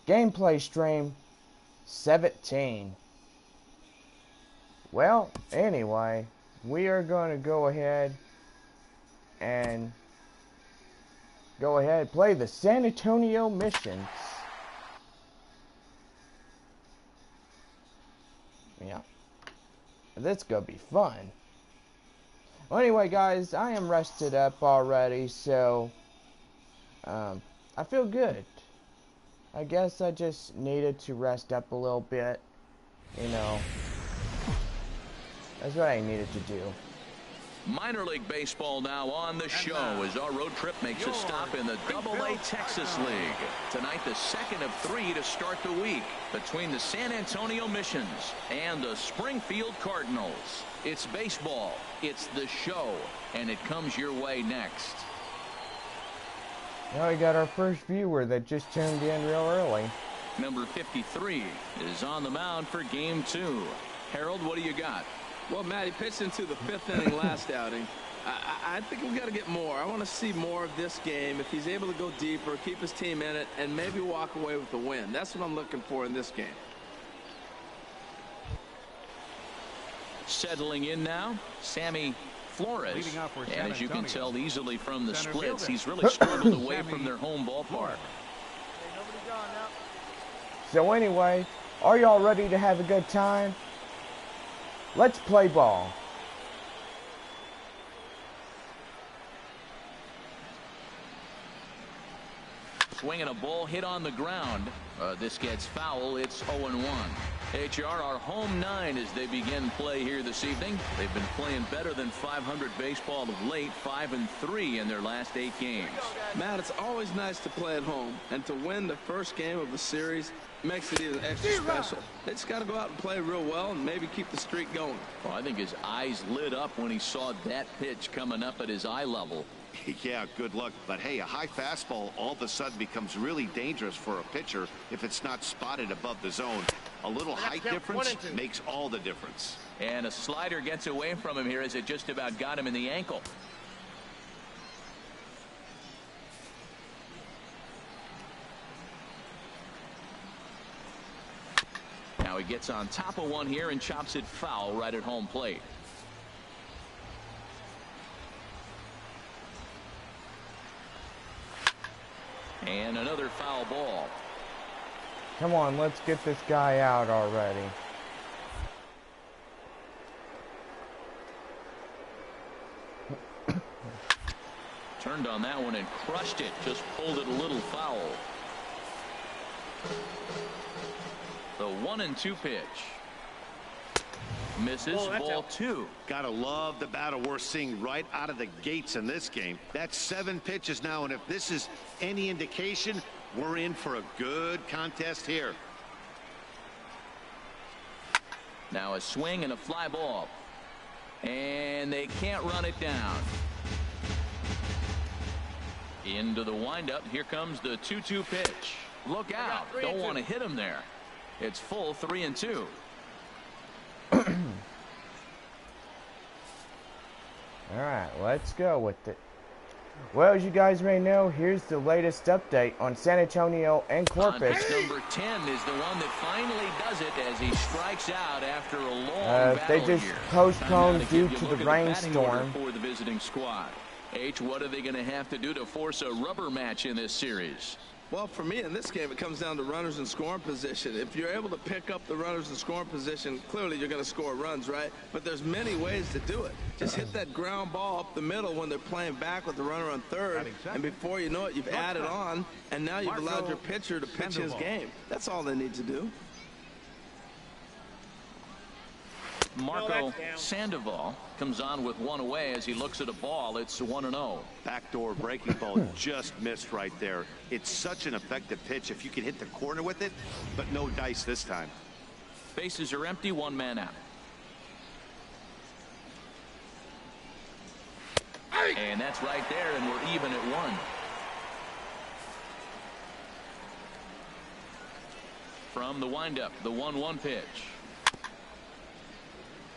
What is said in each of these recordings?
Gameplay stream 17. Well, anyway, we are going to go ahead and play the San Antonio missions. Yeah, this is going to be fun. Well, anyway, guys, I am rested up already, so I feel good. I guess I just needed to rest up a little bit, you know. That's what I needed to do. Minor League Baseball now on the show as our road trip makes a stop in the Double-A Texas League. Tonight, the second of 3 to start the week between the San Antonio Missions and the Springfield Cardinals. It's baseball, it's the show, and it comes your way next. Now we got our first viewer that just tuned in real early. Number 53 is on the mound for game 2. Harold, what do you got? Well, Matt, he pitched into the 5th inning last outing. I think we've got to get more. I want to see more of this game. If he's able to go deeper, keep his team in it, and maybe walk away with a win. That's what I'm looking for in this game. Settling in now, Sammy Flores. And as you can tell easily from the splits, he's really struggled away from their home ballpark. So anyway, are y'all ready to have a good time? Let's play ball. Swinging a ball hit on the ground. This gets foul. It's 0-1. HR, our home 9 as they begin play here this evening. They've been playing better than 500 baseball of late, 5-3 in their last 8 games. Matt, it's always nice to play at home, and to win the first game of the series makes it even extra special. They just got to go out and play real well and maybe keep the streak going. Well, I think his eyes lit up when he saw that pitch coming up at his eye level. Yeah, good luck. But hey, a high fastball all of a sudden becomes really dangerous for a pitcher if it's not spotted above the zone. A little height difference makes all the difference. And a slider gets away from him here as it just about got him in the ankle. Now he gets on top of one here and chops it foul right at home plate. And another foul ball. Come on, let's get this guy out already. Turned on that one and crushed it. Just pulled it a little foul. The 1-2 pitch. Misses. Ball 2. Gotta love the battle we're seeing right out of the gates in this game. That's 7 pitches now, and if this is any indication, we're in for a good contest here. Now a swing and a fly ball. And they can't run it down. Into the windup. Here comes the 2-2 pitch. Look out. Don't want to hit him there. It's full 3-2. Alright, let's go with it. Well, as you guys may know, here's the latest update on San Antonio and Corpus. Number 10 is the one that finally does it as he strikes out after a long battle. They just postponed due to the rainstorm. For the visiting squad. H, what are they going to have to do to force a rubber match in this series? Well, for me, in this game, it comes down to runners in scoring position. If you're able to pick up the runners in scoring position, clearly you're going to score runs, right? But there's many ways to do it. Just hit that ground ball up the middle when they're playing back with the runner on third, and before you know it, you've added on, and now you've allowed your pitcher to pitch his game. That's all they need to do. Marco Sandoval comes on with one away as he looks at a ball. It's 1-0. Backdoor breaking ball just missed right there. It's such an effective pitch if you can hit the corner with it, but no dice this time. Bases are empty, 1 man out. And that's right there, and we're even at 1. From the windup, the 1-1 pitch.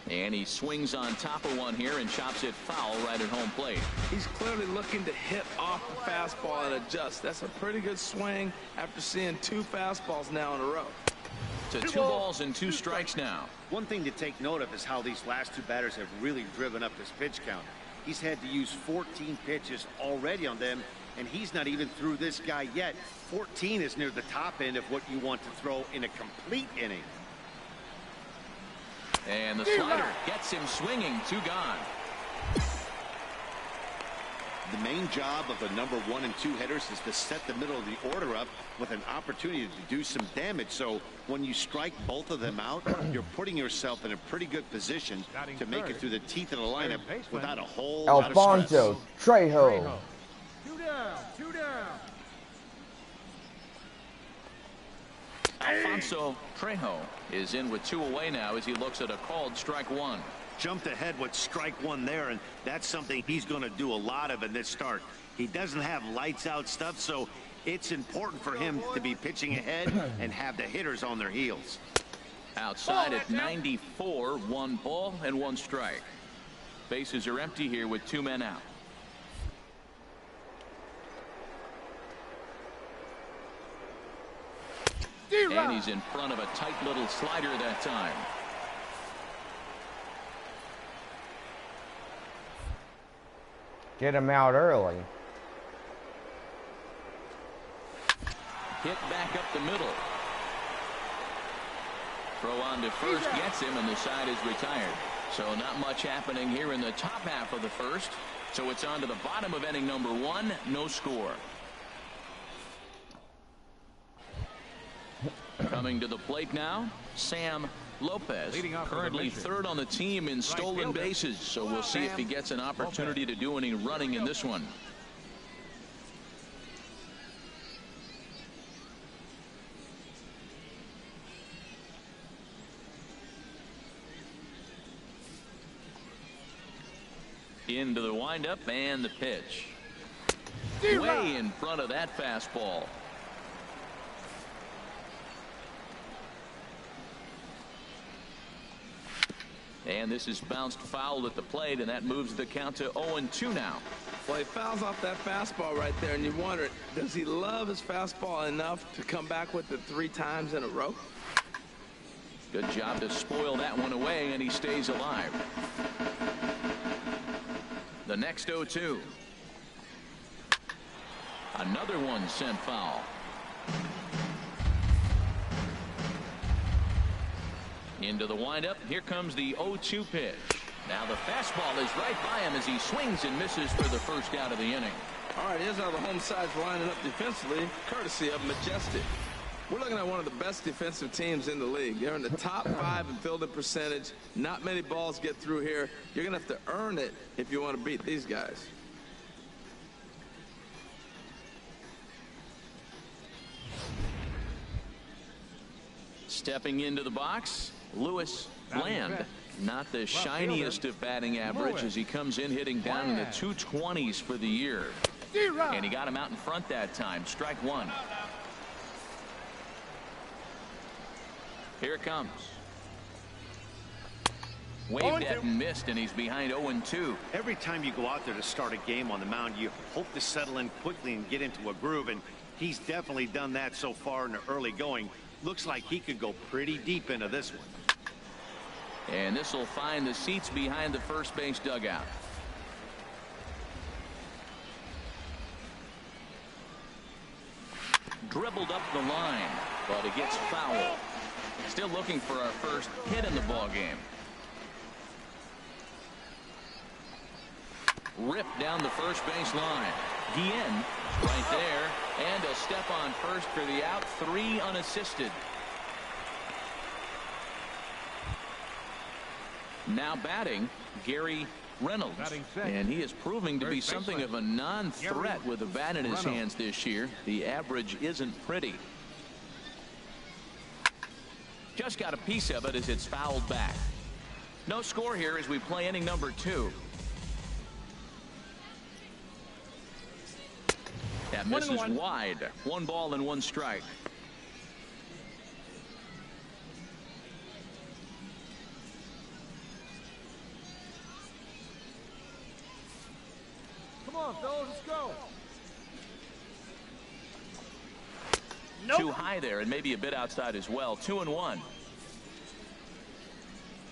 And he swings on top of one here and chops it foul right at home plate. He's clearly looking to hit off the fastball and adjust. That's a pretty good swing after seeing 2 fastballs now in a row. To 2 balls and 2 strikes now. One thing to take note of is how these last 2 batters have really driven up his pitch count. He's had to use 14 pitches already on them, and he's not even through this guy yet. 14 is near the top end of what you want to throw in a complete inning. And the slider gets him swinging. 2 gone. The main job of the number 1 and 2 hitters is to set the middle of the order up with an opportunity to do some damage. So when you strike both of them out, you're putting yourself in a pretty good position to make it through the teeth of the lineup without a whole lot of stress. Alfonso Trejo. 2 down, 2 down. Alfonso Trejo is in with 2 away now as he looks at a called strike 1. Jumped ahead with strike 1 there, and that's something he's going to do a lot of in this start. He doesn't have lights out stuff, so it's important for him to be pitching ahead and have the hitters on their heels. Outside at 94, 1 ball and 1 strike. Bases are empty here with 2 men out. And he's in front of a tight little slider that time. Get him out early. Hit back up the middle. Throw on to first gets him, and the side is retired. So not much happening here in the top half of the first. So it's on to the bottom of inning number 1. No score. Coming to the plate now, Sam Lopez, currently 3rd on the team in stolen bases, so we'll see if he gets an opportunity to do any running in this one. Into the windup and the pitch. Way in front of that fastball. And this is bounced foul at the plate, and that moves the count to 0-2 now. Well, he fouls off that fastball right there, and you wonder, does he love his fastball enough to come back with it 3 times in a row? Good job to spoil that one away, and he stays alive. The next 0-2. Another one sent foul. Into the windup. Here comes the 0-2 pitch. Now the fastball is right by him as he swings and misses for the first out of the inning. All right, here's how the home side's lining up defensively, courtesy of Majestic. We're looking at one of the best defensive teams in the league. They're in the top 5 in fielding percentage. Not many balls get through here. You're going to have to earn it if you want to beat these guys. Stepping into the box, Lewis Bland. Not the shiniest of batting average as he comes in hitting down in the 220s for the year. And he got him out in front that time. Strike 1. Here it comes. Waved at and missed, and he's behind 0-2. Every time you go out there to start a game on the mound, you hope to settle in quickly and get into a groove, and he's definitely done that so far in the early going. Looks like he could go pretty deep into this one. And this will find the seats behind the first base dugout. Dribbled up the line, but it gets foul. Still looking for our first hit in the ball game. Ripped down the first base line. Guillen right there, and a step on first for the out. 3 unassisted. Now batting, Gary Reynolds, and he is proving to be something of a non-threat with a bat in his hands this year. The average isn't pretty. Just got a piece of it as it's fouled back. No score here as we play inning number 2. That misses wide. 1 ball and 1 strike. fellas, let's go. Too high there and maybe a bit outside as well. 2-1.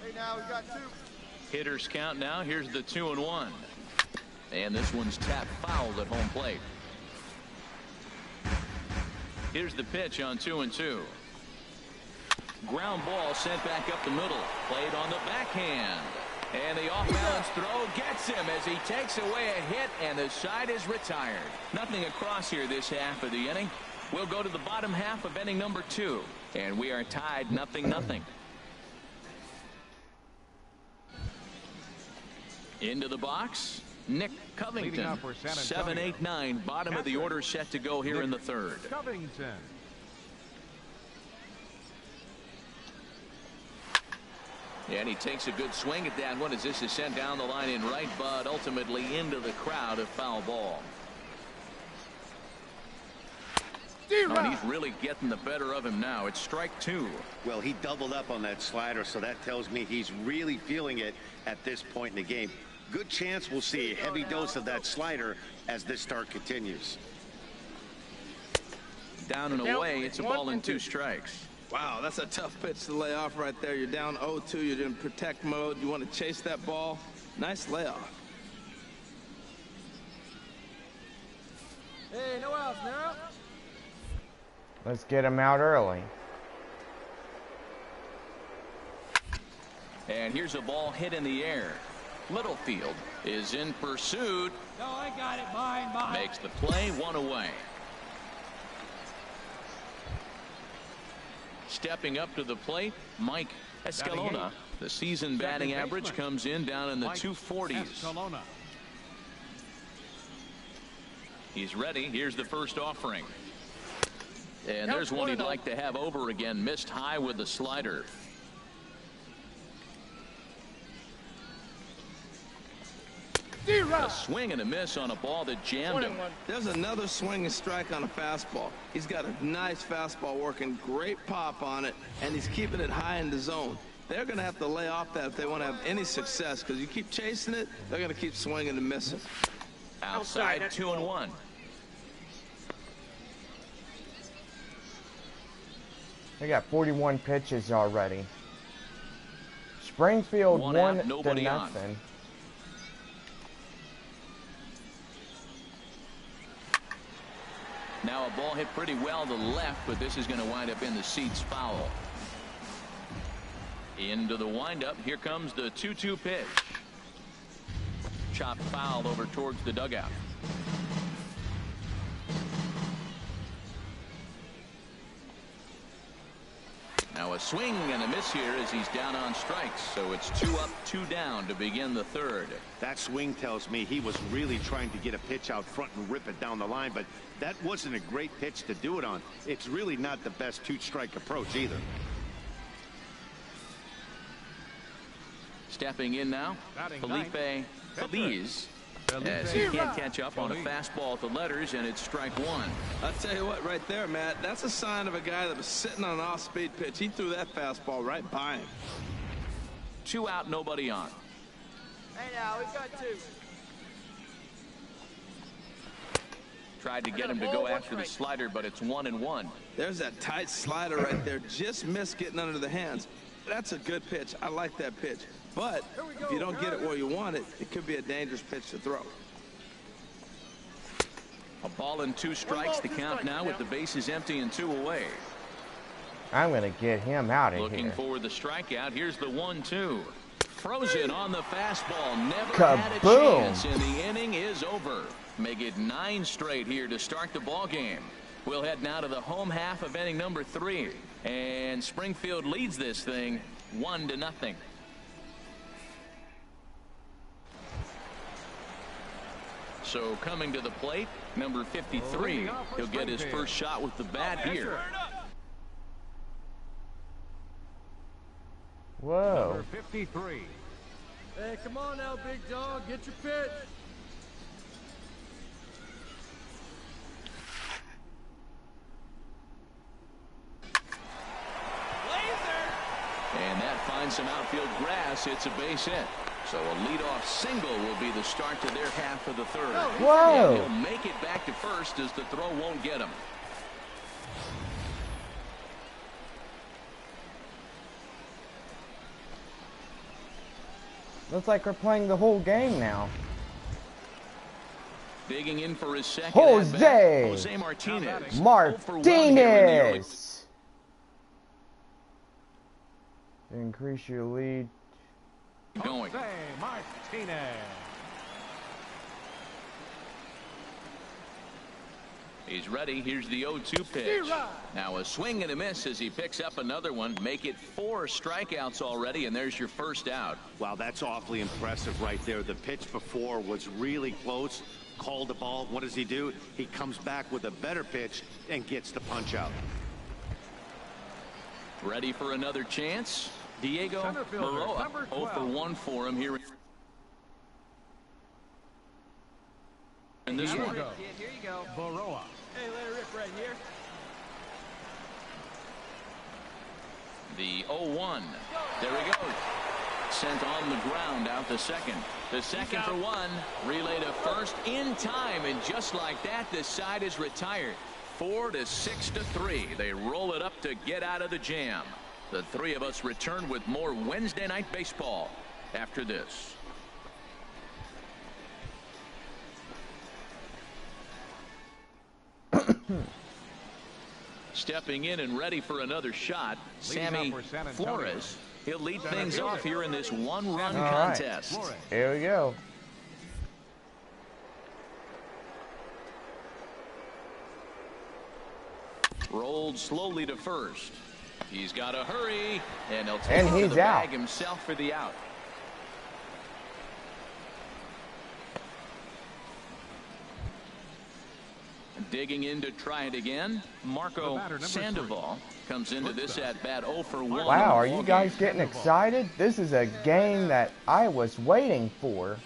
Hey, now we got 2. Hitters count now. Here's the 2-1. And this one's tapped fouled at home plate. Here's the pitch on 2-2. Ground ball sent back up the middle. Played on the backhand. And the off-balance throw gets him as he takes away a hit, and the side is retired. Nothing across here this half of the inning. We'll go to the bottom half of inning number 2, and we are tied 0-0. Into the box, Nick Covington. 7, 8, 9, bottom of the order set to go here in the third. Covington. And he takes a good swing at that one as this is sent down the line in right, but ultimately into the crowd, a foul ball. Oh, and he's really getting the better of him now. It's strike 2. Well, he doubled up on that slider, so that tells me he's really feeling it at this point in the game. Good chance we'll see a heavy dose of that slider as this start continues. Down and away, it's a ball and 2 strikes. Wow, that's a tough pitch to lay off right there. You're down 0-2. You're in protect mode. You want to chase that ball. Nice layoff. Hey, no outs now. Let's get him out early. And here's a ball hit in the air. Littlefield is in pursuit. No, I got it. Mine. Makes the play, 1 away. Stepping up to the plate, Mike Escalona. The season batting average comes in down in the 240s. He's ready. Here's the first offering. And there's one he'd like to have over again. Missed high with the slider. A swing and a miss on a ball that jammed him. There's another swing and strike on a fastball. He's got a nice fastball working, great pop on it, and he's keeping it high in the zone. They're going to have to lay off that if they want to have any success, because you keep chasing it, they're going to keep swinging and missing. Outside, 2-1. They got 41 pitches already. Springfield 1-0. Now a ball hit pretty well to the left, but this is going to wind up in the seats foul. Into the windup. Here comes the 2-2 pitch. Chopped foul over towards the dugout. Now a swing and a miss here as he's down on strikes. So it's 2 up, 2 down to begin the third. That swing tells me he was really trying to get a pitch out front and rip it down the line, but that wasn't a great pitch to do it on. It's really not the best 2-strike approach either. Stepping in now, Felipe Feliz. As he can't catch up on a fastball at the letters, and it's strike 1. I'll tell you what, right there, Matt, that's a sign of a guy that was sitting on an off-speed pitch. He threw that fastball right by him. 2 out, nobody on. Hey, now we got 2. Tried to get him to go after the slider, but it's 1-1. There's that tight slider right there. Just missed getting under the hands. That's a good pitch. I like that pitch. But if you don't get it where you want it, it could be a dangerous pitch to throw. A ball and 2 strikes to count now with the bases empty and 2 away. I'm going to get him out of here. Looking for the strikeout. Here's the 1-2. Frozen on the fastball. Never Kaboom. had a chance, and the inning is over. Make it 9 straight here to start the ball game. We'll head now to the home half of inning number 3. And Springfield leads this thing 1-0. So coming to the plate, number 53. He'll get his first shot with the bat here. Whoa. Number 53. Hey, come on now, big dog. Get your pitch. And that finds some outfield grass. It's a base hit. So a leadoff single will be the start to their half of the third. Whoa! And he'll make it back to first as the throw won't get him. Looks like we're playing the whole game now. Digging in for his second Jose Martinez. Martinez. Increase your lead. Going. Jose Martinez. He's ready. Here's the 0-2 pitch. Now a swing and a miss as he picks up another one. Make it 4 strikeouts already, and there's your first out. Wow, that's awfully impressive right there. The pitch before was really close. Called the ball. What does he do? He comes back with a better pitch and gets the punch out. Ready for another chance. Diego Baroa, 0 for 1 for him here in this one. Here you go. Baroa. Hey, let it rip right here. The 0-1. There he goes. Sent on the ground out to second. The second for 1. Relay to first in time. And just like that, this side is retired. 4 to 6 to 3. They roll it up to get out of the jam. The three of us return with more Wednesday Night Baseball after this. Stepping in and ready for another shot, Sammy Flores. He'll lead things off here in this one-run contest. Right. Here we go. Rolled slowly to first. He's got to hurry, and he'll take it to the out. bag himself for the out. Digging in to try it again. Marco Sandoval comes into this at bat 0 for 1. Wow, are you guys getting excited? This is a game that I was waiting for.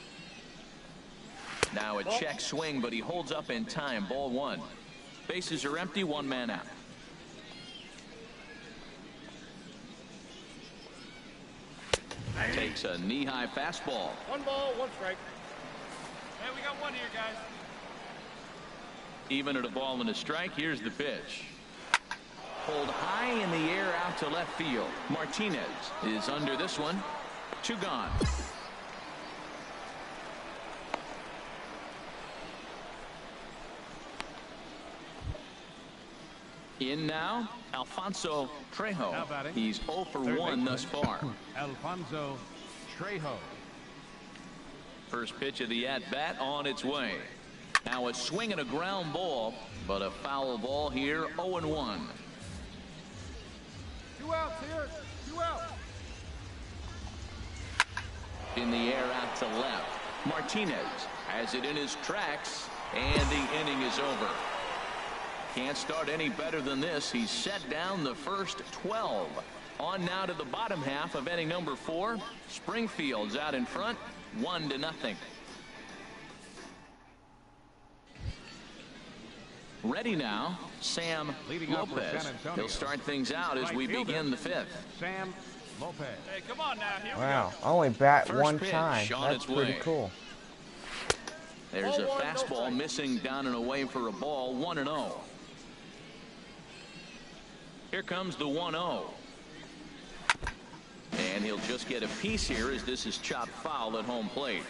Now a check swing, but he holds up in time. Ball 1. Bases are empty, 1 man out. Takes a knee-high fastball. 1 ball, 1 strike. Hey, we got 1 here, guys. Even at a ball and a strike, here's the pitch. Pulled high in the air out to left field. Martinez is under this one. 2 gone. In now, Alfonso Trejo. He's 0 for 1 thus far. Alfonso Trejo. First pitch of the at-bat on its way. Now a swing and a ground ball, but a foul ball here, 0-1. 2 outs here. 2 outs. In the air out to left. Martinez has it in his tracks, and the inning is over. Can't start any better than this. He's set down the first 12. On now to the bottom half of inning number 4. Springfield's out in front, 1-0. Ready now, Sam Lopez. He'll start things out as we begin the 5th. Sam Lopez. Hey, come on now. Here Wow, only bat First 1 pitch time. on That's its pretty way. cool. There's a fastball missing down and away for a ball, 1-0. Here comes the 1-0. And he'll just get a piece here as this is chopped foul at home plate.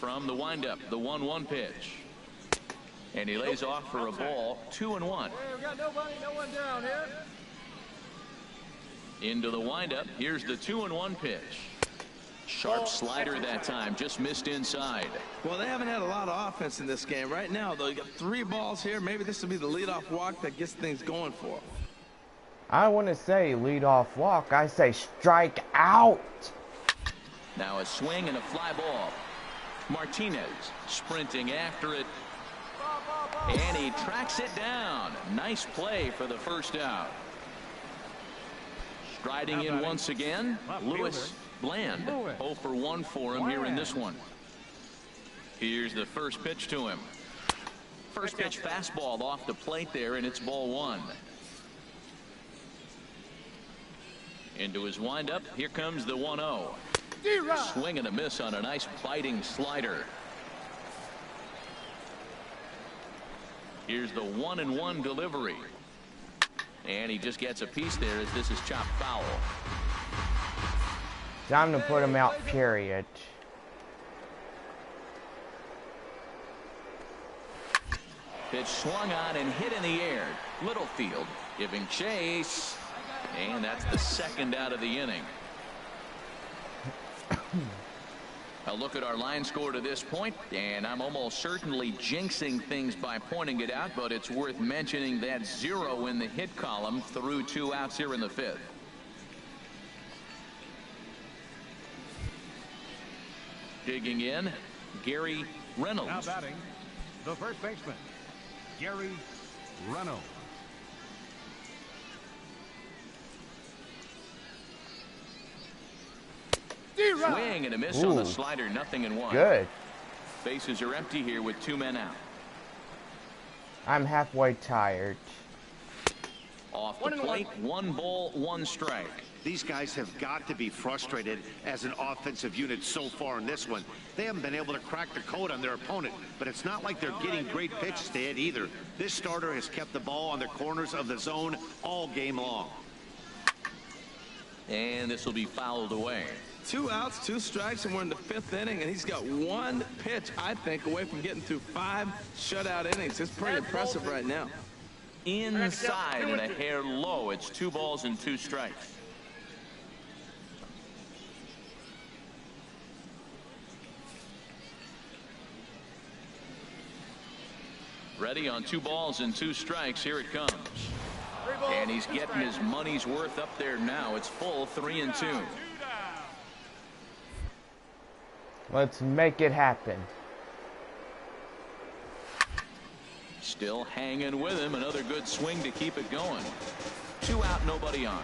From the windup, the 1-1 pitch. And he lays off for a ball, 2-1. Hey, we got nobody, no one down here. Into the windup, here's the 2-1 pitch. Sharp slider that time, just missed inside. Well, they haven't had a lot of offense in this game. Right now, though, you got 3 balls here. Maybe this will be the leadoff walk that gets things going for them. I want to say leadoff walk. I say strike out. Now a swing and a fly ball. Martinez sprinting after it. And he tracks it down. Nice play for the first out. Striding in once again, Louis Bland. 0 for 1 for him here in this one. Here's the first pitch to him. First pitch fastball off the plate there, and it's ball 1. Into his windup, here comes the 1-0. Swing and a miss on a nice biting slider. Here's the 1-1 delivery. And he just gets a piece there as this is chopped foul. Time to put him out, period. Pitch swung on and hit in the air. Littlefield giving chase. And that's the second out of the inning. A look at our line score to this point, and I'm almost certainly jinxing things by pointing it out, but it's worth mentioning that 0 in the hit column through 2 outs here in the 5th. Digging in, Gary Reynolds. Now batting, the first baseman, Gary Reynolds. Swing and a miss on the slider, 0-1. Good. Bases are empty here with 2 men out. I'm halfway tired. Off the plate, 1 ball, 1 strike. These guys have got to be frustrated as an offensive unit so far in this one. They haven't been able to crack the code on their opponent, but it's not like they're getting great pitches to hit either. This starter has kept the ball on the corners of the zone all game long. And this will be fouled away. 2 outs, 2 strikes, and we're in the 5th inning, and he's got 1 pitch, I think, away from getting through 5 shutout innings. It's pretty impressive right now. Inside and a hair low. It's 2 balls and 2 strikes. Ready on 2 balls and 2 strikes. Here it comes. And he's getting his money's worth up there now. It's full 3-2. Let's make it happen. Still hanging with him. Another good swing to keep it going. 2 out, nobody on.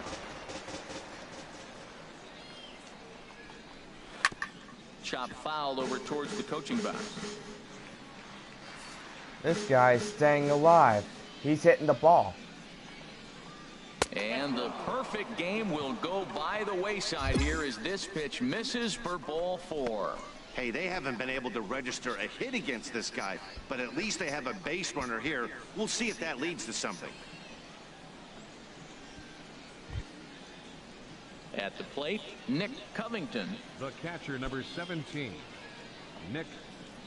Chop foul over towards the coaching box. This guy's staying alive. He's hitting the ball. And the perfect game will go by the wayside here as this pitch misses for ball 4. Hey, they haven't been able to register a hit against this guy, but at least they have a base runner here. We'll see if that leads to something. At the plate, Nick Covington. The catcher, number 17, Nick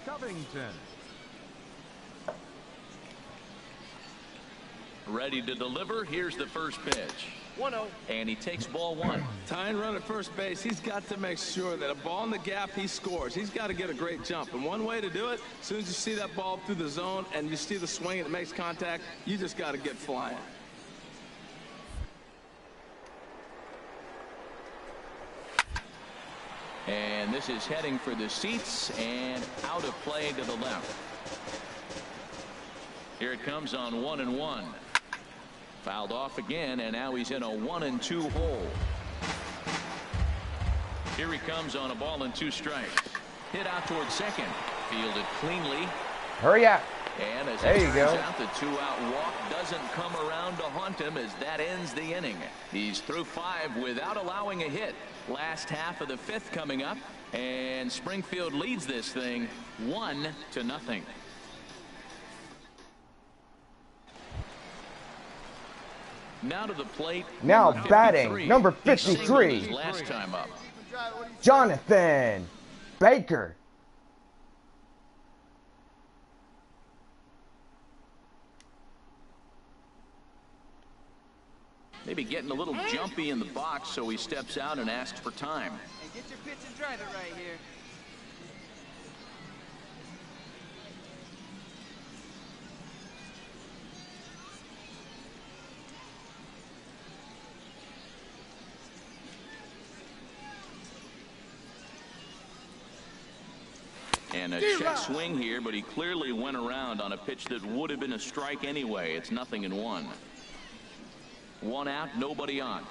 Covington. Ready to deliver. Here's the first pitch. 1-0. And he takes ball 1. Tying run at first base, he's got to make sure that a ball in the gap, he scores. He's got to get a great jump. And one way to do it, as soon as you see that ball through the zone and you see the swing and it makes contact, you just got to get flying. And this is heading for the seats and out of play to the left. Here it comes on 1-1. Fouled off again, and now he's in a 1-2 hole. Here he comes on a ball and 2 strikes. Hit out towards second. Fielded cleanly. Hurry up. And as there it you turns go. out, the 2-out walk doesn't come around to haunt him as that ends the inning. He's through 5 without allowing a hit. Last half of the 5th coming up, and Springfield leads this thing 1-0. Now to the plate. Now number batting, 53. number He singled 53. his last time up. Jonathan Baker. Maybe getting a little jumpy in the box, so he steps out and asks for time. And get your pitch and drive it right here. And a check swing here, but he clearly went around on a pitch that would have been a strike anyway. It's 0-1. 1 out, nobody on.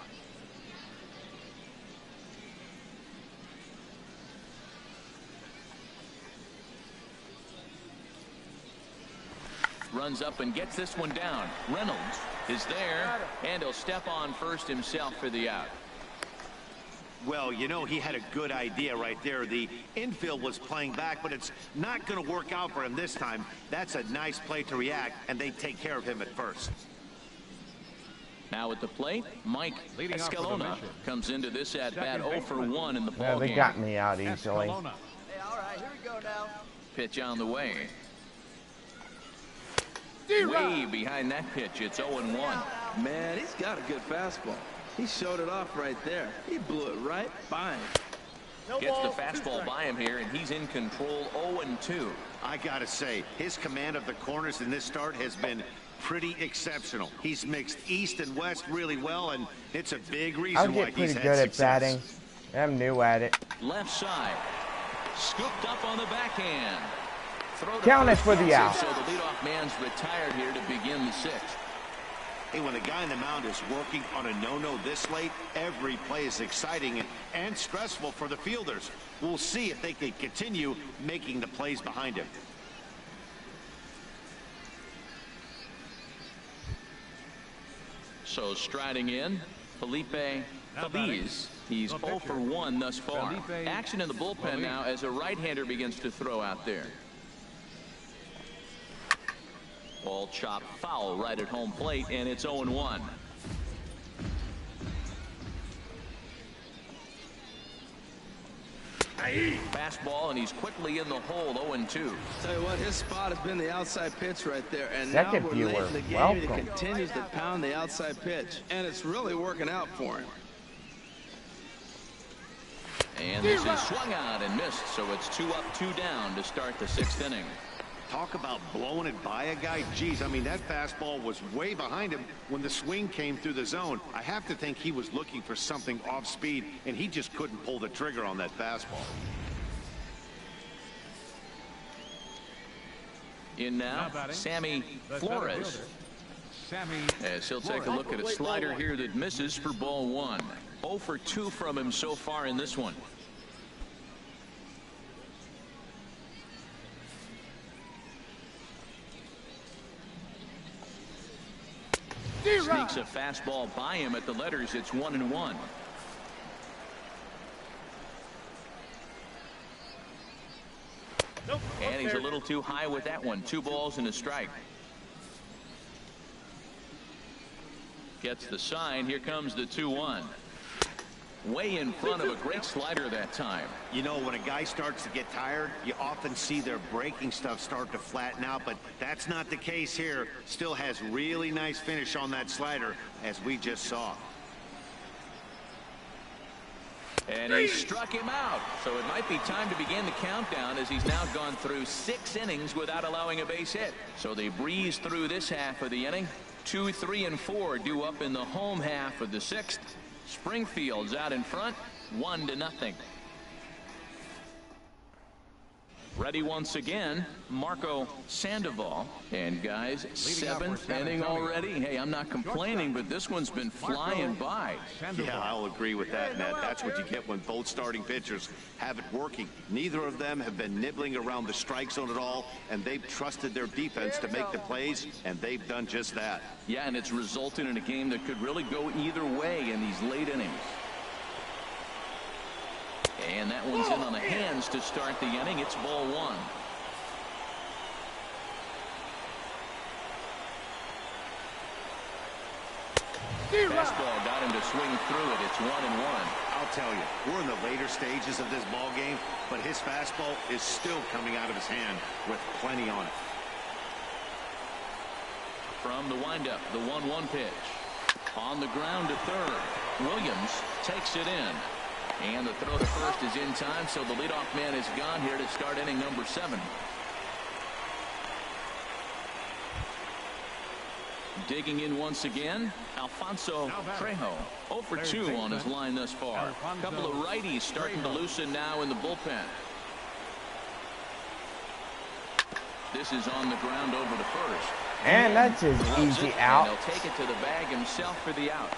Runs up and gets this one down. Reynolds is there, and he'll step on first himself for the out. Well, you know, he had a good idea right there. The infield was playing back, but it's not going to work out for him this time. That's a nice play to react, and they take care of him at first. Now at the plate, Mike Escalona comes into this at bat 0 for 1 in the ball Well, they game. got me out easily. Hey, all right, here we go now. Pitch on the way. Way behind that pitch, it's 0-1. Man, he's got a good fastball. He showed it off right there. He blew it right by him. Gets the fastball by him here, and he's in control 0-2. I got to say, his command of the corners in this start has been pretty exceptional. He's mixed east and west really well, and it's a big reason I'll why get he's pretty had good at success. batting. I'm new at it. Left side. Scooped up on the backhand. Throw to Count it first for the base, out. So the leadoff man's retired here to begin the sixth. Hey, when the guy on the mound is working on a no-no this late, every play is exciting and stressful for the fielders. We'll see if they can continue making the plays behind him. So striding in, Felipe Feliz. He's 0 for 1 thus far. Action in the bullpen now as a right-hander begins to throw out there. Ball chopped foul right at home plate, and it's 0-1. Fastball, and he's quickly in the hole, 0-2. Tell you what, his spot has been the outside pitch right there. And Second now we're viewer, late in the game. welcome. He continues to pound the outside pitch. And it's really working out for him. And this is swung out and missed, so it's 2 up, 2 down to start the sixth inning. Talk about blowing it by a guy. Geez, I mean, that fastball was way behind him when the swing came through the zone. I have to think he was looking for something off speed, and he just couldn't pull the trigger on that fastball. In now, Sammy Flores. As he'll take a look at a slider here that misses for ball 1. 0 for 2 from him so far in this one. Sneaks a fastball by him at the letters. It's 1-1. And he's a little too high with that one. 2 balls and a strike. Gets the sign. Here comes the 2-1. Way in front of a great slider that time. You know, when a guy starts to get tired, you often see their breaking stuff start to flatten out, but that's not the case here. Still has really nice finish on that slider, as we just saw. And he struck him out. So it might be time to begin the countdown, as he's now gone through 6 innings without allowing a base hit. So they breeze through this half of the inning. 2, 3, and 4 due up in the home half of the 6th. Springfield's out in front, 1-0. Ready once again, Marco Sandoval. And guys, 7th inning already. Hey, I'm not complaining, but this one's been flying by. Yeah, I'll agree with that, Matt. That's what you get when both starting pitchers have it working. Neither of them have been nibbling around the strike zone at all, and they've trusted their defense to make the plays, and they've done just that. Yeah, and it's resulted in a game that could really go either way in these late innings. And that one's in on the hands to start the inning. It's ball 1. Fastball got him to swing through it. It's 1-1. I'll tell you, we're in the later stages of this ball game, but his fastball is still coming out of his hand with plenty on it. From the windup, the 1-1 pitch. On the ground to third. Williams takes it in. And the throw to first is in time, so the leadoff man is gone here to start inning number 7. Digging in once again, Alfonso Trejo. 0 for 2 on his line thus far. A couple of righties starting to loosen now in the bullpen. This is on the ground over to first. And that's his easy out. And he'll take it to the bag himself for the out.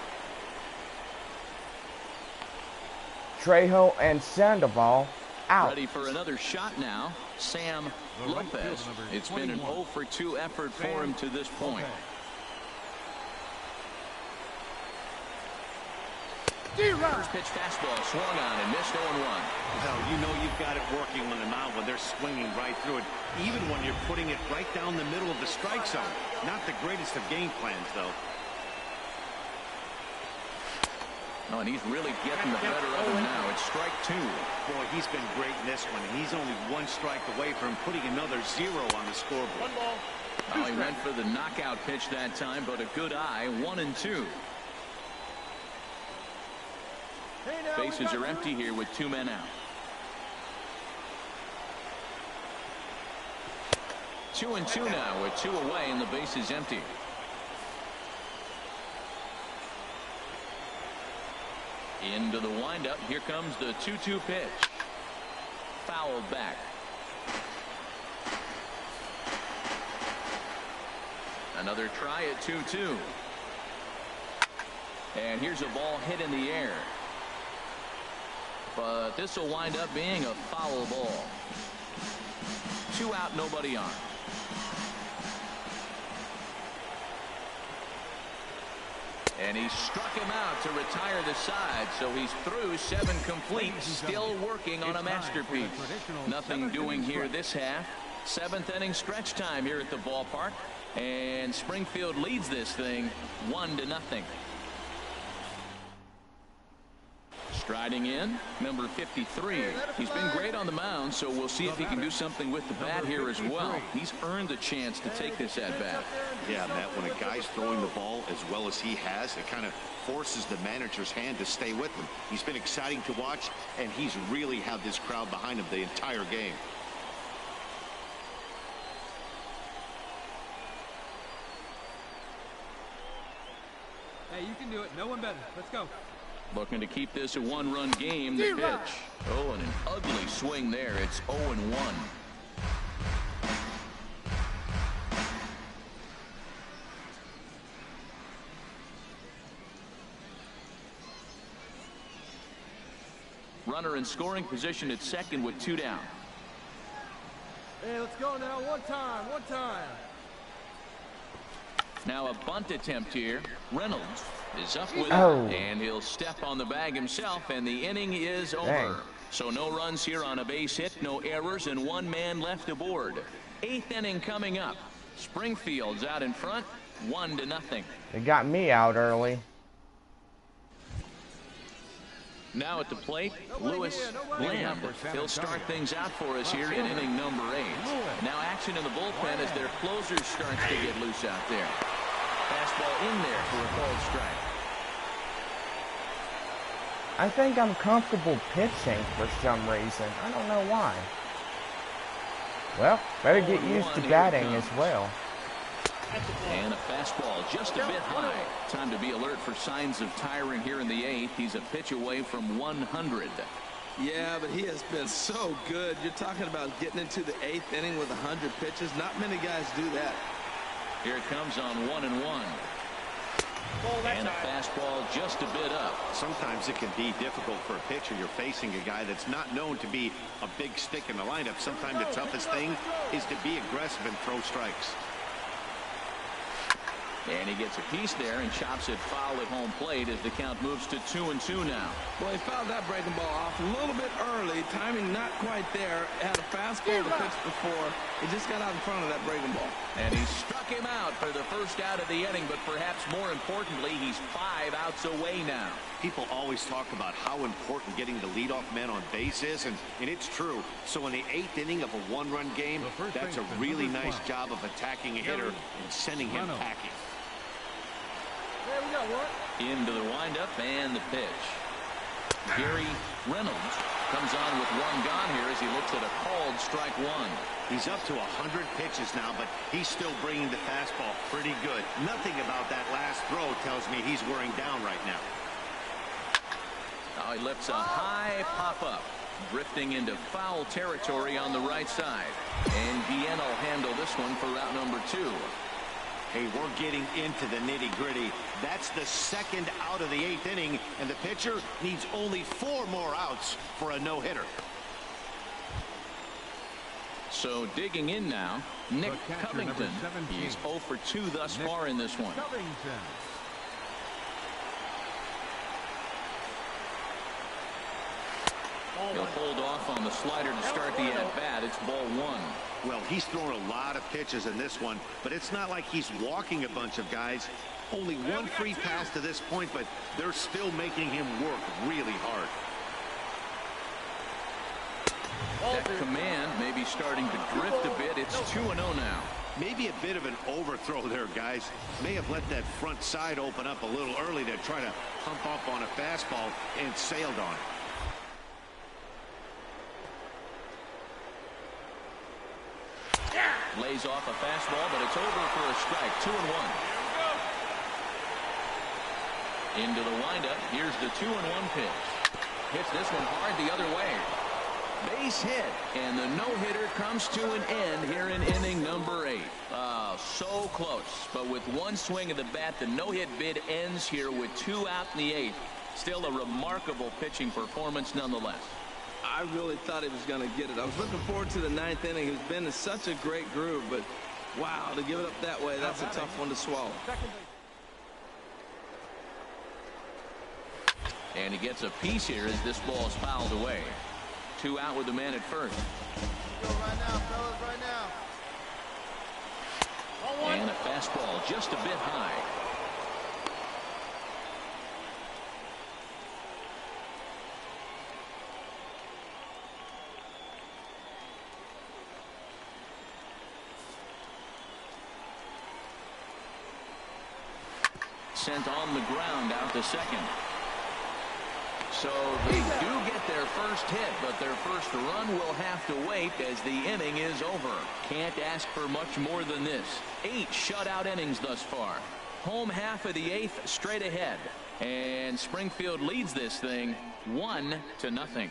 Trejo and Sandoval out. Ready for another shot now, Sam Lopez. It's been an 0 for 2 effort for him to this point. First pitch fastball swung on and missed 0-1. Well, you know you've got it working on the mound when they're swinging right through it, even when you're putting it right down the middle of the strike zone. Not the greatest of game plans, though. Oh, and he's really getting the better of him now. It's strike 2. Boy, he's been great in this one, and he's only one strike away from putting another 0 on the scoreboard. Oh, he went for the knockout pitch that time, but a good eye. 1-2. Bases are empty here with 2 men out. 2-2 now with 2 away and the base is empty. Into the windup. Here comes the 2-2 pitch. Fouled back. Another try at 2-2. And here's a ball hit in the air. But this will wind up being a foul ball. 2 out, nobody on. And he struck him out to retire the side, so he's through 7 complete, still working on a masterpiece. Nothing doing here this half. 7th inning stretch time here at the ballpark, and Springfield leads this thing 1-0. Striding in, number 53. He's been great on the mound, so we'll see if he can do something with the bat here as well. He's earned the chance to take this at bat. Yeah, Matt, when a guy's throwing the ball as well as he has, it kind of forces the manager's hand to stay with him. He's been exciting to watch, and he's really had this crowd behind him the entire game. Hey, you can do it. No one better. Let's go. Looking to keep this a 1-run game. The pitch. Oh, and an ugly swing there. It's 0-1. Runner in scoring position at second with 2 down. Hey, let's go now. One time. One time. Now a bunt attempt here. Reynolds is up with it, and he'll step on the bag himself, and the inning is over. Dang. So no runs here on a base hit, no errors, and 1 man left aboard. 8th inning coming up. Springfield's out in front, 1-0. They got me out early. Now at the plate, Lewis Bland. He'll start things out for us here in inning number 8. Now action in the bullpen as their closer starts to get loose out there. Fastball in there for a called strike. I think I'm comfortable pitching for some reason. I don't know why. Well, better get used to batting as well. And a fastball just a bit high. Time to be alert for signs of tiring here in the 8th. He's a pitch away from 100. Yeah, but he has been so good. You're talking about getting into the 8th inning with 100 pitches. Not many guys do that. Here it comes on 1-1. And a fastball just a bit up. Sometimes it can be difficult for a pitcher. You're facing a guy that's not known to be a big stick in the lineup. Sometimes the toughest thing is to be aggressive and throw strikes. And he gets a piece there and chops it foul at home plate as the count moves to 2-2 now. Well, he fouled that breaking ball off a little bit early. Timing not quite there. Had a fastball to pitch before. He just got out in front of that breaking ball. And he struck him out for the first out of the inning, but perhaps more importantly, he's 5 outs away now. People always talk about how important getting the leadoff man on base is, and it's true. So in the 8th inning of a 1-run game, that's a really nice job of attacking a hitter and sending him packing. Hey, we got one. Into the windup and the pitch. Gary Reynolds comes on with 1 gone here as he looks at a called strike 1. He's up to 100 pitches now, but he's still bringing the fastball pretty good. Nothing about that last throw tells me he's wearing down right now. Now he lifts a high pop-up, drifting into foul territory on the right side. And Guillen will handle this one for route number 2. Hey, we're getting into the nitty-gritty. That's the 2nd out of the 8th inning, and the pitcher needs only 4 more outs for a no-hitter. So digging in now, Nick Covington. He's 0 for 2 thus far in this one. He'll hold off on the slider to start the at-bat. It's ball one. Well, he's thrown a lot of pitches in this one, but it's not like he's walking a bunch of guys. Only one free pass to this point, but they're still making him work really hard. That command may be starting to drift a bit. It's 2-0 now. Maybe a bit of an overthrow there, guys. May have let that front side open up a little early to try to hump up on a fastball and sailed on it. Lays off a fastball, but it's over for a strike. 2-1. Into the windup. Here's the 2-1 pitch. Hits this one hard the other way. Base hit, and the no-hitter comes to an end here in inning number 8. So close, but with one swing of the bat, the no-hit bid ends here with 2 out in the 8th. Still a remarkable pitching performance nonetheless. I really thought he was going to get it. I was looking forward to the 9th inning. He's been in such a great groove, but wow, to give it up that way, that's a tough one to swallow. And he gets a piece here as this ball is fouled away. 2 out with the man at first. Go right now, fellas, right now. And a fastball just a bit high. Sent on the ground out to second. So they do get their first hit, but their first run will have to wait as the inning is over. Can't ask for much more than this. 8 shutout innings thus far. Home half of the 8th straight ahead. And Springfield leads this thing 1-0.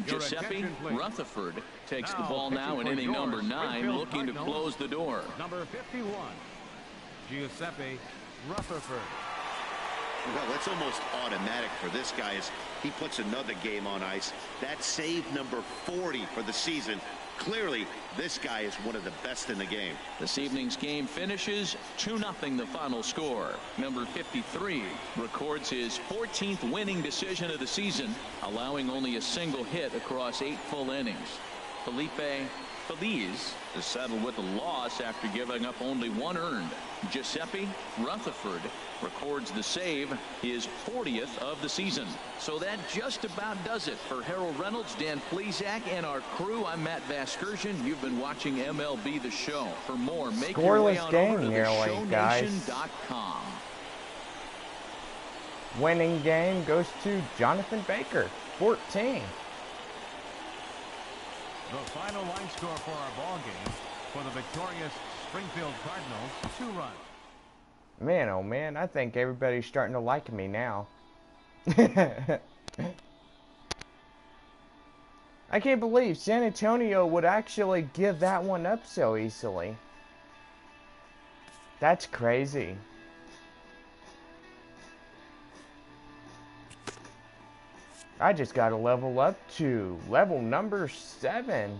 Giuseppe Rutherford takes the ball now in inning number 9, looking to close the door. Number 51, Giuseppe Rutherford. Well, that's almost automatic for this guy as he puts another game on ice. That's save number 40 for the season. Clearly, this guy is one of the best in the game. This evening's game finishes 2-0 the final score. Number 53 records his 14th winning decision of the season, allowing only a single hit across 8 full innings. Felipe Feliz is settled with a loss after giving up only 1 earned. Giuseppe Rutherford records the save, his 40th of the season. So that just about does it for Harold Reynolds, Dan Plesac, and our crew. I'm Matt Vasgersian. You've been watching MLB The Show. For more, make your way on over to theshownation.com. Winning game goes to Jonathan Baker, 14. The final line score for our ball game for the victorious Springfield Cardinals, 2 runs. Man, oh man, I think everybody's starting to like me now. I can't believe San Antonio would actually give that one up so easily. That's crazy. I just got to level up to level number 7.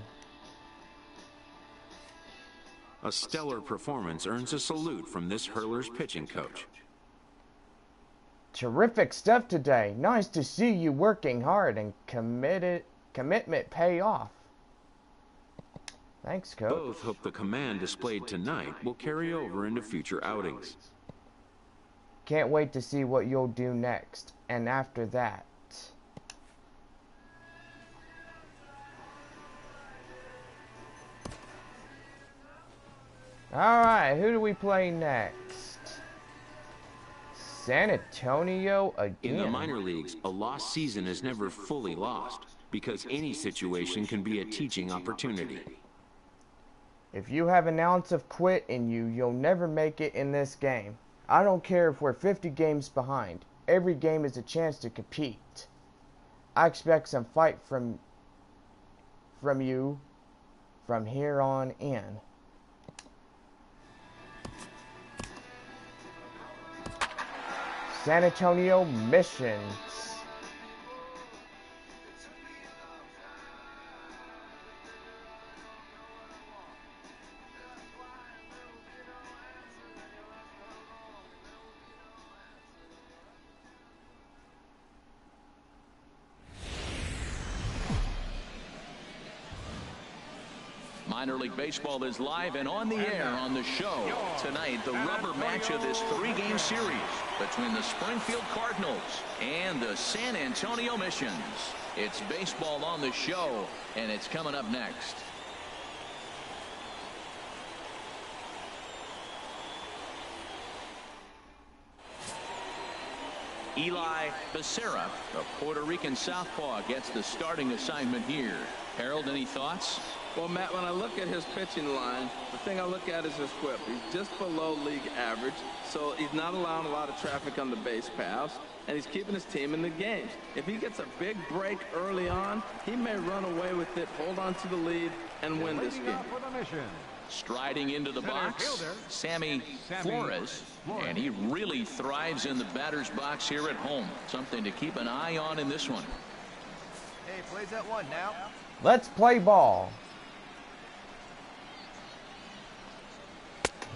A stellar performance earns a salute from this hurler's pitching coach. Terrific stuff today. Nice to see you working hard and commitment pay off. Thanks, Coach. Both hope the command displayed tonight will carry over into future outings. Can't wait to see what you'll do next and after that. Alright, who do we play next? San Antonio again. In the minor leagues, a lost season is never fully lost because any situation can be a teaching opportunity. If you have an ounce of quit in you, you'll never make it in this game. I don't care if we're 50 games behind. Every game is a chance to compete. I expect some fight from you from here on in. San Antonio Missions. Minor League Baseball is live and on the air on the show. Tonight, the rubber match of this 3-game series between the Springfield Cardinals and the San Antonio Missions. It's baseball on the show, and it's coming up next. Eli Becerra, the Puerto Rican southpaw, gets the starting assignment here. Harold, any thoughts? Well, Matt, when I look at his pitching line, the thing I look at is his whip. He's just below league average, so he's not allowing a lot of traffic on the base paths, and he's keeping his team in the games. If he gets a big break early on, he may run away with it, hold on to the lead, and win this game. Striding into the box, Sammy Flores, and he really thrives in the batter's box here at home. Something to keep an eye on in this one. Hey, plays that one now. Let's play ball.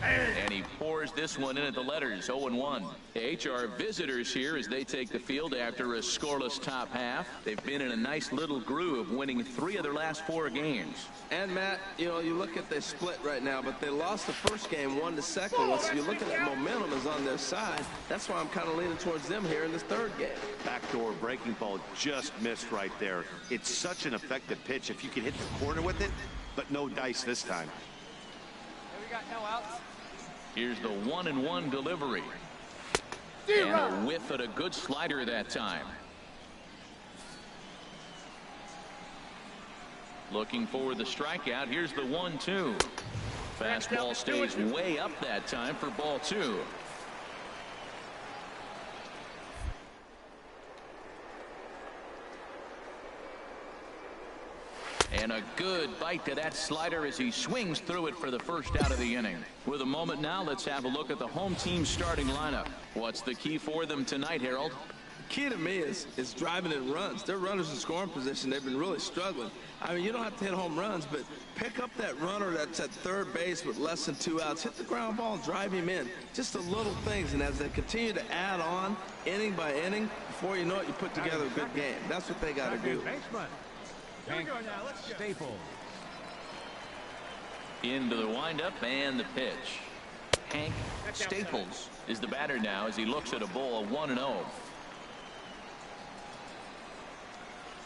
And he pours this one in at the letters, 0-1. HR visitors here as they take the field after a scoreless top half. They've been in a nice little groove, winning 3 of their last 4 games. And Matt, you know, you look at they split right now, but they lost the first game 1-2. So you look at that momentum is on their side. That's why I'm kind of leaning towards them here in this 3rd game. Backdoor breaking ball just missed right there. It's such an effective pitch if you can hit the corner with it, but no dice this time. We got no outs. Here's the 1-1 delivery. And a whiff at a good slider that time. Looking for the strikeout. Here's the 1-2. Fastball stays way up that time for ball 2. And a good bite to that slider as he swings through it for the first out of the inning. With a moment now, let's have a look at the home team starting lineup. What's the key for them tonight, Harold? Key to me is driving in runs. Their runners in scoring position, they've been really struggling. I mean, you don't have to hit home runs, but pick up that runner that's at 3rd base with less than 2 outs. Hit the ground ball and drive him in. Just the little things, and as they continue to add on inning by inning, before you know it, you put together a good game. That's what they got to do. Staples. Into the windup and the pitch. Hank Staples is the batter now as he looks at a ball 1-0.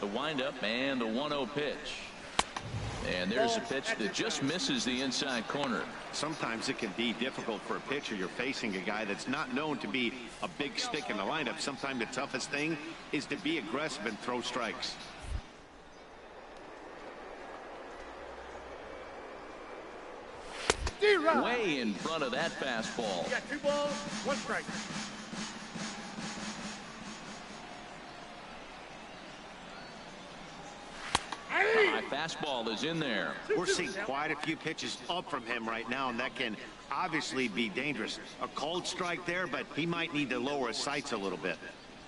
The windup and the 1-0 pitch. And there's a pitch that just misses the inside corner. Sometimes it can be difficult for a pitcher. You're facing a guy that's not known to be a big stick in the lineup. Sometimes the toughest thing is to be aggressive and throw strikes. Way in front of that fastball. You got 2 balls, 1 strike. High fastball is in there. We're seeing quite a few pitches up from him right now, and that can obviously be dangerous. A cold strike there, but he might need to lower his sights a little bit.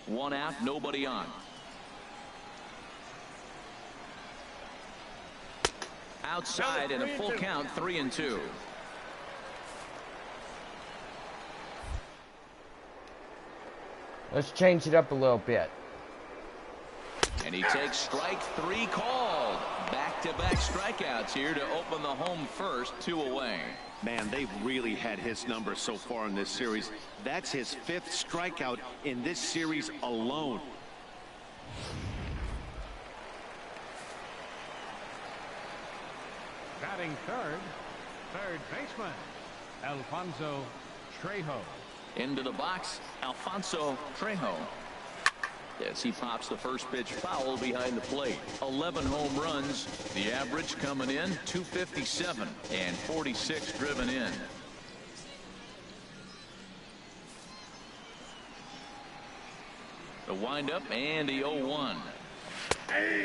1 out, nobody on. Outside and a full count, 3-2. Let's change it up a little bit. And he takes strike 3 called. Back-to-back strikeouts here to open the home first, 2 away. Man, they've really had his number so far in this series. That's his 5th strikeout in this series alone. Batting third baseman, Alfonso Trejo. Into the box, Alfonso Trejo. As he pops the first pitch foul behind the plate. 11 home runs. The average coming in 257 and 46 driven in. The windup and the 0-1.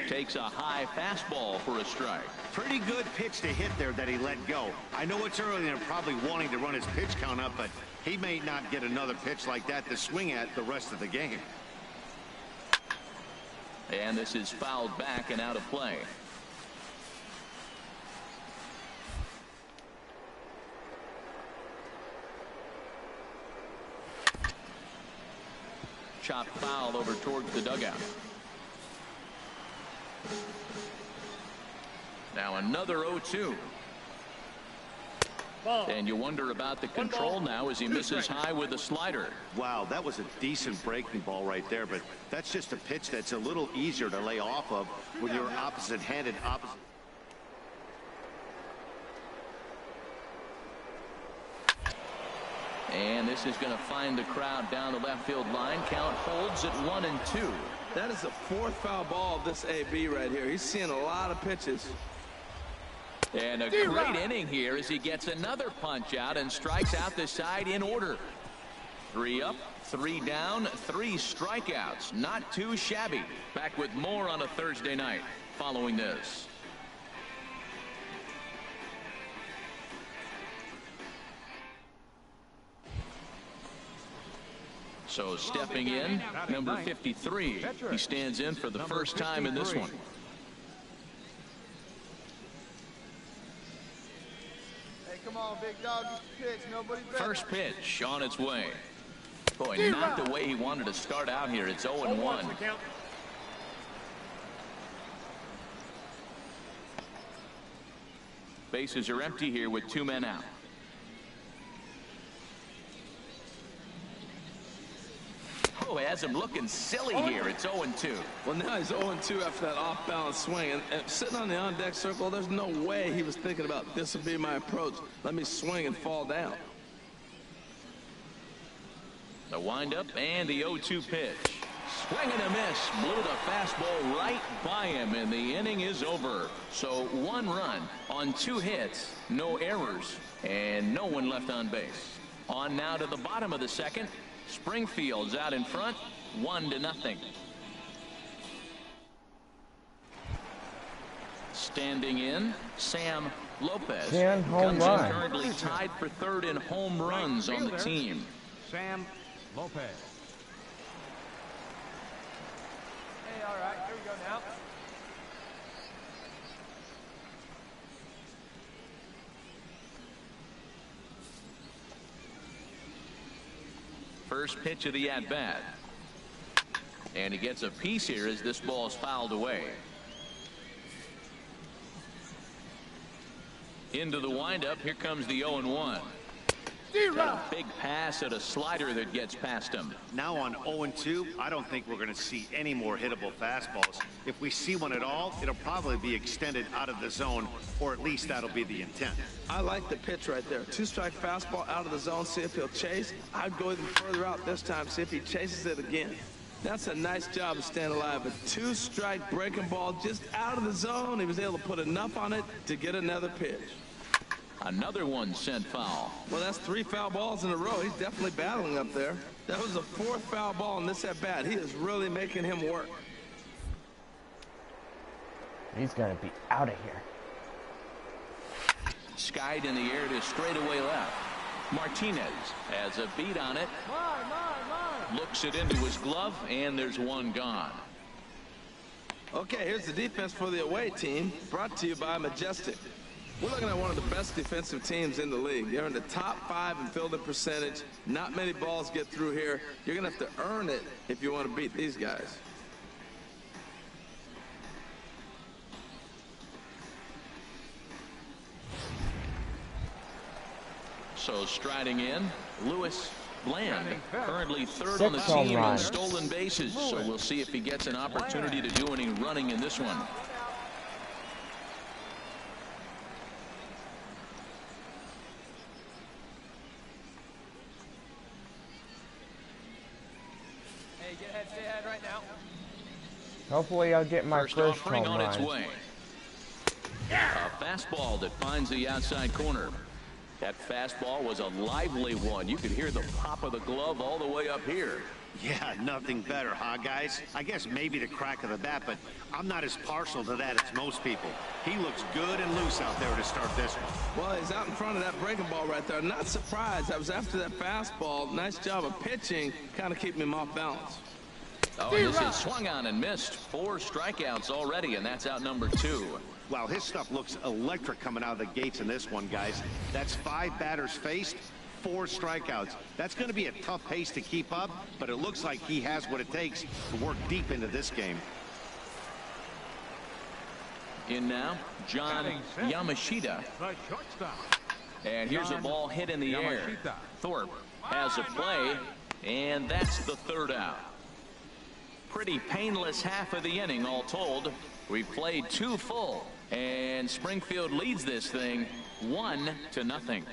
Takes a high fastball for a strike. Pretty good pitch to hit there that he let go. I know it's early and probably wanting to run his pitch count up, but he may not get another pitch like that to swing at the rest of the game. And this is fouled back and out of play. Chopped foul over towards the dugout. Now another 0-2. And you wonder about the control now as he misses high with the slider. Wow, that was a decent breaking ball right there, but that's just a pitch that's a little easier to lay off of when you're opposite-handed. And this is going to find the crowd down the left field line. Count holds at 1-2. That is the fourth foul ball of this AB right here. He's seeing a lot of pitches. And a great inning here as he gets another punch out and strikes out the side in order. 3 up, 3 down, 3 strikeouts. Not too shabby. Back with more on a Thursday night following this. So stepping in, number 53. He stands in for the first time in this one. Come on, big dog. Pitch. Nobody better. First pitch on its way. Boy, not the way he wanted to start out here. It's 0-1. Bases are empty here with 2 men out. Oh, has him looking silly here. It's 0-2. Well, now he's 0-2 after that off-balance swing. And sitting on the on-deck circle, there's no way he was thinking about this will be my approach. Let me swing and fall down. The windup and the 0-2 pitch. Swing and a miss. Blew the fastball right by him, and the inning is over. So 1 run on 2 hits, no errors, and no one left on base. On now to the bottom of the second. Springfield's out in front, 1-0. Standing in, Sam Lopez. Home Comes run. in currently tied for 3rd in home runs on the team. Sam Lopez. Hey, all right. Here we go now. First pitch of the at-bat. And he gets a piece here as this ball is fouled away. Into the windup. Here comes the 0-1. Got a big pass at a slider that gets past him. Now on 0-2, I don't think we're going to see any more hittable fastballs. If we see one at all, it'll probably be extended out of the zone, or at least that'll be the intent. I like the pitch right there. 2-strike fastball out of the zone, see if he'll chase. I'd go even further out this time, see if he chases it again. That's a nice job of staying alive. A 2-strike breaking ball just out of the zone. He was able to put enough on it to get another pitch. Another one sent foul. Well, that's 3 foul balls in a row. He's definitely battling up there. That was the 4th foul ball in this at-bat. He is really making him work. He's going to be out of here. Skied in the air to straightaway left. Martinez has a beat on it. Looks it into his glove, and there's one gone. Okay, here's the defense for the away team, brought to you by Majestic. We're looking at one of the best defensive teams in the league. They're in the top 5 in fielding percentage. Not many balls get through here. You're going to have to earn it if you want to beat these guys. So striding in, Lewis Bland, currently 3rd on the 6 home team in runs. stolen bases. So we'll see if he gets an opportunity to do any running in this one. Stay ahead right now. Hopefully I'll get my First first offering home on its run. way. A fastball that finds the outside corner. That fastball was a lively one. You could hear the pop of the glove all the way up here. Yeah, nothing better, huh, guys? I guess maybe the crack of the bat, but I'm not as partial to that as most people. He looks good and loose out there to start this one. Well, he's out in front of that breaking ball right there. Not surprised. That was after that fastball. Nice job of pitching, kind of keeping him off balance. Oh, and this is swung on and missed. 4 strikeouts already, and that's out number 2. Wow, his stuff looks electric coming out of the gates in this one, guys. That's 5 batters faced, 4 strikeouts. That's going to be a tough pace to keep up, but it looks like he has what it takes to work deep into this game. In now, John Yamashita. The shortstop. And here's a ball hit in the air. Thorpe has a play, and that's the third out. Pretty painless half of the inning all told. We've played 2 full, and Springfield leads this thing 1-0.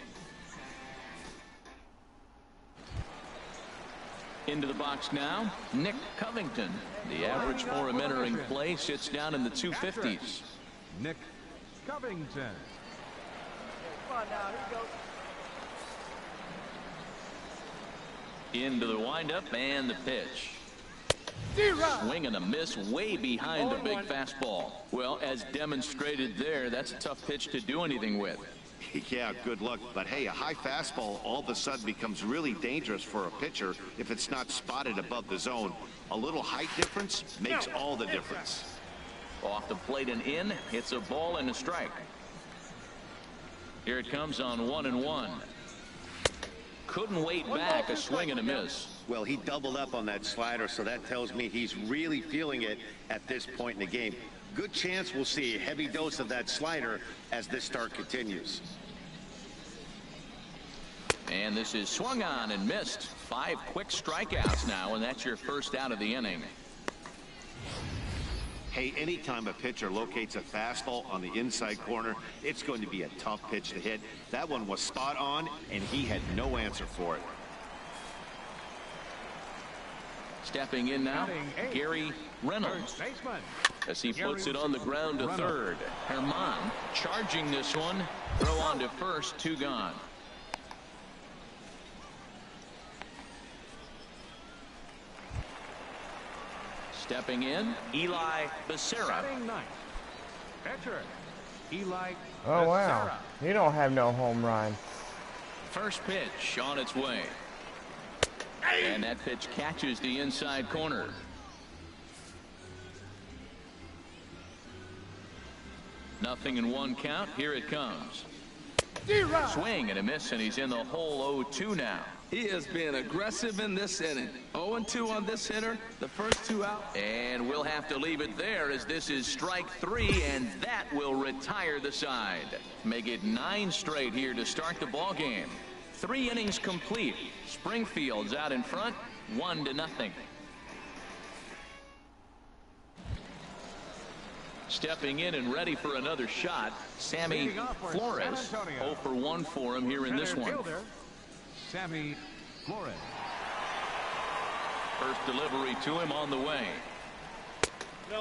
Into the box now, Nick Covington. The average for him entering play sits down in the 250s. Nick Covington. Come on now, here we go. Into the windup and the pitch. Swing and a miss way behind the big fastball. Well, as demonstrated there, that's a tough pitch to do anything with. Yeah, good luck. But hey, a high fastball all of a sudden becomes really dangerous for a pitcher if it's not spotted above the zone. A little height difference makes all the difference. Off the plate and in, it's a ball and a strike. Here it comes on 1-1. Couldn't wait back, a swing and a miss. Well, he doubled up on that slider, so that tells me he's really feeling it at this point in the game. Good chance we'll see a heavy dose of that slider as this start continues. And this is swung on and missed. 5 quick strikeouts now, and that's your first out of the inning. Hey, anytime a pitcher locates a fastball on the inside corner, it's going to be a tough pitch to hit. That one was spot on, and he had no answer for it. Stepping in now, Gary Reynolds, as he puts it on the ground to third. Herman charging this one. Throw on to first, 2 gone. Stepping in, Eli Becerra. Pitcher, Eli Oh, wow. You don't have no home run. First pitch on its way. And that pitch catches the inside corner. Nothing in 1 count. Here it comes. Swing and a miss, and he's in the hole 0-2 now. He is being aggressive in this inning. 0-2 on this hitter, the first 2 out. And we'll have to leave it there as this is strike 3, and that will retire the side. Make it 9 straight here to start the ball game. 3 innings complete. Springfield's out in front, 1-0. Stepping in and ready for another shot, Sammy Flores. 0 for 1 for him here in this one. Sammy Flores. First delivery to him on the way.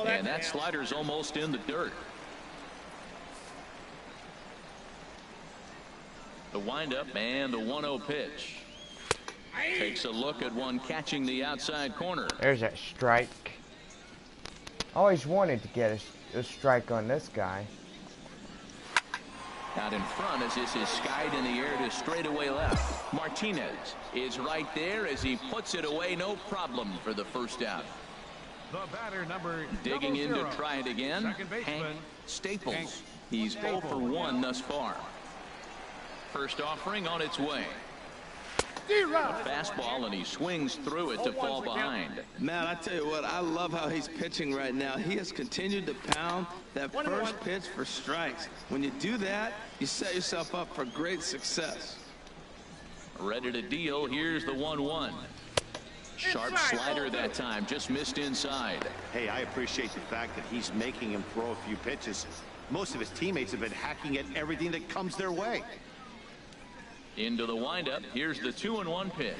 And that slider's almost in the dirt. The windup and the 1-0 pitch. Takes a look at one catching the outside corner. There's that strike. Always wanted to get a strike on this guy. Out in front as this is skied in the air to straightaway left. Martinez is right there as he puts it away. No problem for the first out. The batter number digging in to 00. try it again. Hank Staples. He's 0 for 1 thus far. First offering on its way. A fastball, and he swings through it to fall behind. Man, I tell you what, I love how he's pitching right now. He has continued to pound that first pitch for strikes. When you do that, you set yourself up for great success. Ready to deal. Here's the 1-1. Sharp slider that time, just missed inside. Hey, I appreciate the fact that he's making him throw a few pitches. Most of his teammates have been hacking at everything that comes their way. Into the windup. Here's the 2-1 pitch.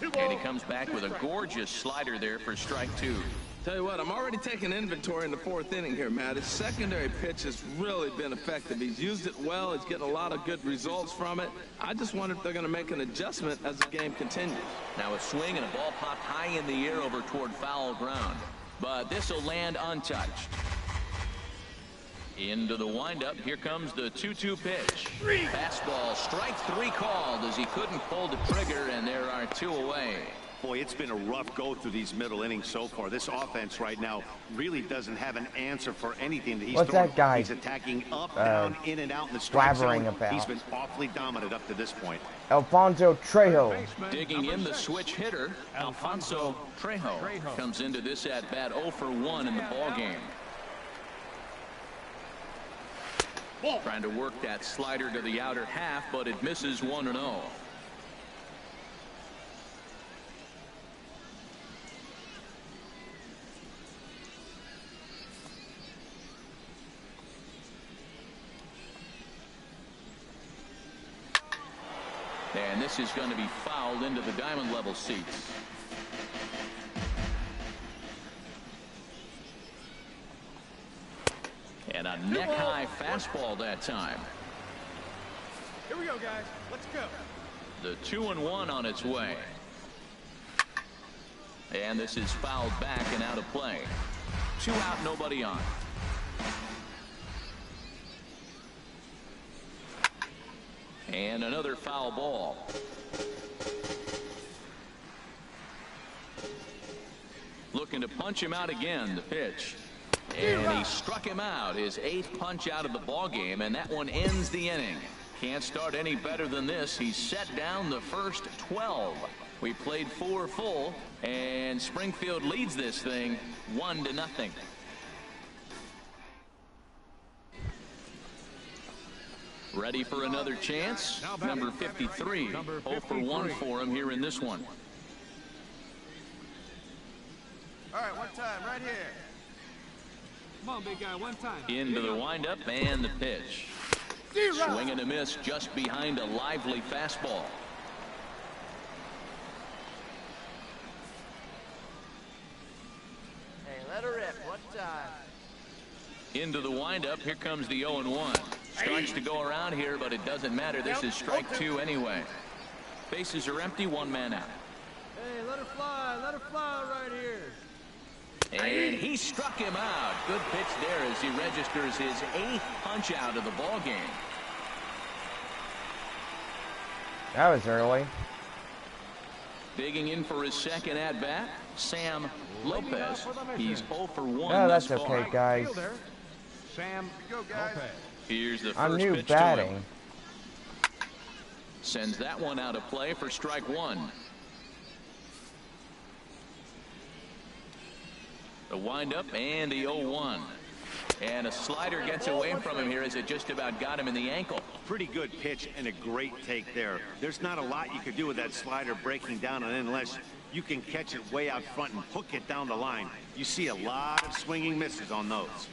And he comes back with a gorgeous slider there for strike 2. Tell you what, I'm already taking inventory in the 4th inning here, Matt. His secondary pitch has really been effective. He's used it well. He's getting a lot of good results from it. I just wonder if they're going to make an adjustment as the game continues. Now a swing and a ball popped high in the air over toward foul ground. But this will land untouched. Into the windup. Here comes the 2-2 pitch. Fastball, strike 3 called as he couldn't pull the trigger, and there are 2 away. Boy, it's been a rough go through these middle innings so far. This offense right now really doesn't have an answer for anything that he's What's throwing. that guy? He's attacking up, down, in and out in the strike zone. About? He's been awfully dominant up to this point. Alfonso Trejo. Digging in the switch hitter, Alfonso Trejo comes into this at bat 0 for 1 in the ball game. Trying to work that slider to the outer half, but it misses 1-0. And this is going to be fouled into the diamond level seats. And a neck-high fastball that time. Here we go, guys. Let's go. The 2-1 on its way. And this is fouled back and out of play. 2 out, nobody on. And another foul ball. Looking to punch him out again, the pitch. And he struck him out, his 8th punch out of the ball game, and that one ends the inning. Can't start any better than this. He's set down the first 12. We played 4 full, and Springfield leads this thing 1-0. Ready for another chance? Number 53. 0 for 1 for him here in this one. All right, one time, right here. Come on, big guy, one time. Into the windup and the pitch. Swing and a miss just behind a lively fastball. Hey, let her rip, one time. Into the windup. Here comes the 0-1. Starts to go around here, but it doesn't matter. This is strike 2 anyway. Bases are empty, 1 man out. Hey, let her fly right here. And he struck him out. Good pitch there as he registers his 8th punch out of the ball game. That was early. Digging in for his second at bat, Sam Lopez. He's 0 for 1 No, thus that's far. okay, guys. Sam Lopez. Here's the I'm first new pitch batting. to him. Sends that one out of play for strike 1. The windup and the 0-1. And a slider gets away from him here as it just about got him in the ankle. Pretty good pitch and a great take there. There's not a lot you could do with that slider breaking down, and unless you can catch it way out front and hook it down the line, you see a lot of swinging misses on those.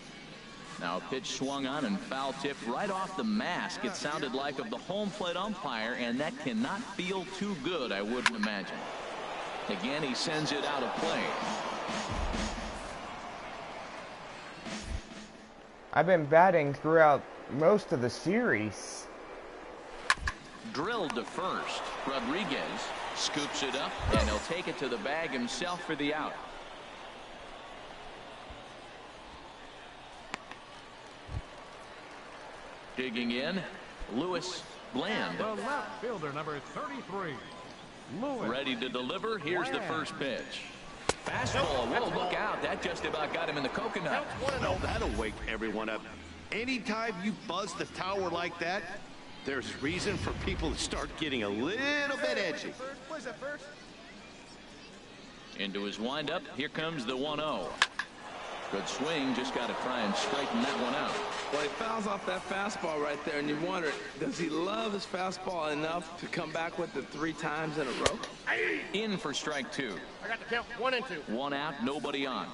Now a pitch swung on and foul tipped right off the mask. It sounded like of the home plate umpire, and that cannot feel too good, I wouldn't imagine. Again, he sends it out of play. I've been batting throughout most of the series. Drilled to first. Rodriguez scoops it up, and he'll take it to the bag himself for the out. Digging in, Lewis Bland. The left fielder, number 33. Lewis. Ready to deliver. Here's the first pitch. Fastball. Whoa, look out. That just about got him in the coconut. No, that'll wake everyone up. Anytime you buzz the tower like that, there's reason for people to start getting a little bit edgy. Where's that first? Into his windup. Here comes the 1-0. Good swing. Just got to try and straighten that one out. Well, he fouls off that fastball right there, and you wonder, does he love his fastball enough to come back with it 3 times in a row? In for strike 2. I got the count, 1 and 2. 1 out, nobody on.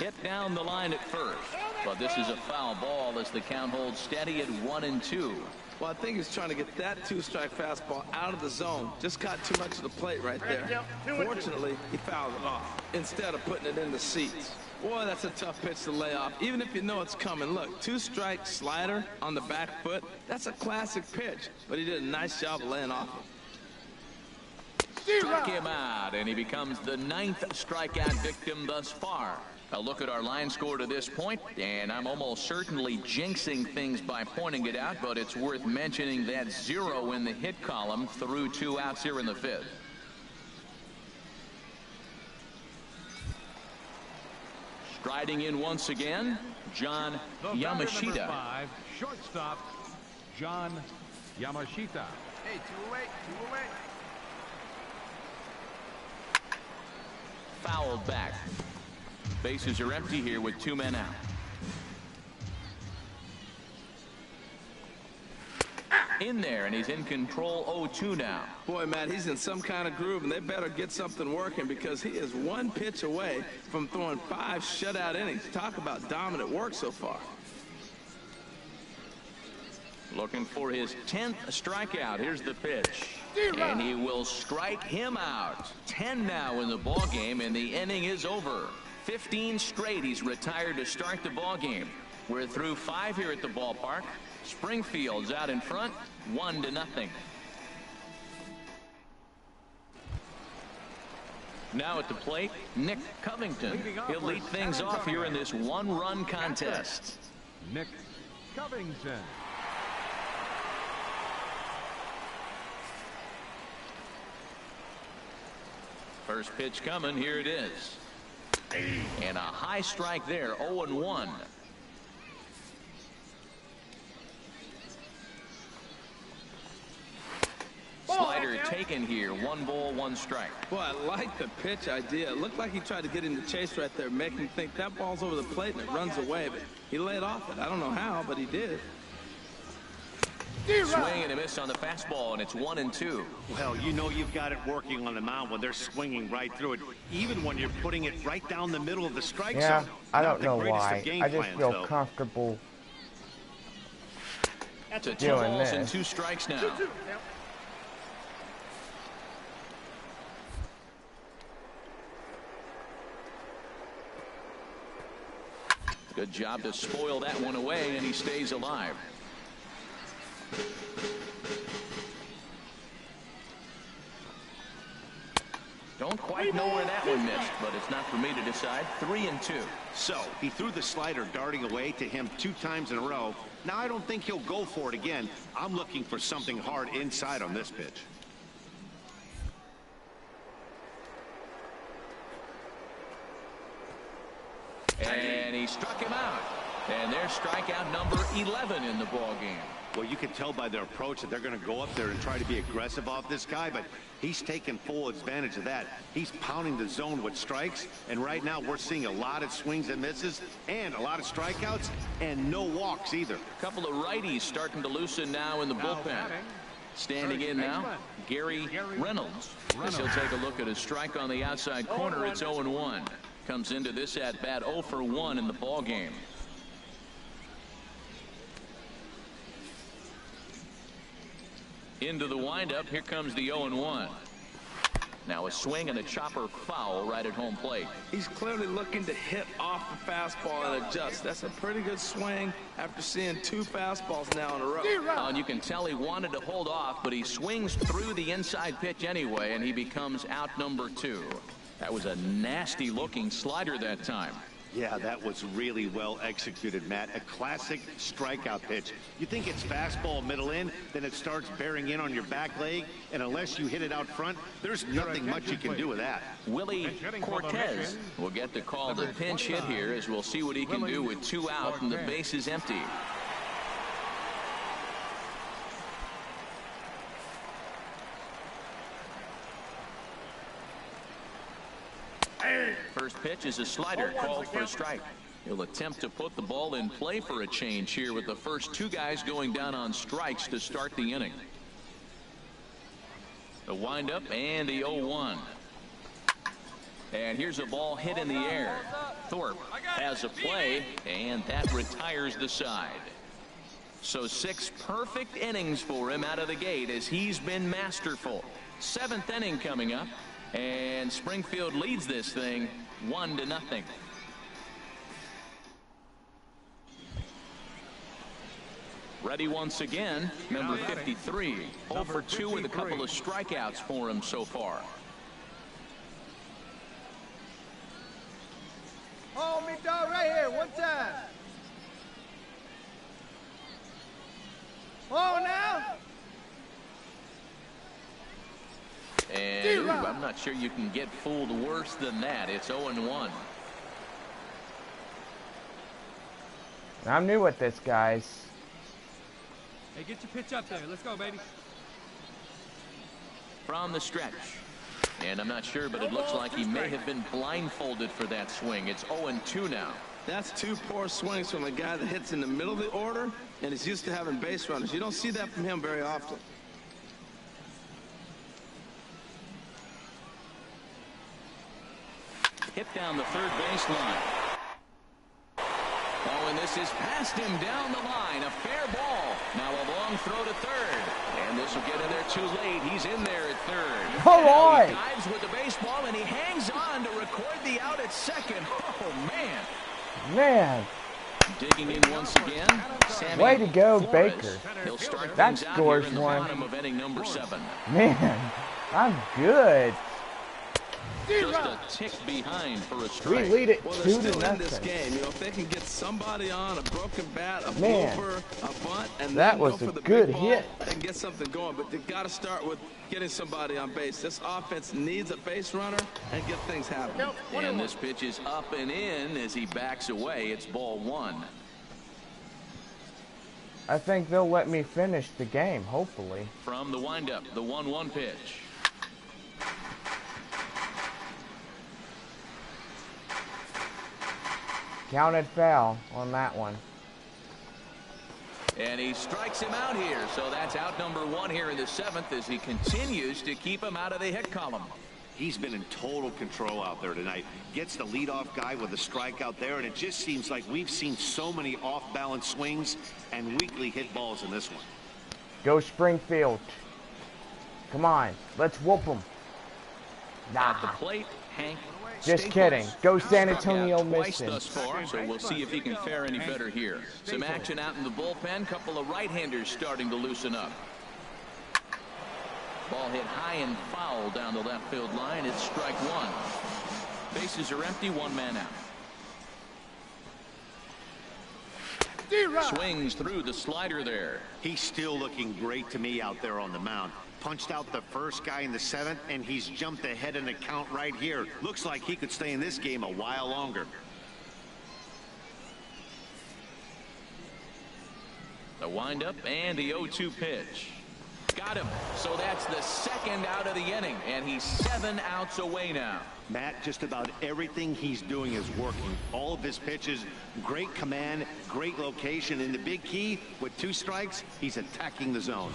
Hit down the line at first, but this is a foul ball as the count holds steady at 1-2. Well, I think he's trying to get that 2-strike fastball out of the zone. Just got too much of the plate right there. Fortunately, he fouled it off instead of putting it in the seats. Boy, that's a tough pitch to lay off, even if you know it's coming. Look, 2-strike slider on the back foot. That's a classic pitch, but he did a nice job of laying off it. Struck him out, and he becomes the 9th strikeout victim thus far. A look at our line score to this point, and I'm almost certainly jinxing things by pointing it out, but it's worth mentioning that 0 in the hit column through 2 outs here in the 5th. Striding in once again, John Yamashita. Number 5, shortstop, John Yamashita. Hey, 2 away, 2 away. Fouled back. Bases are empty here with 2 men out. In there, and he's in control. 0-2 now. Boy, Matt, he's in some kind of groove, and they better get something working because he is 1 pitch away from throwing 5 shutout innings. Talk about dominant work so far. Looking for his 10th strikeout. Here's the pitch. And he will strike him out. 10 now in the ball game, and the inning is over. 15 straight he's retired to start the ball game. We're through 5 here at the ballpark. Springfield's out in front, 1-0. Now at the plate, Nick Covington. He'll lead things off here in this 1-run contest. Nick Covington. First pitch coming. Here it is. And a high strike there. 0-1. Slider taken here. 1 ball, 1 strike. Boy, I like the pitch idea. It looked like he tried to get him to chase right there, make him think that ball's over the plate and it runs away. But he laid off it. I don't know how, but he did. Swing and a miss on the fastball, and it's 1-2. Well, you know you've got it working on the mound when they're swinging right through it, even when you're putting it right down the middle of the strike zone. Yeah, I don't Not the know greatest of why. game I just plans, feel though. comfortable To 2 doing balls this. and 2 strikes now. Good job to spoil that one away, and he stays alive. Don't quite know where that one missed, but it's not for me to decide. 3-2. So he threw the slider darting away to him 2 times in a row. Now I don't think he'll go for it again. I'm looking for something hard inside on this pitch. And he struck him out. And there's strikeout number 11 in the ball game. Well, you can tell by their approach that they're going to go up there and try to be aggressive off this guy, but he's taking full advantage of that. He's pounding the zone with strikes, and right now we're seeing a lot of swings and misses and a lot of strikeouts and no walks either. A couple of righties starting to loosen now in the bullpen. Standing in now, Gary Reynolds. As he'll take a look at his strike on the outside corner, it's 0-1. Comes into this at bat 0 for 1 in the ball game. Into the windup. Here comes the 0-1. Now a swing and a chopper foul right at home plate. He's clearly looking to hit off the fastball and adjust. That's a pretty good swing after seeing 2 fastballs now in a row. And you can tell he wanted to hold off, but he swings through the inside pitch anyway, and he becomes out number 2. That was a nasty looking slider that time. Yeah, that was really well executed, Matt. A classic strikeout pitch. You think it's fastball middle in, then it starts bearing in on your back leg, and unless you hit it out front, there's nothing much you can do with that. Willie Cortez will get to call the pinch hit here, as we'll see what he can do with 2 out and the base is empty. First pitch is a slider called for a strike. He'll attempt to put the ball in play for a change here with the first 2 guys going down on strikes to start the inning. The windup and the 0-1. And here's a ball hit in the air. Thorpe has a play, and that retires the side. So 6 perfect innings for him out of the gate as he's been masterful. 7th inning coming up. And Springfield leads this thing 1-0. Ready once again, number 53. 0 for 2 with a couple of strikeouts for him so far. Hold me, dog, right here, one time. Hold now. And I'm not sure you can get fooled worse than that. It's 0-1. I'm new with this, guys. Hey, get your pitch up there. Let's go, baby. From the stretch. And I'm not sure, but it looks like he may have been blindfolded for that swing. It's 0-2 now. That's 2 poor swings from a guy that hits in the middle of the order and is used to having base runners. You don't see that from him very often. Hit down the third baseline. Oh, and this is past him down the line. A fair ball. Now a long throw to third. And this will get in there too late. He's in there at third. Come on. He dives with the baseball, and he hangs on to record the out at second. Oh, man. Man. Digging in once again. Sammy Way to go, Flores. Baker. He'll start That things out scores here in the one. bottom of inning number 7. Man, I'm good. Just a tick behind for a We strike. lead it Well, 2 they're to still in this nothing. game. You know, if they can get somebody on a broken bat, a Man. blooper, a bunt, and That then was go for a the good big ball hit. and get something going. But they've got to start with getting somebody on base. This offense needs a base runner and get things happening. And this pitch is up and in as he backs away. It's ball 1. I think they'll let me finish the game, hopefully. From the windup, the 1-1 pitch. Counted foul on that one. And he strikes him out here. So that's out number 1 here in the 7th as he continues to keep him out of the hit column. He's been in total control out there tonight. Gets the leadoff guy with a strikeout there, and it just seems like we've seen so many off-balance swings and weakly hit balls in this one. Go Springfield. Come on, let's whoop them. At the plate, Hank Just Staples. kidding. Go San Struck out Antonio twice Mission. thus far, so we'll see if he can fare any better here. Some action out in the bullpen. Couple of right-handers starting to loosen up. Ball hit high and foul down the left field line. It's strike 1. Bases are empty. 1 man out. Swings through the slider there. He's still looking great to me out there on the mound. Punched out the first guy in the 7th, and he's jumped ahead in the count right here. Looks like he could stay in this game a while longer. The windup and the 0-2 pitch. Got him. So that's the 2nd out of the inning, and he's 7 outs away now. Matt, just about everything he's doing is working. All of his pitches, great command, great location, and the big key, with 2 strikes, he's attacking the zone.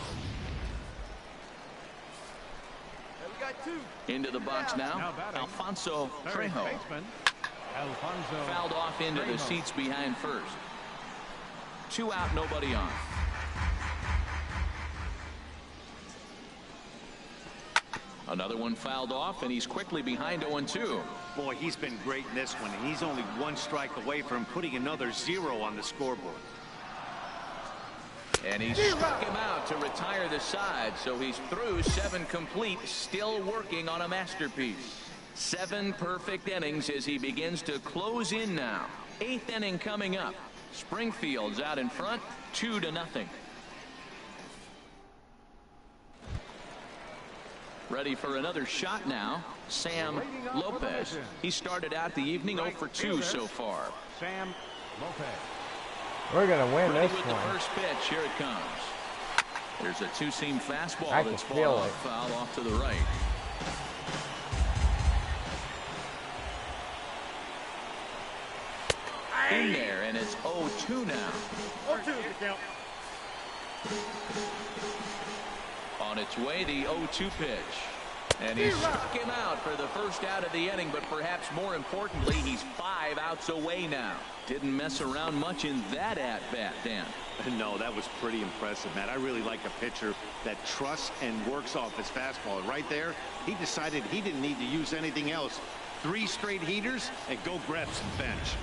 We got 2. Into the box now, Alfonso Trejo. Fouled off into the seats behind first. 2 out, nobody on. Another one fouled off, and he's quickly behind 0-2. Boy, he's been great in this one, and he's only 1 strike away from putting another 0 on the scoreboard. And he struck him out to retire the side, so he's through 7 complete, still working on a masterpiece. 7 perfect innings as he begins to close in now. 8th inning coming up. Springfield's out in front, 2-0. Ready for another shot now, Sam Lopez. He started out the evening 0 for 2 so far. Sam Lopez. We're going to win Ready this with the one. first pitch. Here it comes. There's a 2-seam fastball I can that's feel fallen it. foul off to the right. In there, and it's 0-2 now. 0-2 the count. On its way, the 0-2 pitch. And he struck him out for the first out of the inning, but perhaps more importantly, he's 5 outs away now. Didn't mess around much in that at-bat, Dan. No, that was pretty impressive, Matt. I really like a pitcher that trusts and works off his fastball. Right there, he decided he didn't need to use anything else. 3 straight heaters and go grab some bench.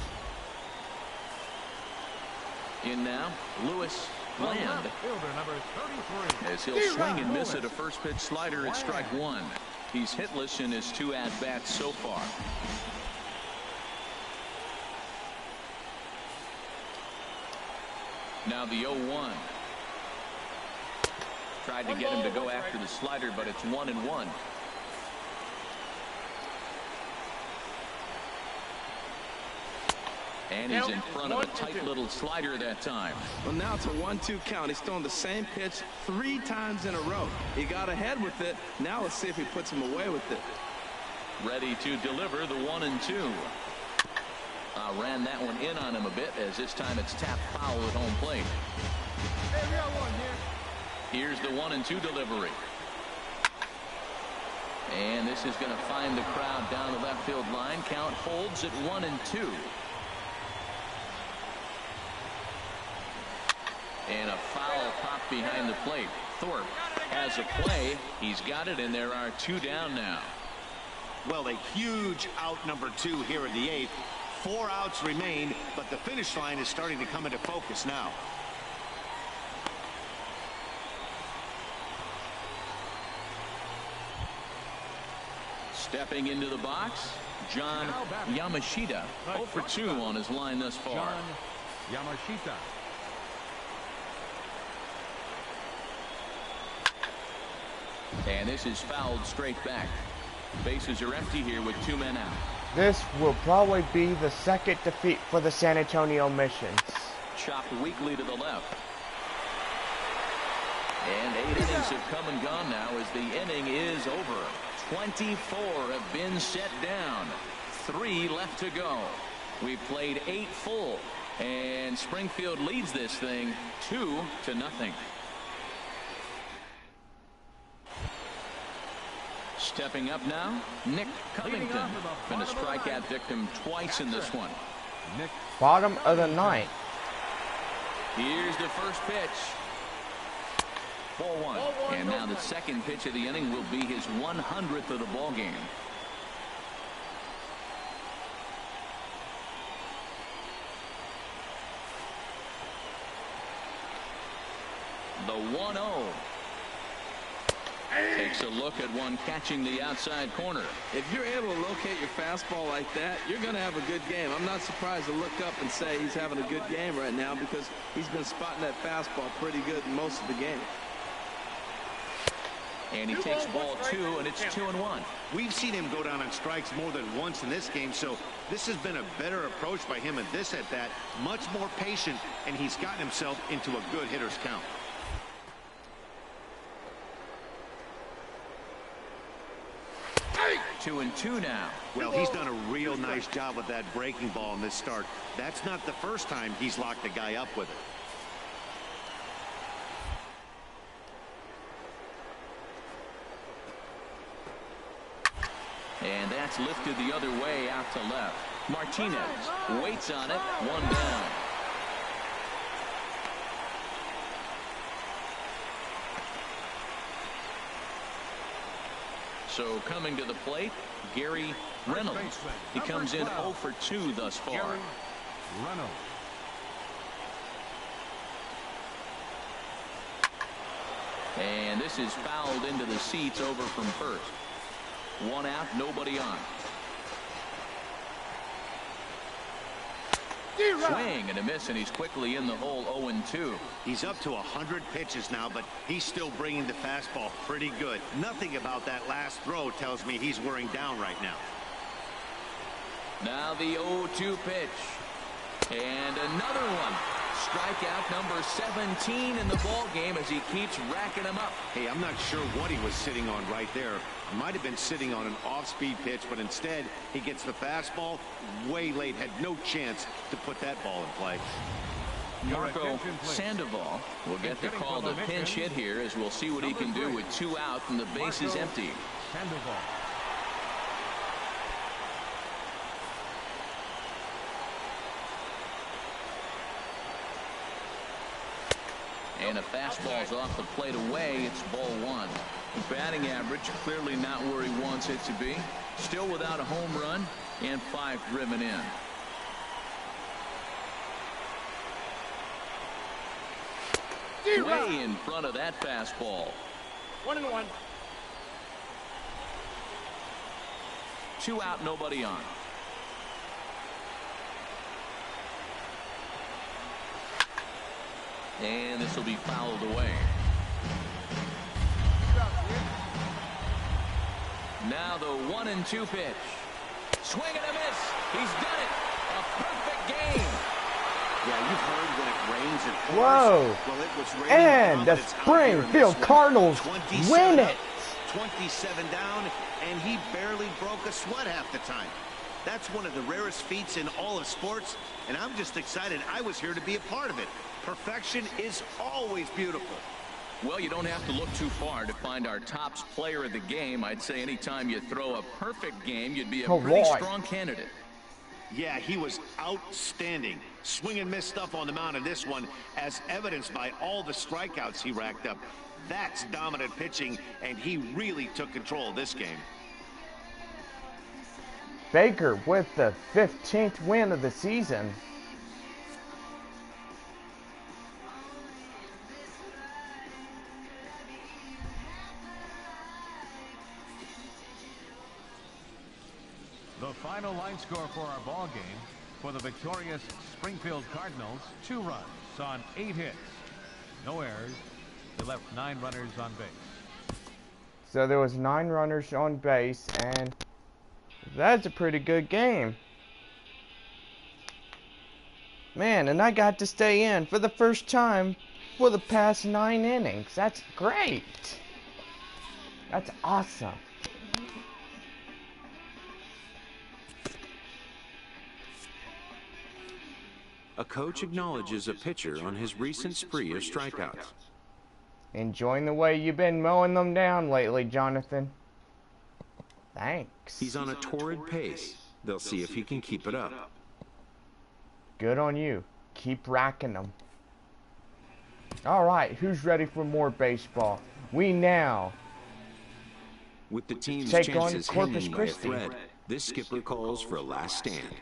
In now, Lewis Bland. Fielder number 33. As he'll swing and miss at a first pitch slider at strike 1. He's hitless in his 2 at-bats so far. Now the 0-1. Tried to get him to go after the slider, but it's 1-1. And he's in front of a tight little slider that time. Well, now it's a 1-2 count. He's throwing the same pitch 3 times in a row. He got ahead with it. Now let's see if he puts him away with it. Ready to deliver the 1-2. Ran that one in on him a bit, as this time it's tapped foul at home plate. Hey, we got one here. Here's the 1-2 delivery. And this is going to find the crowd down the left field line. Count holds at 1-2. And a foul pop behind the plate. Thorpe has a play. He's got it, and there are 2 down now. Well, a huge out number 2 here in the 8th. 4 outs remain, but the finish line is starting to come into focus now. Stepping into the box, John Yamashita. 0 for 2 on his line thus far. John Yamashita. And this is fouled straight back. Bases are empty here with 2 men out. This will probably be the second defeat for the San Antonio Missions. Chopped weakly to the left. And 8 innings have come and gone now as the inning is over. 24 have been set down. 3 left to go. We've played 8 full. And Springfield leads this thing 2-0. Stepping up now, Nick Covington. Been a strikeout victim twice in this one. Nick. Bottom of the 9th. Here's the first pitch. Ball 1. And now the second pitch of the inning will be his 100th of the ball game. The 1-0. Takes a look at one catching the outside corner. If you're able to locate your fastball like that, you're going to have a good game. I'm not surprised to look up and say he's having a good game right now because he's been spotting that fastball pretty good in most of the game. And he takes ball 2, and it's 2-1. We've seen him go down on strikes more than once in this game, so this has been a better approach by him at this at-bat. Much more patient, and he's gotten himself into a good hitter's count. Hey! 2-2 now. Well, he's done a real nice job with that breaking ball in this start. That's not the first time he's locked the guy up with it. And that's lifted the other way out to left. Martinez waits on it. 1 down. So coming to the plate, Gary Reynolds. He comes in 0 for 2 thus far. Gary Reynolds. And this is fouled into the seats over from first. 1 out, nobody on. Swing and a miss, and he's quickly in the hole. 0-2. He's up to 100 pitches now, but he's still bringing the fastball pretty good. Nothing about that last throw tells me he's wearing down right now. Now the 0-2 pitch. And another one. Strikeout number 17 in the ball game as he keeps racking them up. Hey, I'm not sure what he was sitting on right there. Might have been sitting on an off-speed pitch, but instead he gets the fastball way late. Had no chance to put that ball in play. Marco Sandoval will get the call to pinch hit here, as we'll see what he can do with 2 out and the base is empty. Sandoval. And a fastball's off the plate away. It's ball 1. Batting average clearly not where he wants it to be. Still without a home run and 5 driven in. Way in front of that fastball. 1-1. 2 out, nobody on. And this will be fouled away. Now the 1-2 pitch. Swing and a miss. He's done it. A perfect game. Yeah, you've heard when it rains it pours. Whoa. Well, it was raining And the down, but it's out here in Springfield this one. Cardinals 27 win up, it. 27 down, and he barely broke a sweat half the time. That's one of the rarest feats in all of sports, and I'm just excited I was here to be a part of it. Perfection is always beautiful. Well, you don't have to look too far to find our top player of the game. I'd say anytime you throw a perfect game, you'd be a pretty strong candidate. Yeah, he was outstanding. Swing and miss stuff on the mound in this one, as evidenced by all the strikeouts he racked up. That's dominant pitching, and he really took control of this game. Baker with the 15th win of the season. The final line score for our ball game for the victorious Springfield Cardinals: 2 runs on 8 hits, no errors. They left 9 runners on base. So there was 9 runners on base, and that's a pretty good game. Man, and I got to stay in for the first time for the past 9 innings. That's great. That's awesome. A coach acknowledges a pitcher on his recent spree of strikeouts. Enjoying the way you've been mowing them down lately, Jonathan. Thanks. He's on a torrid pace. They'll see if he can keep it up. Good on you. Keep racking them. Alright, who's ready for more baseball? We now With the team's take on chances Corpus hanging by a Christi. thread, this skipper calls for a last stand.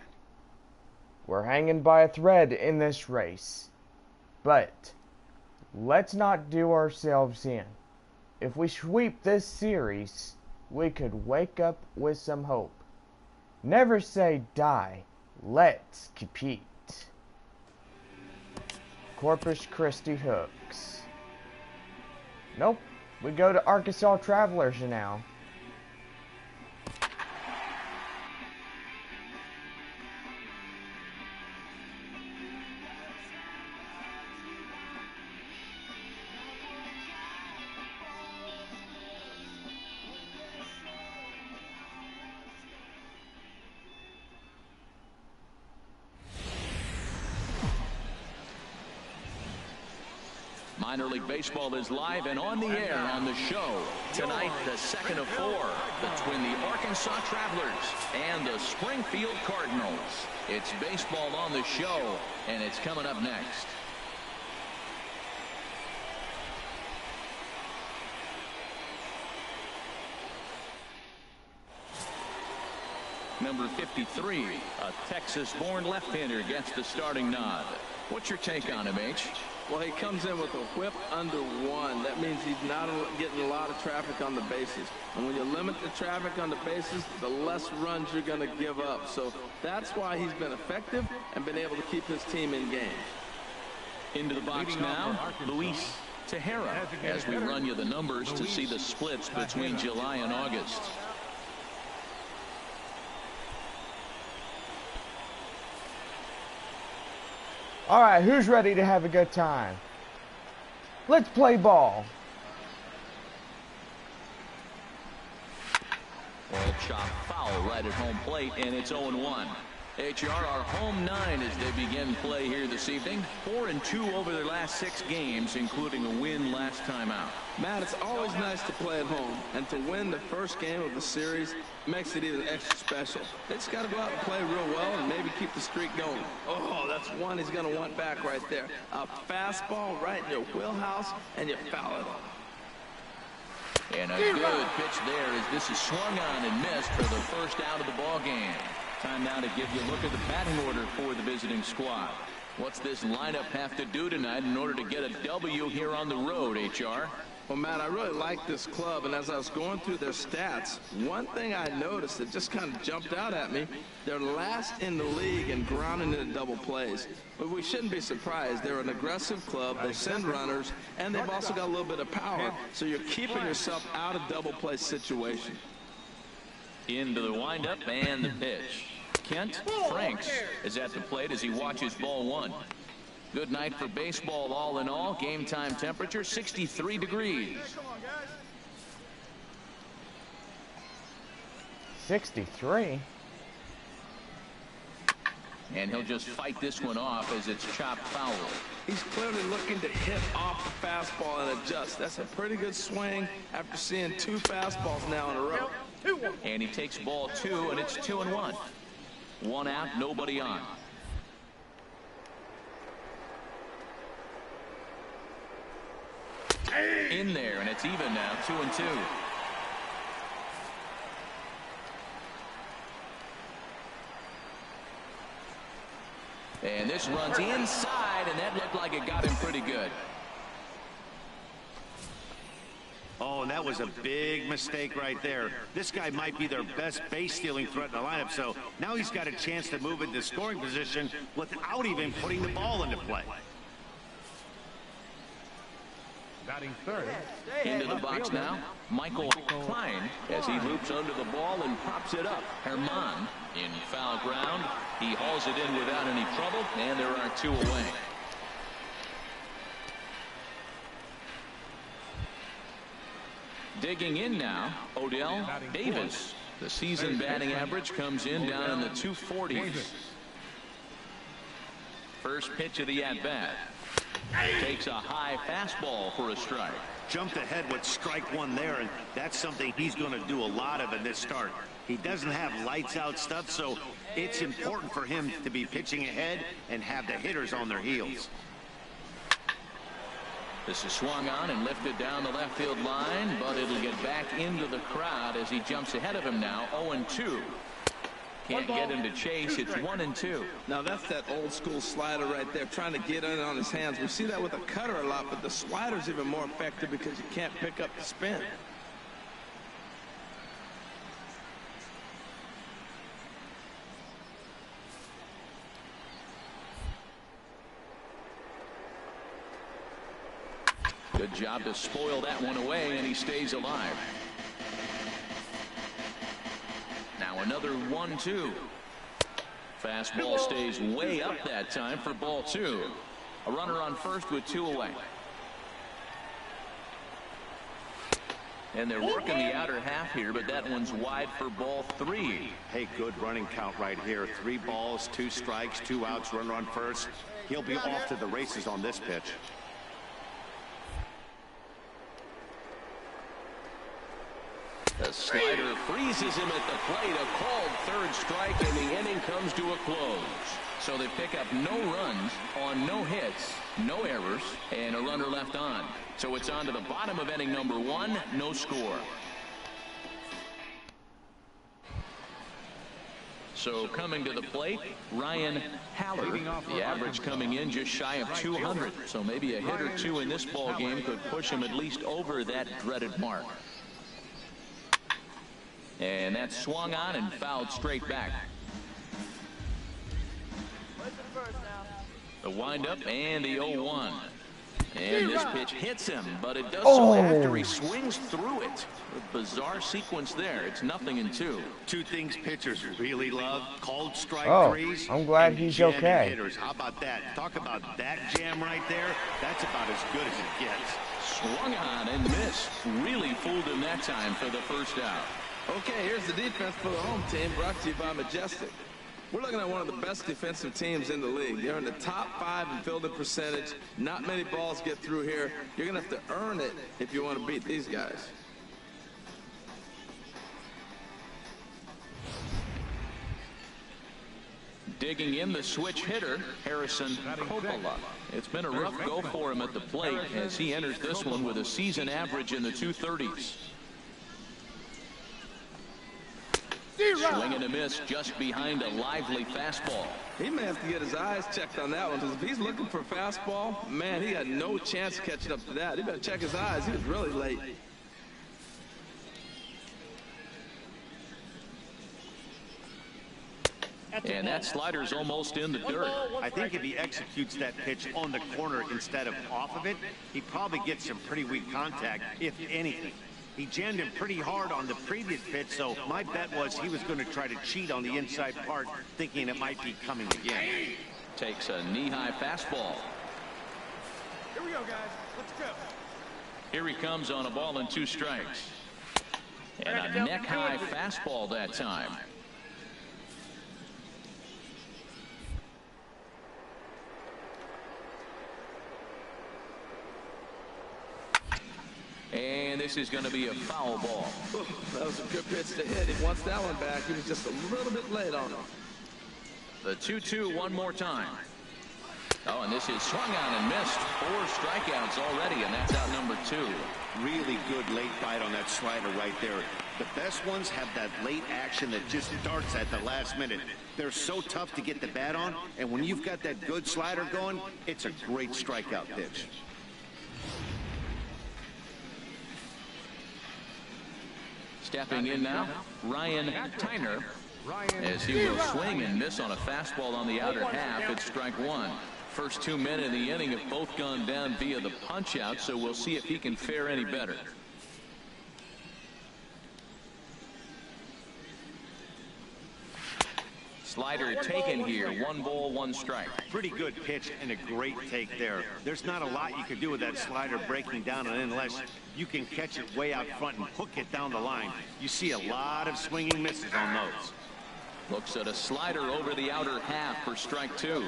We're hanging by a thread in this race. But let's not do ourselves in. If we sweep this series, we could wake up with some hope. Never say die. Let's compete. Corpus Christi Hooks. Nope. We go to Arkansas Travelers now. Minor League Baseball is live and on the air on the show. Tonight, the second of 4 between the Arkansas Travelers and the Springfield Cardinals. It's baseball on the show, and it's coming up next. Number 53, a Texas-born left-hander, gets the starting nod. What's your take on him, H? Well, he comes in with a whip under 1. That means he's not getting a lot of traffic on the bases. And when you limit the traffic on the bases, the less runs you're going to give up. So that's why he's been effective and been able to keep his team in games. Into the box now, Luis Tejera, as we run you the numbers to see the splits between July and August. Alright, who's ready to have a good time? Let's play ball. Ball chop foul right at home plate, and it's 0-1. HR, our home 9 as they begin play here this evening. 4-2 over their last 6 games, including a win last time out. Matt, it's always nice to play at home, and to win the first game of the series makes it even extra special. They just got to go out and play real well and maybe keep the streak going. Oh, that's one he's going to want back right there. A fastball right in your wheelhouse, and you foul it off. And a good pitch there as this is swung on and missed for the first out of the ball game. Time now to give you a look at the batting order for the visiting squad. What's this lineup have to do tonight in order to get a W here on the road, HR? Well, Matt, I really like this club, and as I was going through their stats, one thing I noticed that just kind of jumped out at me, they're last in the league in grounding into double plays. But we shouldn't be surprised. They're an aggressive club. They send runners, and they've also got a little bit of power, so you're keeping yourself out of double play situation. Into the windup and the pitch. Kent Franks is at the plate as he watches ball 1. Good night for baseball all in all. Game time temperature 63 degrees. 63. And he'll just fight this one off as it's chopped foul. He's clearly looking to hit off the fastball and adjust. That's a pretty good swing after seeing 2 fastballs now in a row. And he takes ball 2, and it's 2-1. 1 out, nobody on. In there, and it's even now, 2-2. And this runs inside, and that looked like it got him pretty good. Oh, and that was a big mistake right there. This guy might be their best base stealing threat in the lineup, so now he's got a chance to move into scoring position without even putting the ball into play. Batting third. Into the box now, Michael Klein, as he loops under the ball and pops it up. Herman in foul ground. He hauls it in without any trouble, and there are 2 away. Digging in now, Odell Davis. The season batting average comes in down in the 240s. First pitch of the at-bat. Takes a high fastball for a strike. Jumped ahead with strike 1 there, and that's something he's going to do a lot of in this start. He doesn't have lights out stuff, so it's important for him to be pitching ahead and have the hitters on their heels. This is swung on and lifted down the left field line, but it'll get back into the crowd as he jumps ahead of him now. 0-2. Can't get him to chase. It's 1-2. Now that's that old school slider right there, trying to get in on his hands. We see that with a cutter a lot, but the slider's even more effective because you can't pick up the spin. Good job to spoil that one away, and he stays alive. Now another 1-2. Fastball stays way up that time for ball 2. A runner on first with 2 away. And they're working the outer half here, but that one's wide for ball 3. Hey, good running count right here. 3 balls, 2 strikes, 2 outs, runner on first. He'll be off to the races on this pitch. The slider freezes him at the plate. A called third strike, and the inning comes to a close. So they pick up no runs on no hits, no errors, and a runner left on. So it's on to the bottom of inning number 1, no score. So coming to the plate, Ryan Haller. The average coming in just shy of 200. So maybe a hit or 2 in this ball game could push him at least over that dreaded mark. And that's swung on and fouled straight back. The windup and the 0-1. And this pitch hits him, but it does so after he swings through it. A bizarre sequence there. It's 0-2. 2 things pitchers really love: called strike threes. I'm glad he's okay. Hitters. How about that? Talk about that jam right there. That's about as good as it gets. Swung on and missed. Really fooled him that time for the first out. Okay, here's the defense for the home team, brought to you by Majestic. We're looking at one of the best defensive teams in the league. They're in the top 5 in fielding percentage. Not many balls get through here. You're going to have to earn it if you want to beat these guys. Digging in, the switch hitter, Harrison Coppola. It's been a rough go for him at the plate as he enters this one with a season average in the 230s. Swing and a miss just behind a lively fastball. He may have to get his eyes checked on that one, because if he's looking for a fastball, man, he got no chance catching up to that. He better check his eyes. He was really late. And that slider's almost in the dirt. I think if he executes that pitch on the corner instead of off of it, he probably gets some pretty weak contact, if anything. He jammed him pretty hard on the previous pitch, so my bet was he was going to try to cheat on the inside part, thinking it might be coming again. Takes a knee-high fastball. Here we go, guys. Let's go. Here he comes on a ball and 2 strikes. And a neck-high fastball that time. And this is going to be a foul ball. Ooh, that was a good pitch to hit. He wants that one back. He was just a little bit late on it. The 2-2 one more time. Oh, and this is swung on and missed. 4 strikeouts already, and that's out number 2. Really good late bite on that slider right there. The best ones have that late action that just starts at the last minute. They're so tough to get the bat on, and when you've got that good slider going, it's a great strikeout pitch. Stepping in now, Ryan Tyner, as he will swing and miss on a fastball on the outer half. It's strike 1. First 2 men in the inning have both gone down via the punch out, so we'll see if he can fare any better. Slider taken here. 1 ball, 1 strike. Pretty good pitch and a great take there. There's not a lot you can do with that slider breaking down unless you can catch it way out front and hook it down the line. You see a lot of swinging misses on those. Looks at a slider over the outer half for strike 2.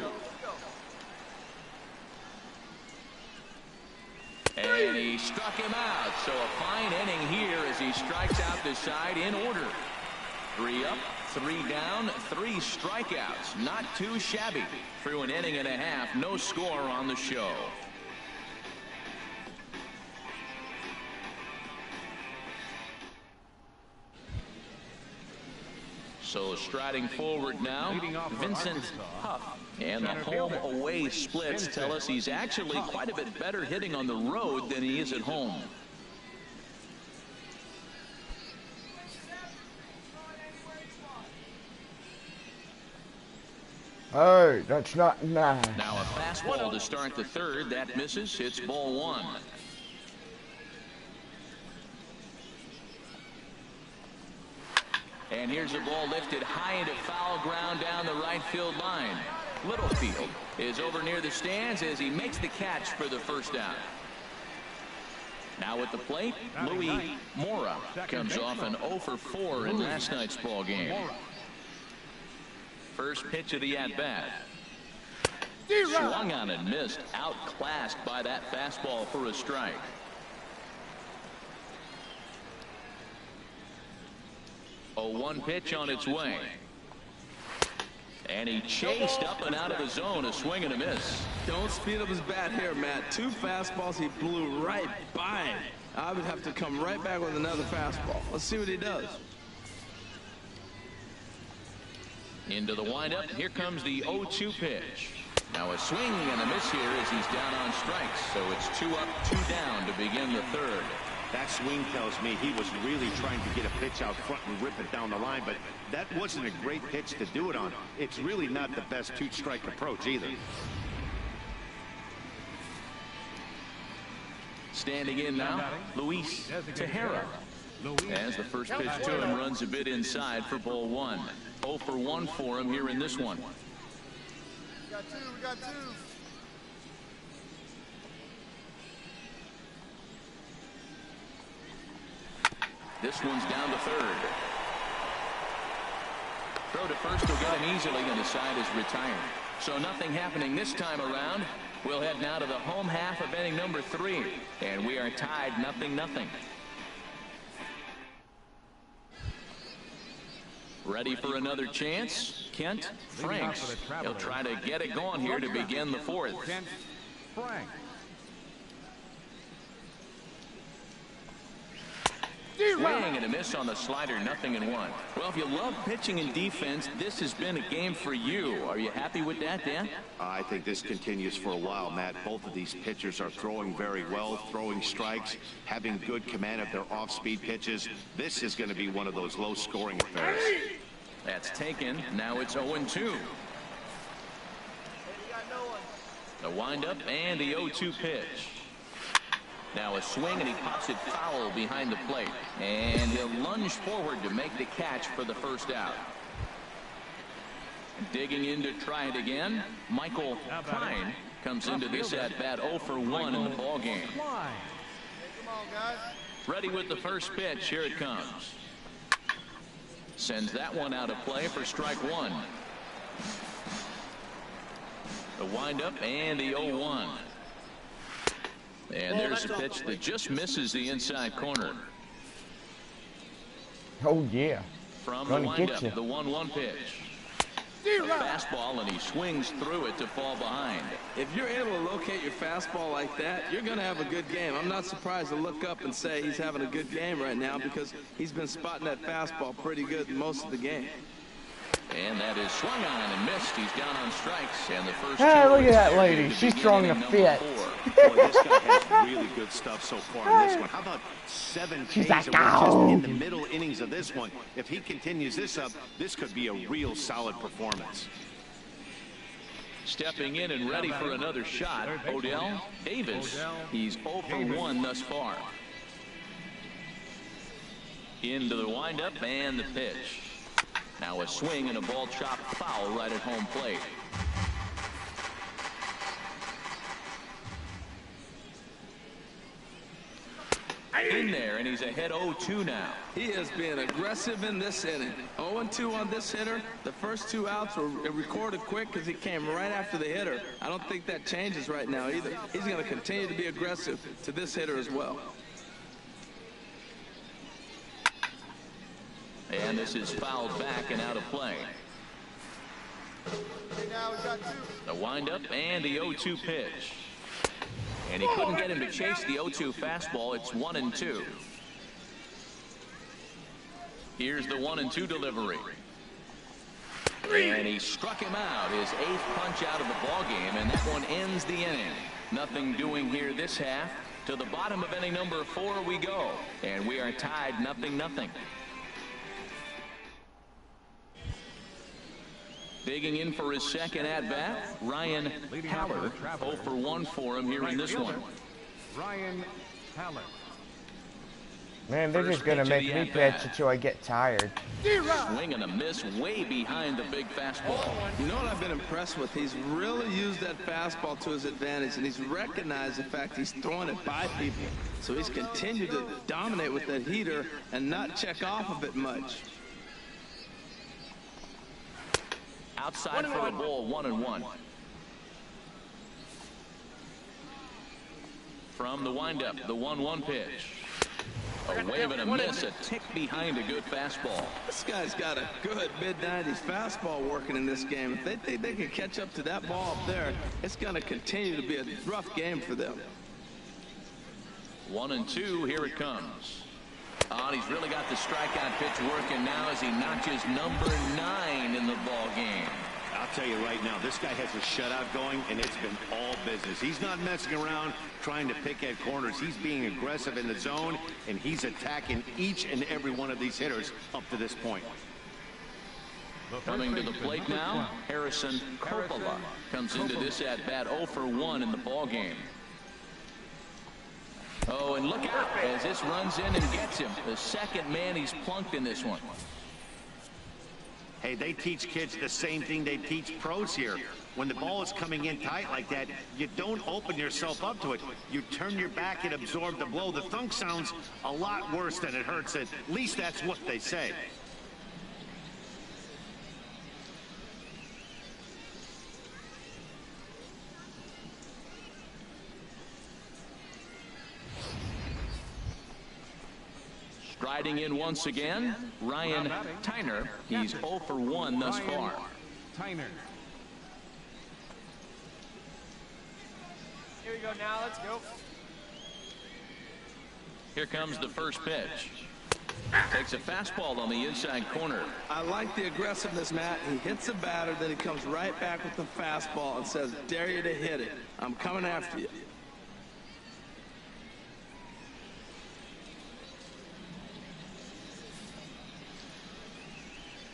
And he struck him out. So a fine inning here as he strikes out the side in order. 3 up, 3 down, 3 strikeouts. Not too shabby through an inning and a half. No score on the show. So striding forward now, Vincent Huff. And the home-away splits tell us he's actually quite a bit better hitting on the road than he is at home. Hey, that's not nice. Now a fastball to start the 3rd. That misses. It's ball 1. And here's a ball lifted high into foul ground down the right field line. Littlefield is over near the stands as he makes the catch for the first down. Now at the plate, Louis Mora comes off an 0 for 4 in last night's ball game. First pitch of the at-bat. Swung on and missed. Outclassed by that fastball for a strike. A 1 pitch on its way. And he chased up and out of the zone. A swing and a miss. Don't speed up his bat here, Matt. 2 fastballs he blew right by him. I would have to come right back with another fastball. Let's see what he does. Into the windup. Here comes the 0-2 pitch. Now a swing and a miss here as he's down on strikes. So it's 2 up, 2 down to begin the 3rd. That swing tells me he was really trying to get a pitch out front and rip it down the line, but that wasn't a great pitch to do it on. It's really not the best 2-strike approach either. Standing in now, Luis Tejera. As the first pitch to him runs a bit inside for ball 1. 0 for 1 for him here in this one. We got two. This one's down to 3rd. Throw to first will get him easily, and the side is retired. So nothing happening this time around. We'll head now to the home half of inning number 3. And we are tied 0-0. Ready for another chance? Kent Franks. He'll try to get it going here to begin the 4th. Kent Franks. Swing and a miss on the slider, 0-1. Well, if you love pitching and defense, this has been a game for you. Are you happy with that, Dan? I think this continues for a while, Matt. Both of these pitchers are throwing very well, throwing strikes, having good command of their off-speed pitches. This is going to be one of those low-scoring affairs. That's taken. Now it's 0-2. The windup and the 0-2 pitch. Now a swing, and he pops it foul behind the plate. And he'll lunge forward to make the catch for the first out. Digging in to try it again, Michael Klein comes into this at-bat 0 for 1 in the ball game. Hey, come on, guys. Ready with the first pitch. Here it comes. Sends that one out of play for strike one. The windup and the 0-1. And there's a pitch that just misses the inside corner. Oh, yeah. From the windup, the 1-1 pitch. A fastball, and he swings through it to fall behind. If you're able to locate your fastball like that, you're going to have a good game. I'm not surprised to look up and say he's having a good game right now because he's been spotting that fastball pretty good most of the game. And that is swung on and missed. He's down on strikes. And the first hey, look at that lady. She's throwing a fit. Boy, this guy has really good stuff so far in this one. How about 7 Ks? She's like, Just in the middle innings of this one. If he continues this up, this could be a real solid performance. Stepping in and ready for another shot, Odell Davis. He's 0 for 1 thus far. Into the windup and the pitch. Now a swing and a ball chopped foul right at home plate. In there, and he's ahead 0-2 now. He is being aggressive in this inning. 0-2 on this hitter. The first 2 outs were recorded quick because he came right after the hitter. I don't think that changes right now either. He's going to continue to be aggressive to this hitter as well. And this is fouled back and out of play. Okay, now we got 2. The windup and the 0-2 pitch. And he couldn't get him to chase the 0-2 fastball. It's 1-2. Here's the 1-2 delivery. And he struck him out. His 8th punch out of the ball game, and that one ends the inning. Nothing doing here this half. To the bottom of inning number 4 we go. And we are tied 0-0. Digging in for his second at-bat, Ryan Haller. 0 for 1 for him here in this one. Ryan Haller. Man, they're just going to make me pitch until I get tired. Swing and a miss way behind the big fastball. You know what I've been impressed with? He's really used that fastball to his advantage, and he's recognized the fact he's throwing it by people. So he's continued to dominate with that heater and not check off of it much. Outside for a ball, 1-1. From the windup, the 1-1 pitch. A wave and a miss, a tick behind a good fastball. This guy's got a good mid-90s fastball working in this game. If they think they can catch up to that ball up there, it's going to continue to be a rough game for them. 1-2, here it comes. Oh, and he's really got the strikeout pitch working now as he notches number 9 in the ball game. I'll tell you right now, this guy has a shutout going, and it's been all business. He's not messing around trying to pick at corners. He's being aggressive in the zone, and he's attacking each and every one of these hitters up to this point. Coming to the plate now, Harrison Coppola comes into this at-bat 0 for 1 in the ball game. Oh, and look out as this runs in and gets him. The second man he's plunked in this one. Hey, they teach kids the same thing they teach pros here. When the ball is coming in tight like that, you don't open yourself up to it. You turn your back and absorb the blow. The thunk sounds a lot worse than it hurts. At least that's what they say. Striding in once again, Ryan Tyner. He's 0 for 1 thus far. Tyner. Here we go now. Let's go. Here comes the first pitch. Takes a fastball on the inside corner. I like the aggressiveness, Matt. He hits a batter, then he comes right back with the fastball and says, dare you to hit it. I'm coming after you.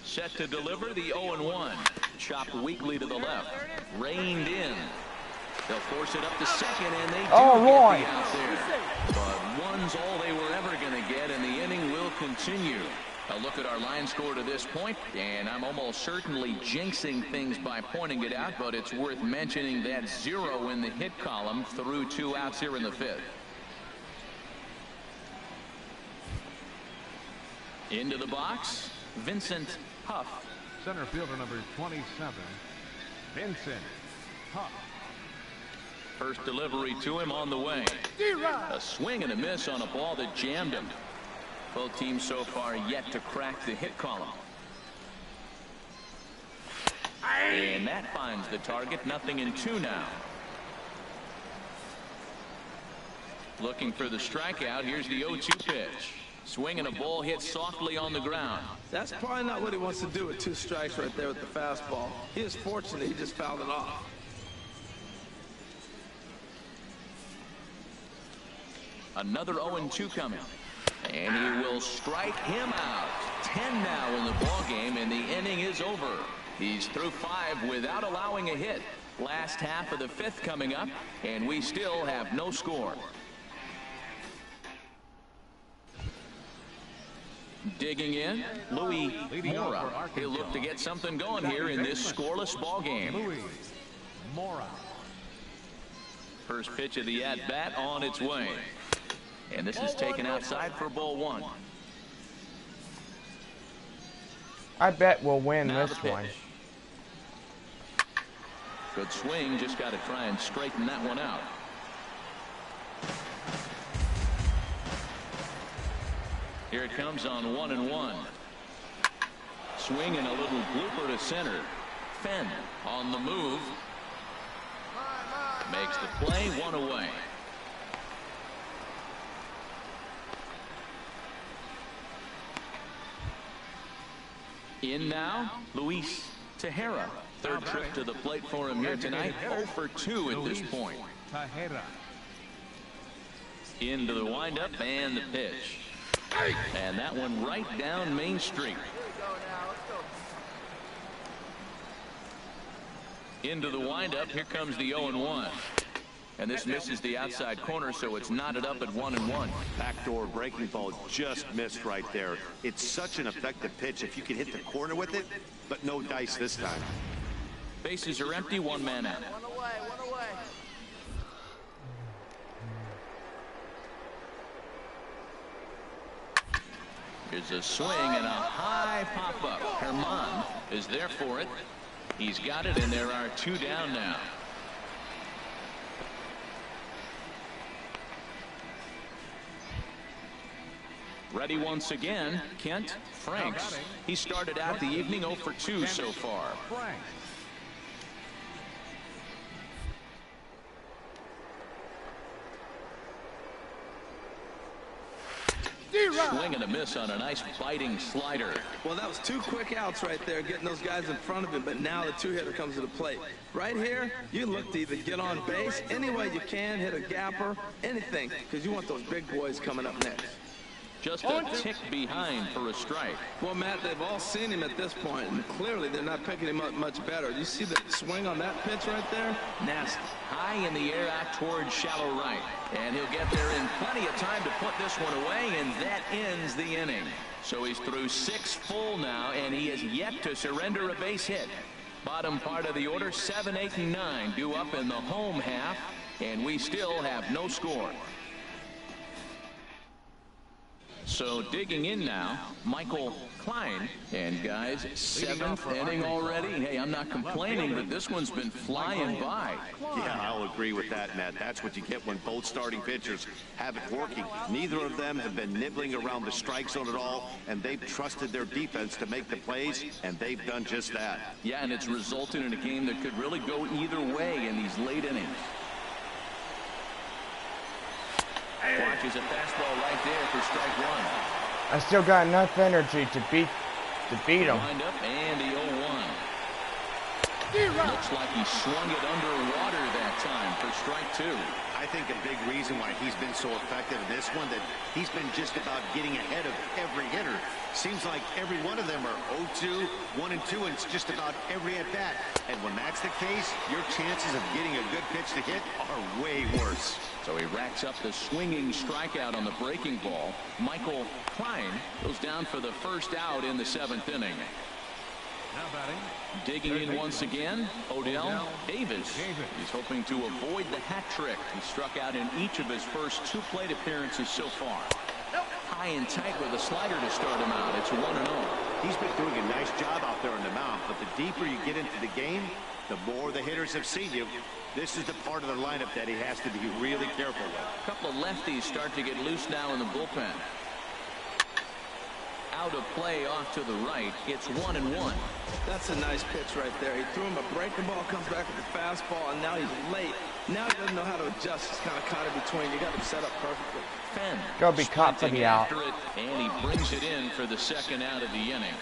Set to deliver the 0-1. Chopped weakly to the left. Reined in. They'll force it up to second, and they do get the out there. But one's all they were ever going to get, and the inning will continue. A look at our line score to this point, and I'm almost certainly jinxing things by pointing it out, but it's worth mentioning that 0 in the hit column through 2 outs here in the 5th. Into the box, Vincent Huff. Center fielder number 27, Vincent Huff. First delivery to him on the way. A swing and a miss on a ball that jammed him. Both teams so far yet to crack the hit column. And that finds the target. 0-2 now. Looking for the strikeout. Here's the 0-2 pitch. Swing and a ball hit softly on the ground. That's probably not what he wants to do with 2 strikes right there with the fastball. He is fortunate he just fouled it off. Another 0-2 coming. And he will strike him out. 10 now in the ball game, and the inning is over. He's through 5 without allowing a hit. Last half of the 5th coming up, and we still have no score. Digging in, Louis Mora. He'll look to get something going here in this scoreless ball game. Louis Mora. First pitch of the at-bat on its way. And this is taken outside for ball 1. I bet we'll win Now this one. Good swing, just got to try and straighten that one out. Here it comes on 1-1. Swing and a little blooper to center. Fenn on the move. Makes the play, 1 away. In now, Luis Tejera. Third trip to the plate for him here tonight. 0 for 2 at this point. Tejera. Into the windup and the pitch. And that one right down Main Street. Into the windup. Here comes the 0-1. And this misses the outside corner, so it's knotted up at 1-1. Backdoor breaking ball just missed right there. It's such an effective pitch if you can hit the corner with it, but no dice this time. Bases are empty, 1 man out. One away. Here's a swing and a high pop-up. Herman is there for it. He's got it, and there are 2 down now. Ready once again, Kent Franks. He started out the evening 0 for 2 so far. Frank. Swing and a miss on a nice biting slider. Well, that was 2 quick outs right there, getting those guys in front of him, but now the 2-hitter comes to the plate. Right here, you look to either get on base any way you can, hit a gapper, anything, because you want those big boys coming up next. Just a tick behind for a strike. Well, Matt, they've all seen him at this point, and clearly they're not picking him up much better. You see the swing on that pitch right there? Nasty. High in the air out towards shallow right. And he'll get there in plenty of time to put this one away, and that ends the inning. So he's through 6 full now, and he has yet to surrender a base hit. Bottom part of the order, 7, 8, and 9 due up in the home half, and we still have no score. So digging in now, Michael Klein. And guys, 7th inning already. Hey, I'm not complaining, but this one's been flying by. Yeah, I'll agree with that, Matt. That's what you get when both starting pitchers have it working. Neither of them have been nibbling around the strike zone at all, and they've trusted their defense to make the plays, and they've done just that. Yeah, and it's resulted in a game that could really go either way in these late innings. Watches a fastball right there for strike 1. I still got enough energy to beat him. Wind up and the 0-1. Looks like he swung it underwater that time for strike 2. I think a big reason why he's been so effective in this one, that he's been just about getting ahead of every hitter. Seems like every one of them are 0-2, 1-2, and it's just about every at-bat. And when that's the case, your chances of getting a good pitch to hit are way worse. So he racks up the swinging strikeout on the breaking ball. Michael Klein goes down for the first out in the 7th inning. Now batting. Digging in once again, Odell Davis. He's hoping to avoid the hat trick. He struck out in each of his first 2 plate appearances so far. High and tight with a slider to start him out. It's 1-0. He's been doing a nice job out there in the mound, but the deeper you get into the game, the more the hitters have seen you. This is the part of the lineup that he has to be really careful with. A couple of lefties start to get loose now in the bullpen. Out of play off to the right. It's 1-1. That's a nice pitch right there. He threw him a breaking ball, comes back with the fastball, and now he's late. Now he doesn't know how to adjust. He's kind of caught in between. You got him set up perfectly. Fenn Go be caught for the out. it, and he brings it in for the 2nd out of the inning.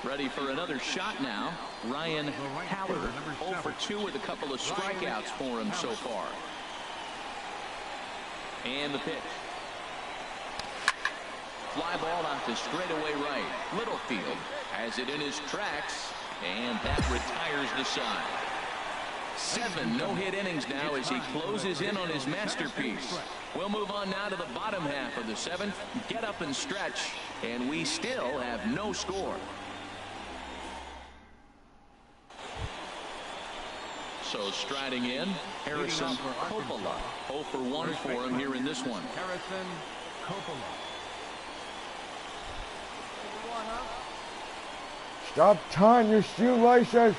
Ready for another shot now. Ryan Haller, 0 for 2 with a couple of strikeouts for him so far. And the pitch. Fly ball out to straightaway right. Littlefield has it in his tracks, and that retires the side. 7 no-hit innings now as he closes in on his masterpiece. We'll move on now to the bottom half of the 7th. Get up and stretch, and we still have no score. So striding in, Harrison Coppola. 0 for 1 for him here in this one. Harrison Coppola. Stop tying your shoelaces.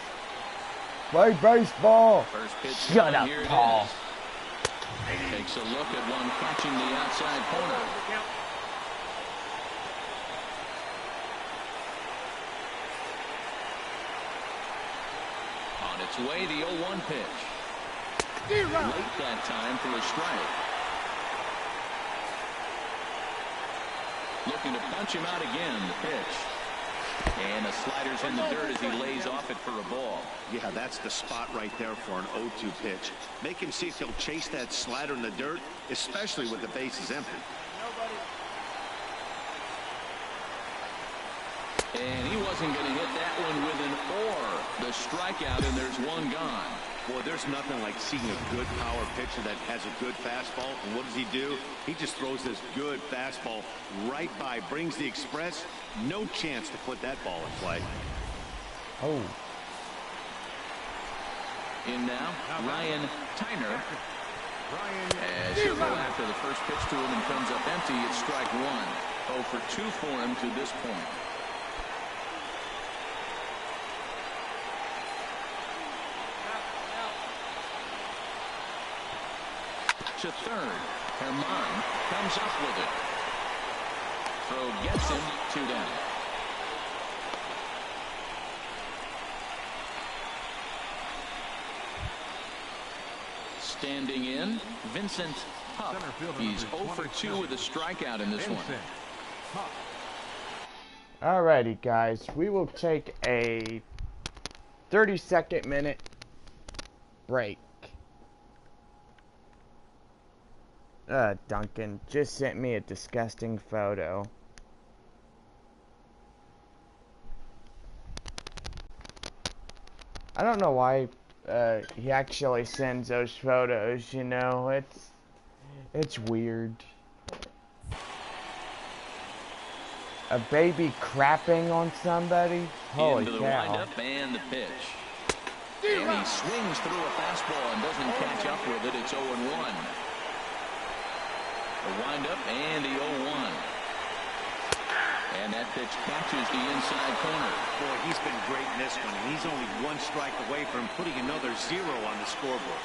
Play baseball. First pitch. Shut up, Paul. Takes a look at one catching the outside corner. On its way, the 0-1 pitch. Late that time for a strike. Looking to punch him out again. The pitch. And the slider's in the dirt as he lays off it for a ball. Yeah, that's the spot right there for an 0-2 pitch. Make him see if he'll chase that slider in the dirt, especially with the bases empty. And he wasn't going to hit that one with an or. The strikeout, and there's one gone. Boy, there's nothing like seeing a good power pitcher that has a good fastball. And what does he do? He just throws this good fastball right by, brings the express. No chance to put that ball in play. Oh. In now, Ryan Tyner. As he'll go after the first pitch to him and comes up empty, it's strike 1. 0 for 2 for him to this point. To third, Herman comes up with it. Throw gets him, 2 down. Standing in, Vincent Hupp. He's 0 for 2 with a strikeout in this one. Alrighty, guys. We will take a 30-second break. Duncan just sent me a disgusting photo. I don't know why he actually sends those photos, you know. It's weird. A baby crapping on somebody? Holy Into the cow. windup and the pitch. And he swings through a fastball and doesn't catch up with it. It's 0-1. The windup and the 0-1. And that pitch catches the inside corner. Boy, he's been great in this one. And he's only 1 strike away from putting another 0 on the scoreboard.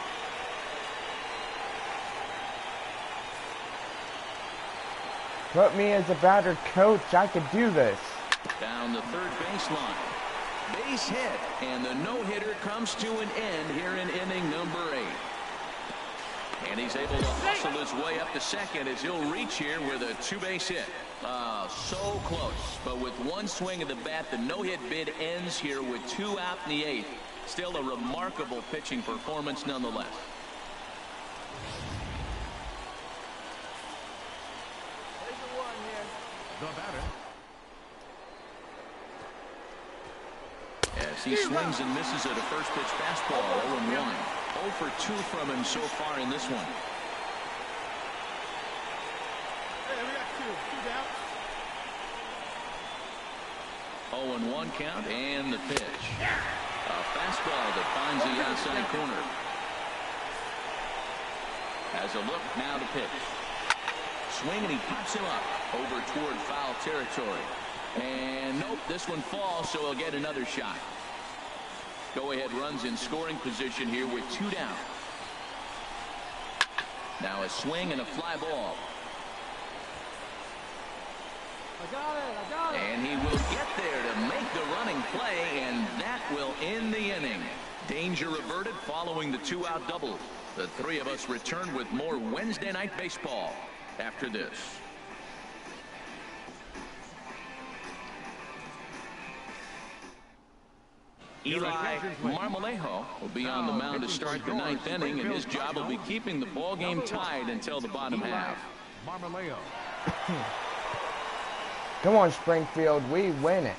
Put me as a batter coach. I could do this. Down the third baseline. Base hit. And the no-hitter comes to an end here in inning number 8. And he's able to hustle his way up to second as he'll reach here with a 2-base hit. So close. But with 1 swing of the bat, the no-hit bid ends here with 2 out in the 8th. Still a remarkable pitching performance nonetheless. The batter. As he swings and misses at a first pitch fastball, 0-1. 0 for 2 from him so far in this one. Hey, we got two down. 0-1 count and the pitch. A fastball that finds the outside corner. Has a look, now the pitch. Swing and he pops him up over toward foul territory. And nope, this one falls, so he'll get another shot. Go ahead runs in scoring position here with 2 down. Now a swing and a fly ball. I got it. And he will get there to make the running play, and that will end the inning. Danger averted following the 2-out double. The three of us return with more Wednesday Night Baseball after this. Eli Marmolejo will be on the mound to start the 9th inning, and his job will be keeping the ball game tied until the bottom half. Marmolejo. Come on, Springfield, we win it.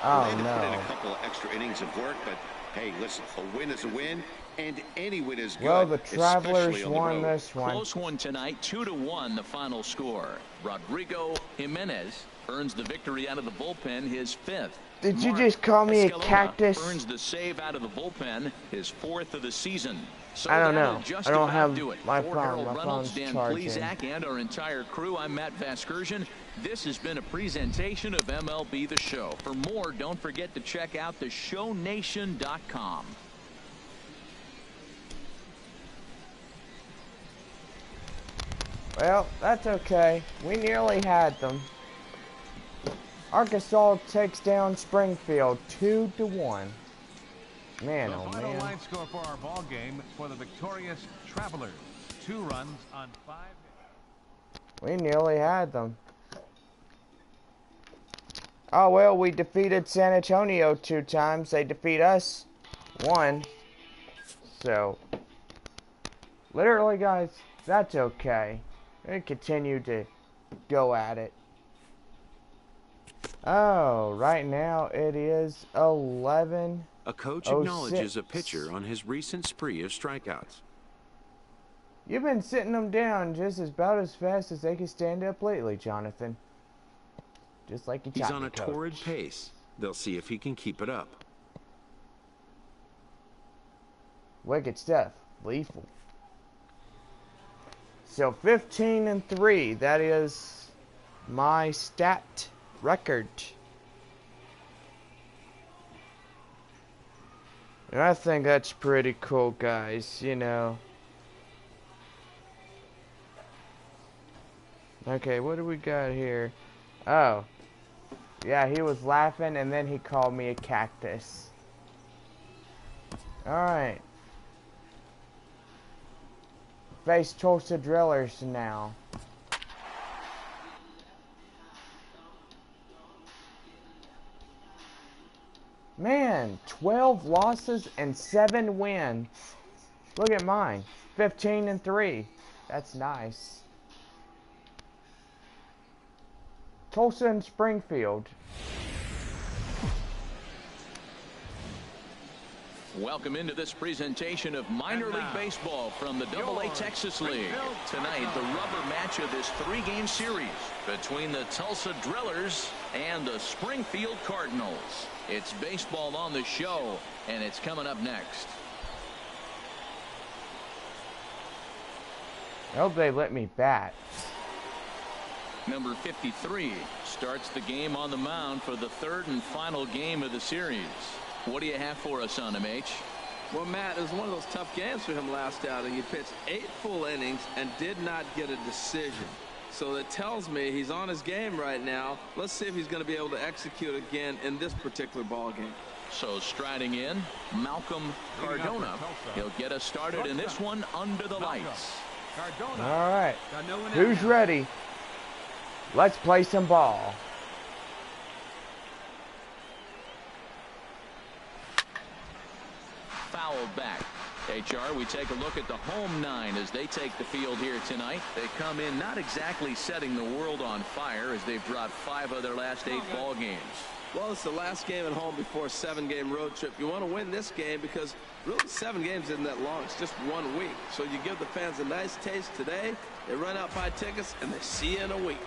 Well, Oh, they had to put in no. a couple of extra innings of work, but hey, listen, a win is a win, and any win is good. Well, the especially Travelers on the won road. this one. Close one tonight, 2-1 the final score. Rodrigo Jimenez earns the victory out of the bullpen, his 5th. Did you Mark just call me a Escalona cactus? earns the save out of the bullpen, his 4th of the season. So I don't that'll know. just I don't about have do it. my For phone. Harold My Reynolds, phone's Dan charging. Plesac, and our entire crew, I'm Matt Vasgersian. This has been a presentation of MLB The Show. For more, don't forget to check out theshownation.com. Well, that's okay. We nearly had them. Arkansas takes down Springfield 2-1. Man, The oh final man. line score for our ball game for the victorious Travelers. 2 runs on 5 hits. We nearly had them. Oh well, we defeated San Antonio 2 times. They defeat us 1. So, literally, guys, that's okay. We continue to go at it. Oh, right now it is 11. A coach 06. acknowledges a pitcher on his recent spree of strikeouts. You've been sitting them down just about as fast as they can stand up lately, Jonathan. Just like you He's taught on me, a torrid Coach. pace. They'll see if he can keep it up. Wicked stuff. Lethal. So 15-3. That is my stat record. And I think that's pretty cool, guys. You know. Okay, what do we got here? Oh. Yeah, he was laughing and then he called me a cactus. Alright. Face Tulsa Drillers now. Man, 12 losses and 7 wins. Look at mine. 15-3. That's nice. Tulsa and Springfield. Welcome into this presentation of minor league baseball from the AA Texas League. Tonight, the rubber match of this 3-game series between the Tulsa Drillers and the Springfield Cardinals. It's baseball on the show, and it's coming up next. I hope they let me bat. Number 53 starts the game on the mound for the 3rd and final game of the series. What do you have for us on him, H? Well, Matt, it was one of those tough games for him last outing. He pitched 8 full innings and did not get a decision. So that tells me he's on his game right now. Let's see if he's going to be able to execute again in this particular ball game. So striding in, Malcolm Cardona. He'll get us started in this one under the lights. All right. Who's ready? Let's play some ball. fouled back. HR, we take a look at the home 9 as they take the field here tonight. They come in not exactly setting the world on fire as they've dropped 5 of their last 8 ball games. Well, it's the last game at home before a 7-game road trip. You want to win this game because really 7 games isn't that long. It's just 1 week. So you give the fans a nice taste today. They run out, buy tickets, and they see you in a week.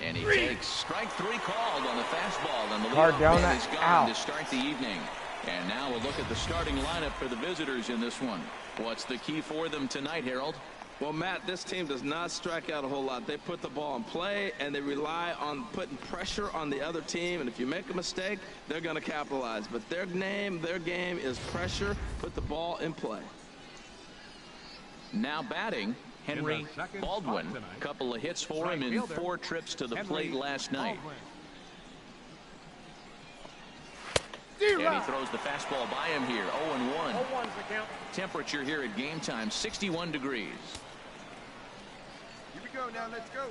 And he takes strike 3 called on the fastball, and the Cardona leadoff man is gone out to start the evening. And now we'll look at the starting lineup for the visitors in this one. What's the key for them tonight, Harold? Well, Matt, this team does not strike out a whole lot. They put the ball in play, and they rely on putting pressure on the other team. And if you make a mistake, they're going to capitalize. But their game is pressure, put the ball in play. Now batting, Henry Baldwin. A couple of hits for him in 4 trips to the plate last night. And he throws the fastball by him here. 0-1. Temperature here at game time, 61 degrees. Here we go now. Let's go.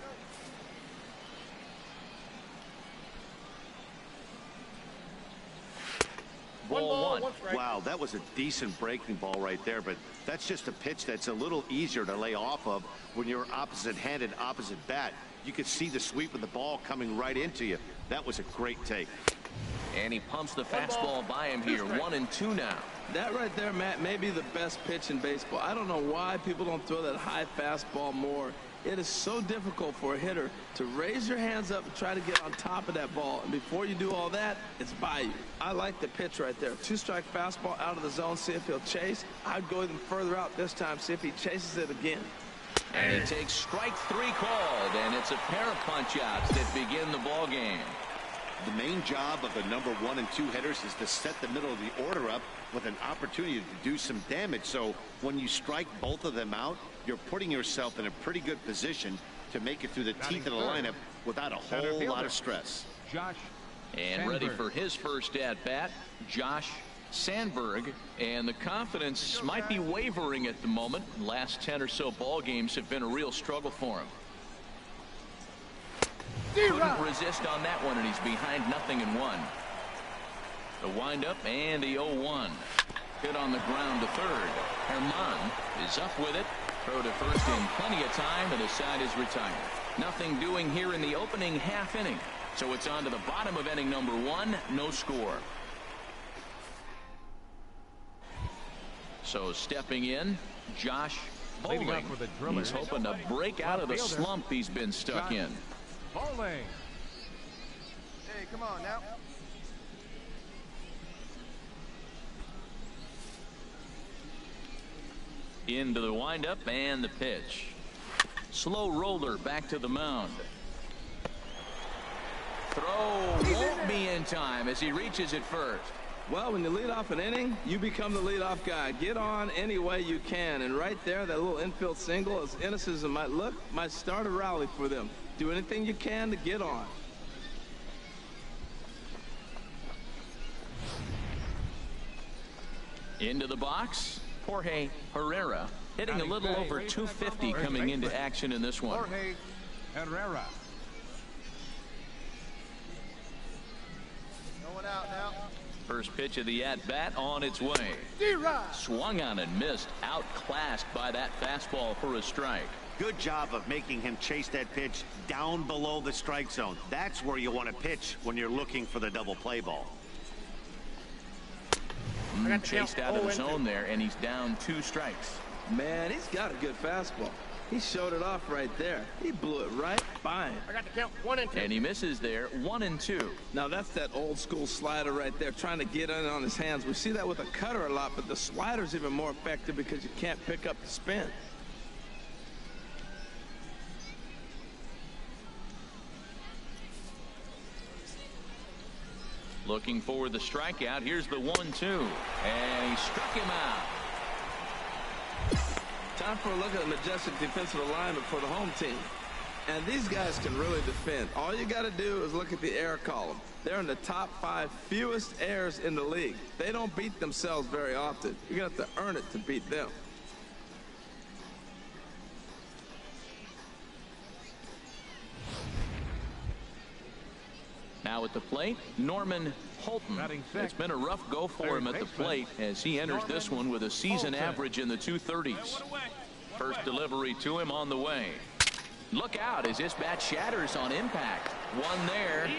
Ball 1. Wow, that was a decent breaking ball right there, but that's just a pitch that's a little easier to lay off of when you're opposite-handed, opposite bat. You could see the sweep of the ball coming right into you. That was a great take. And he pumps the fastball by him here. 1-2 now. That right there, Matt, may be the best pitch in baseball. I don't know why people don't throw that high fastball more. It is so difficult for a hitter to raise your hands up and try to get on top of that ball. And before you do all that, it's by you. I like the pitch right there. 2-strike fastball out of the zone, see if he'll chase. I'd go even further out this time, see if he chases it again. And he takes strike 3 called, and it's a pair of punch-outs that begin the ball game. The main job of the number 1 and 2 hitters is to set the middle of the order up with an opportunity to do some damage. So when you strike both of them out, you're putting yourself in a pretty good position to make it through the teeth of the lineup without a whole lot of stress. Josh And ready for his first at-bat, Josh Sandberg. And the confidence might be wavering at the moment. Last 10 or so ball games have been a real struggle for him. Couldn't resist on that one, and he's behind 0-1. The windup and the 0-1. Hit on the ground to third. Herman is up with it. Throw to first in plenty of time, and the side is retired. Nothing doing here in the opening half inning. So it's on to the bottom of inning number 1. No score. So stepping in, Josh Bowling. He's hoping to break out of the slump he's been stuck in. Bowling. Hey, come on now. Into the windup and the pitch. Slow roller back to the mound. Throw won't be in time as he reaches it first. Well, when you lead off an inning, you become the leadoff guy. Get on any way you can. And right there, that little infield single, as innocent as it might look, might start a rally for them. Do anything you can to get on. Into the box, Jorge Herrera, hitting a little over 250 coming into action in this one. Jorge Herrera. Going out now. First pitch of the at-bat on its way. Swung on and missed, outclassed by that fastball for a strike. Good job of making him chase that pitch down below the strike zone. That's where you want to pitch when you're looking for the double play ball. Chased out of the zone there, and he's down 2 strikes. Man, he's got a good fastball. He showed it off right there. He blew it right by him. I got to count 1 and 2. And he misses there, 1-2. Now that's that old school slider right there, trying to get in on his hands. We see that with a cutter a lot, but the slider's even more effective because you can't pick up the spin. Looking for the strikeout. Here's the 1-2. And he struck him out. Time for a look at the majestic defensive alignment for the home team. And these guys can really defend. All you got to do is look at the error column. They're in the top 5 fewest errors in the league. They don't beat themselves very often. You're going to have to earn it to beat them. Now at the plate, Norman Holton. It's been a rough go for him at the plate as he enters this one with a season average in the 230s. First delivery to him on the way. Look out as this bat shatters on impact. One there.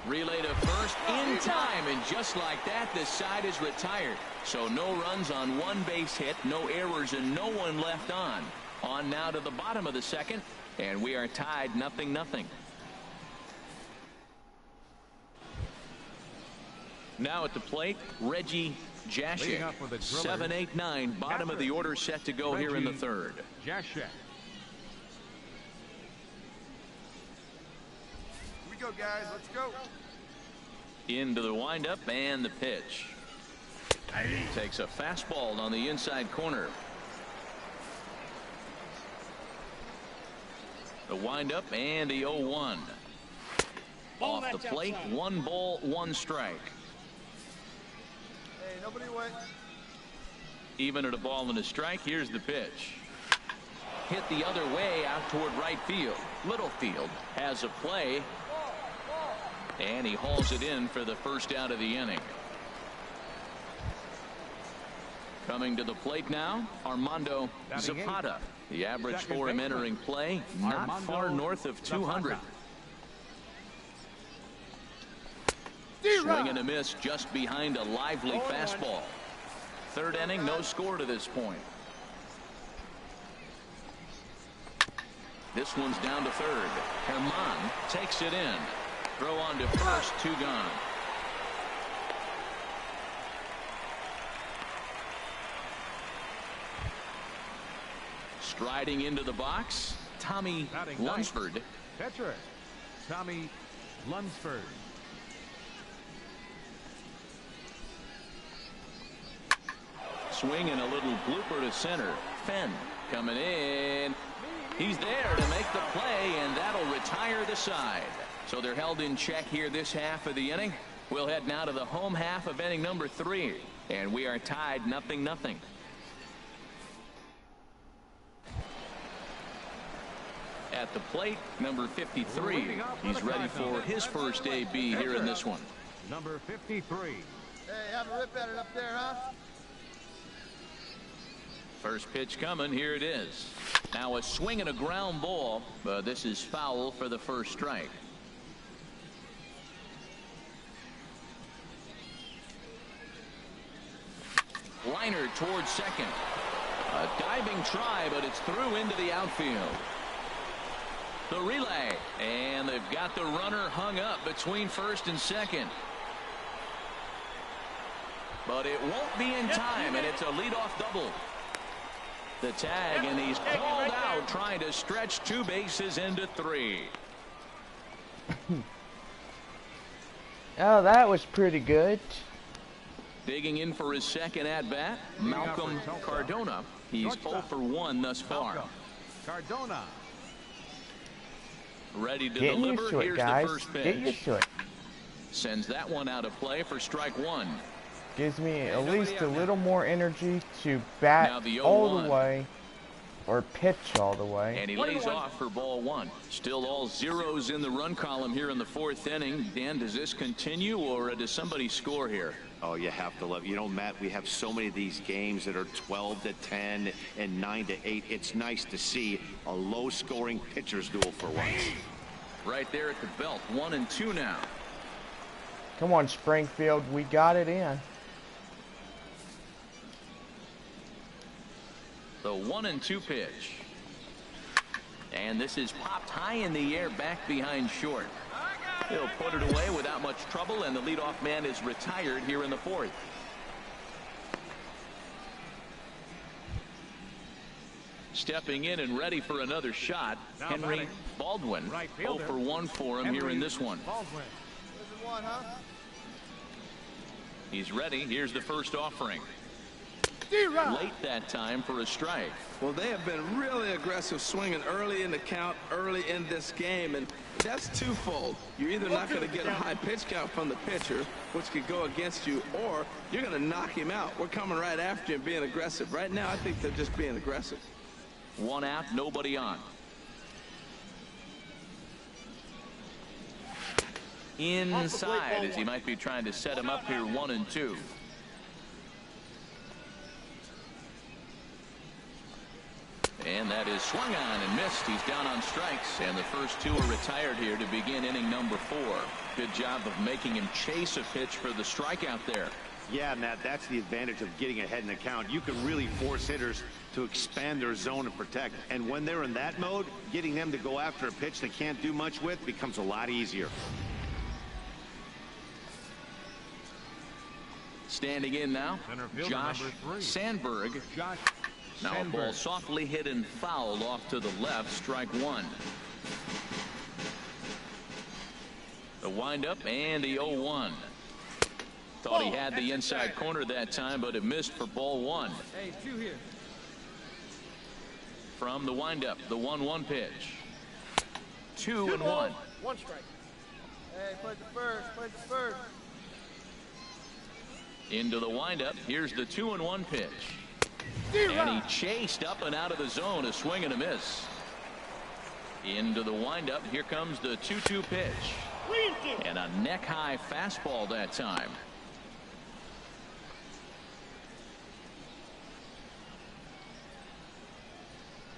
Relay to first in time, and just like that, the side is retired. So no runs on one base hit, no errors, and no one left on. On now to the bottom of the second, and we are tied 0-0. Now at the plate, Reggie Jashek. 7-8-9, bottom of the order set to go here in the third. Jashek. Go, guys, let's go. Into the windup and the pitch. Takes a fastball on the inside corner. The windup and the 0-1. Off the plate, 1 ball, 1 strike. Hey, nobody went. Even at a ball and a strike, here's the pitch. Hit the other way out toward right field. Littlefield has a play. And he hauls it in for the first out of the inning. Coming to the plate now, Armando Zapata. The average for him entering play, not far north of 200. Swing and a miss just behind a lively fastball. Third inning, no score to this point. This one's down to third. Herman takes it in. Throw on to first, 2 gone. Striding into the box, Tommy Lunsford. Catcher, Tommy Lunsford. Swing and a little blooper to center. Fenn coming in. He's there to make the play, and that'll retire the side. So they're held in check here this half of the inning. We'll head now to the home half of inning number 3, and we are tied 0-0. At the plate, number 53. He's ready for his first AB here in this one. Number 53. Hey, have a rip at it up there, huh? First pitch coming. Here it is. Now a swing and a ground ball, but this is foul for the first strike. Liner towards second. A diving try, but it's through into the outfield. The relay, and they've got the runner hung up between first and second. But it won't be in time, and it's a leadoff double. The tag, and he's called out trying to stretch 2 bases into 3. Oh, that was pretty good. Digging in for his second at-bat, Malcolm Cardona. He's 0 for 1 thus far. Cardona. Ready to Getting deliver. used to it, Here's guys. the first pitch. Get used to it. Sends that one out of play for strike 1. Gives me at least a little more energy to bat all the way or pitch all the way. And he lays off for ball 1. Still all zeros in the run column here in the 4th inning. Dan, does this continue, or does somebody score here? Oh, you have to love. You know, Matt, we have so many of these games that are 12-10 and 9-8. It's nice to see a low-scoring pitcher's duel for once. Right there at the belt. 1 and 2 now. Come on, Springfield. We got it in. The 1 and 2 pitch. And this is popped high in the air back behind short. He'll put it away without much trouble, and the leadoff man is retired here in the 4th. Stepping in and ready for another shot, Henry Baldwin. 0 for 1 for him here in this one. He's ready. Here's the first offering. Late that time for a strike. Well, they have been really aggressive swinging early in the count, early in this game, and that's twofold. You're either not going to get a high pitch count from the pitcher, which could go against you, or you're going to knock him out. We're coming right after him, being aggressive. Right now, I think they're just being aggressive. 1 out, nobody on. inside as he might be trying to set him up here 1-2. And that is swung on and missed. He's down on strikes, and the first two are retired here to begin inning number 4. Good job of making him chase a pitch for the strikeout there. Yeah, Matt, that's the advantage of getting ahead in the count. You can really force hitters to expand their zone and protect. And when they're in that mode, getting them to go after a pitch they can't do much with becomes a lot easier. Standing in now, Josh Sandberg. Now a ball softly hit and fouled off to the left, strike 1. The windup and the 0-1. Thought he had the inside corner that time, but it missed for ball 1. Hey, 2 here. From the windup, the 1-1 pitch. 2-1. 1 strike. Hey, play the first. Play the first. Into the windup. Here's the 2-1 pitch. And he chased up and out of the zone, a swing and a miss. Into the windup. Here comes the 2-2 pitch. And a neck-high fastball that time.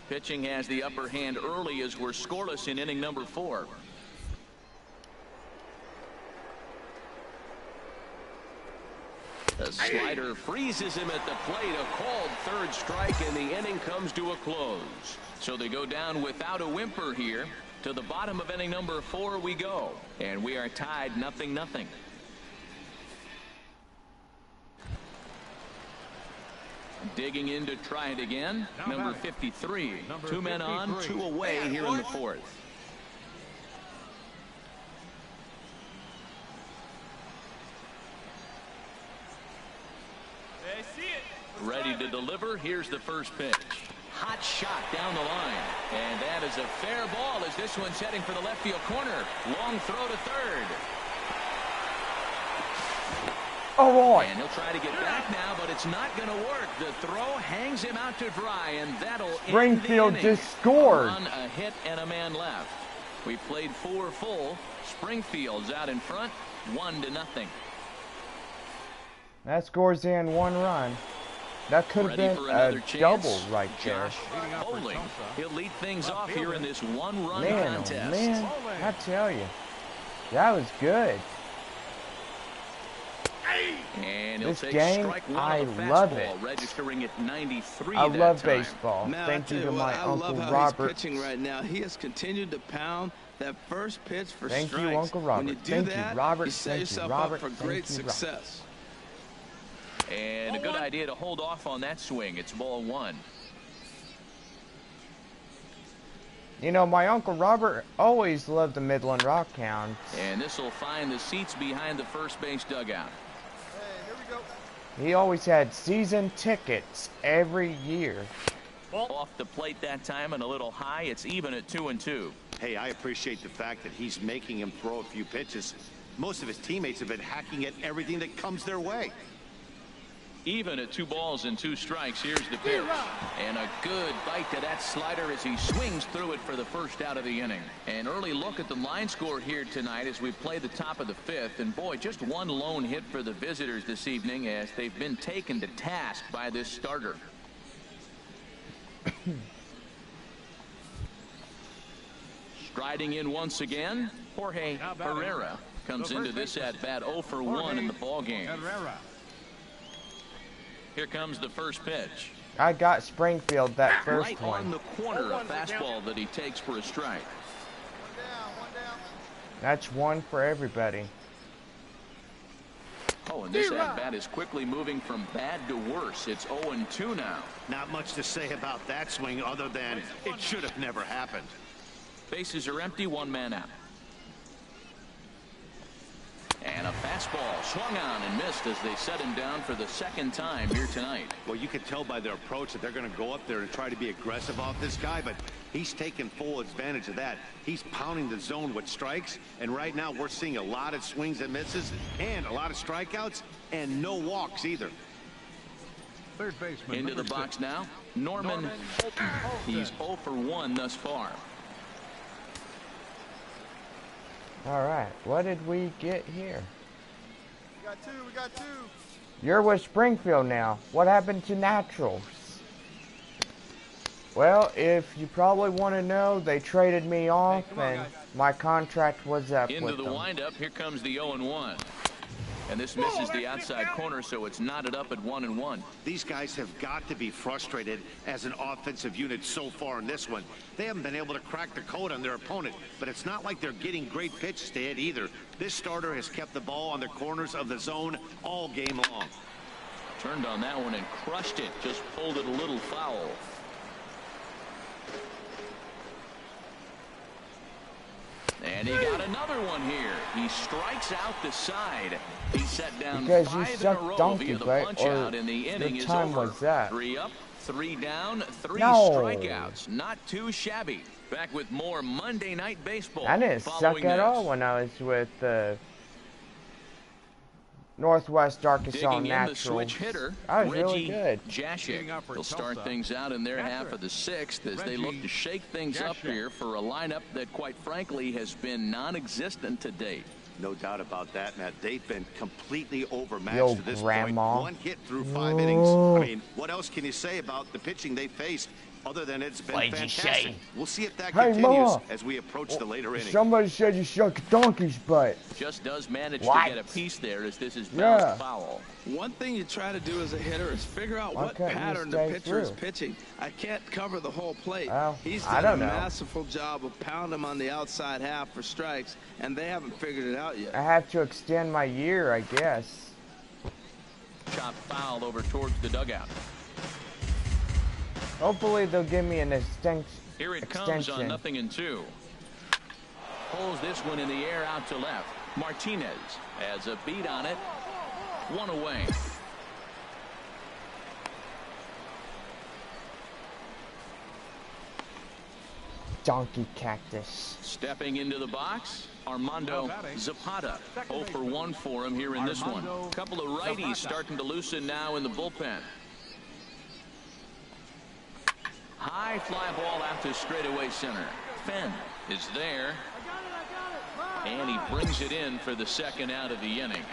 Pitching has the upper hand early as we're scoreless in inning number 4. The slider freezes him at the plate. A called third strike, and the inning comes to a close. So they go down without a whimper here. To the bottom of inning number 4 we go, and we are tied 0-0. Digging in to try it again, number 53. 2 men on, 2 away here in the 4th. Ready to deliver. Here's the first pitch. Hot shot down the line. And that is a fair ball as this one's heading for the left field corner. Long throw to third. All right. And he'll try to get back now, but it's not going to work. The throw hangs him out to dry, and that'll end the Springfield inning. just scored. A run, a hit, and a man left. We played 4 full. Springfield's out in front, 1-0. That scores in 1 run. That could have been a double right there. Bowling. He'll lead things off here in this 1-run Man, contest. oh man, I tell you, that was good. And he'll This take game, strike 1 I on the love fastball, it. registering at 93 I that love time. baseball. Man, Thank I you tell to what, my I Uncle love how Robert. he's pitching right now. He has continued to pound that first pitch for Thank strikes. you, Uncle Robert. When you do Thank that, you, Robert. you set Thank yourself you, Robert. up for Thank great you, success. And a good idea to hold off on that swing. It's ball 1. You know, my Uncle Robert always loved the Midland Rock Hounds. And this will find the seats behind the first base dugout. Hey, here we go. He always had season tickets every year. Off the plate that time and a little high. It's even at 2-2. Hey, I appreciate the fact that he's making him throw a few pitches. Most of his teammates have been hacking at everything that comes their way. Even at 2 balls and 2 strikes. Here's the pitch. And a good bite to that slider as he swings through it for the first out of the inning. An early look at the line score here tonight as we play the top of the 5th. And boy, just 1 lone hit for the visitors this evening as they've been taken to task by this starter. Striding in once again, Jorge Herrera comes into this at bat 0 for 1 in the ball game. Here comes the first pitch. I got Springfield that first Right one. on the corner, a fastball that he takes for a strike. 1 down, 1 down. That's 1 for everybody. Oh, and this at bat is quickly moving from bad to worse. It's 0-2 now. Not much to say about that swing other than it should have never happened. Bases are empty, 1 man out. And a fastball swung on and missed as they set him down for the 2nd time here tonight. Well, you can tell by their approach that they're going to go up there and try to be aggressive off this guy, but he's taking full advantage of that. He's pounding the zone with strikes, and right now we're seeing a lot of swings and misses and a lot of strikeouts and no walks either. Third baseman Into the box now, Norman Holton. He's 0 for 1 thus far. All right, what did we get here? We got two. We got two. You're with Springfield now. What happened to Naturals? Well, if you probably want to know, they traded me off, and my contract was up Into with the them. windup, here comes the 0-1. And this misses the outside corner, so it's knotted up at 1-1. These guys have got to be frustrated as an offensive unit so far in this one. They haven't been able to crack the code on their opponent, but it's not like they're getting great pitches to hit either. This starter has kept the ball on the corners of the zone all game long. Turned on that one and crushed it. Just pulled it a little foul. And he got another one here. He strikes out the side. He set down Because you 5 in a suck row donkey via the butt, punch or out, and the inning what is time over. was that? 3 up, 3 down, 3 No. strikeouts. Not too shabby. Back with more Monday Night Baseball. I didn't suck at all when I was with Northwest Arkansas Digging in the Naturals. switch hitter, I was really Reggie good. Jashik. They'll start things out in their half of the 6th as they look to shake things up here for a lineup that, quite frankly, has been non-existent to date. No doubt about that, Matt. They've been completely overmatched Yo, to this Grandma. point. 1 hit through 5 innings. I mean, what else can you say about the pitching they faced other than it's been What'd you fantastic? say? We'll see if that Hey, continues Ma. as we approach the later innings. Somebody said you suck a donkey's butt. Just does manage What? to get a piece there as this is Yeah. bounced foul. One thing you try to do as a hitter is figure out Why what couldn't you pattern the stay pitcher is through? pitching. I can't cover the whole plate. Well, He's I done don't a know. masterful job of pounding him on the outside half for strikes, and they haven't figured it out yet. I have to extend my year, I guess. Chop foul over towards the dugout. Hopefully they'll give me an extension. Here it comes on 0-2. Pulls this one in the air out to left. Martinez has a beat on it. 1 away. Donkey cactus. Stepping into the box, Armando Zapata. 0 for 1 for him here in this one. A couple of righties starting to loosen now in the bullpen. High fly ball out to straightaway center. Fenn is there. And he brings it in for the 2nd out of the inning.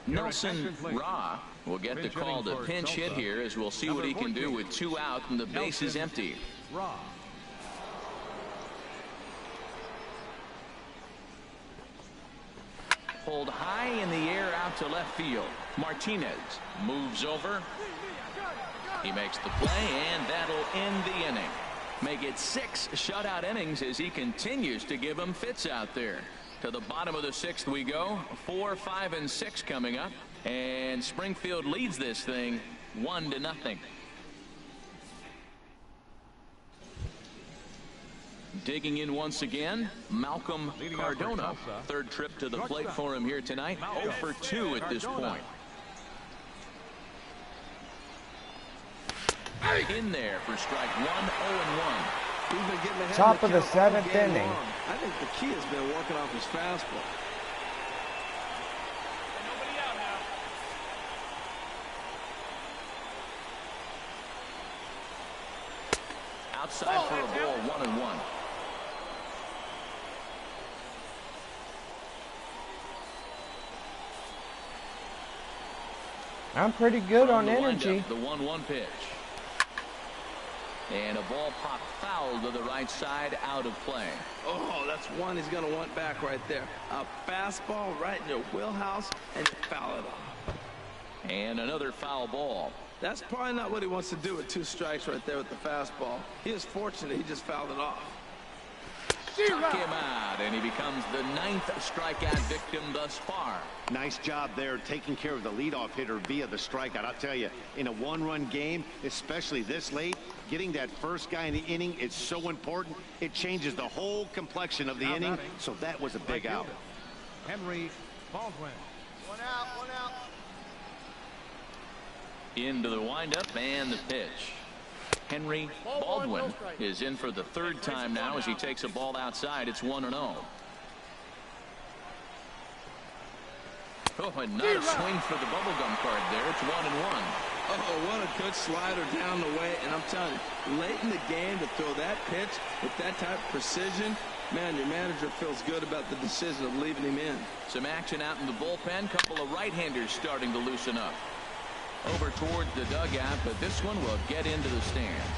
Nelson Ra will get the call to pinch hit here, as we'll see what he can do with 2 out and the base is empty. Pulled high in the air out to left field. Martinez moves over. He makes the play, and that'll end the inning. Make it 6 shutout innings as he continues to give them fits out there. To the bottom of the 6th we go. 4, 5, and 6 coming up. And Springfield leads this thing 1-0. Digging in once again, Malcolm Cardona. 3rd trip to the plate for him here tonight. 0 for 2 at this point. In there for strike 1, 0-1. He's been getting ahead Top of the count all 7th game inning. long. I think the key has been working off his fastball. Outside for a ball, 1-1. I'm pretty good on the energy. windup, the 1-1 pitch. And a ball popped foul to the right side, out of play. Oh, that's one he's going to want back right there. A fastball right in your wheelhouse, and you foul it off. And another foul ball. That's probably not what he wants to do with 2 strikes right there with the fastball. He is fortunate he just fouled it off. Took him out, and he becomes the 9th strikeout victim thus far. Nice job there taking care of the leadoff hitter via the strikeout. I'll tell you, in a 1-run game, especially this late, getting that first guy in the inning is so important. It changes the whole complexion of the inning, so that was a big out. Henry Baldwin. 1 out, 1 out. Into the windup and the pitch. Henry Baldwin is in for the 3rd time now as he takes a ball outside. It's 1-0. Oh, and not a swing for the bubblegum card there. It's 1-1. Oh, what a good slider down the way. And I'm telling you, late in the game to throw that pitch with that type of precision, man, your manager feels good about the decision of leaving him in. Some action out in the bullpen. Couple of right-handers starting to loosen up. Over towards the dugout, but this one will get into the stands.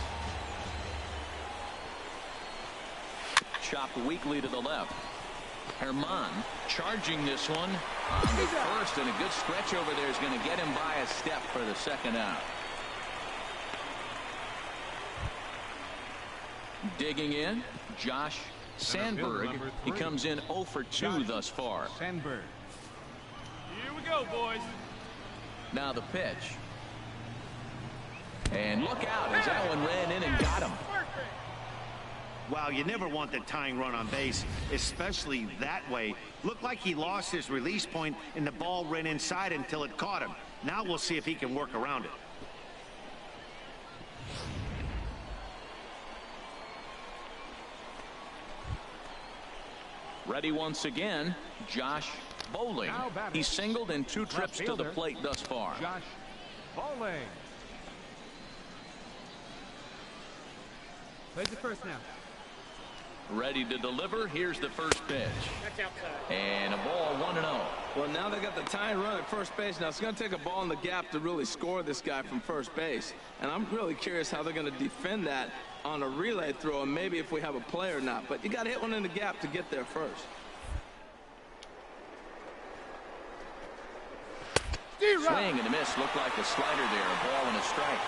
Chopped weakly to the left. Herman charging this one on the first, and a good stretch over there is going to get him by a step for the second out. Digging in, Josh Sandberg. He comes in 0 for 2 thus far. Sandberg. Here we go, boys. Now the pitch. And look out as that one ran in and got him. Wow, you never want the tying run on base, especially that way. Looked like he lost his release point and the ball ran inside until it caught him. Now we'll see if he can work around it. Ready once again, Josh Bowling. He singled in 2 trips to the plate thus far. Josh Bowling. Plays it first now. Ready to deliver. Here's the first pitch. And a ball 1-0. Well, now they got the tying run at first base. Now it's going to take a ball in the gap to really score this guy from first base. And I'm really curious how they're going to defend that on a relay throw, and maybe if we have a play or not. But you got to hit one in the gap to get there first. Swing and a miss. Looked like a slider there. A ball and a strike.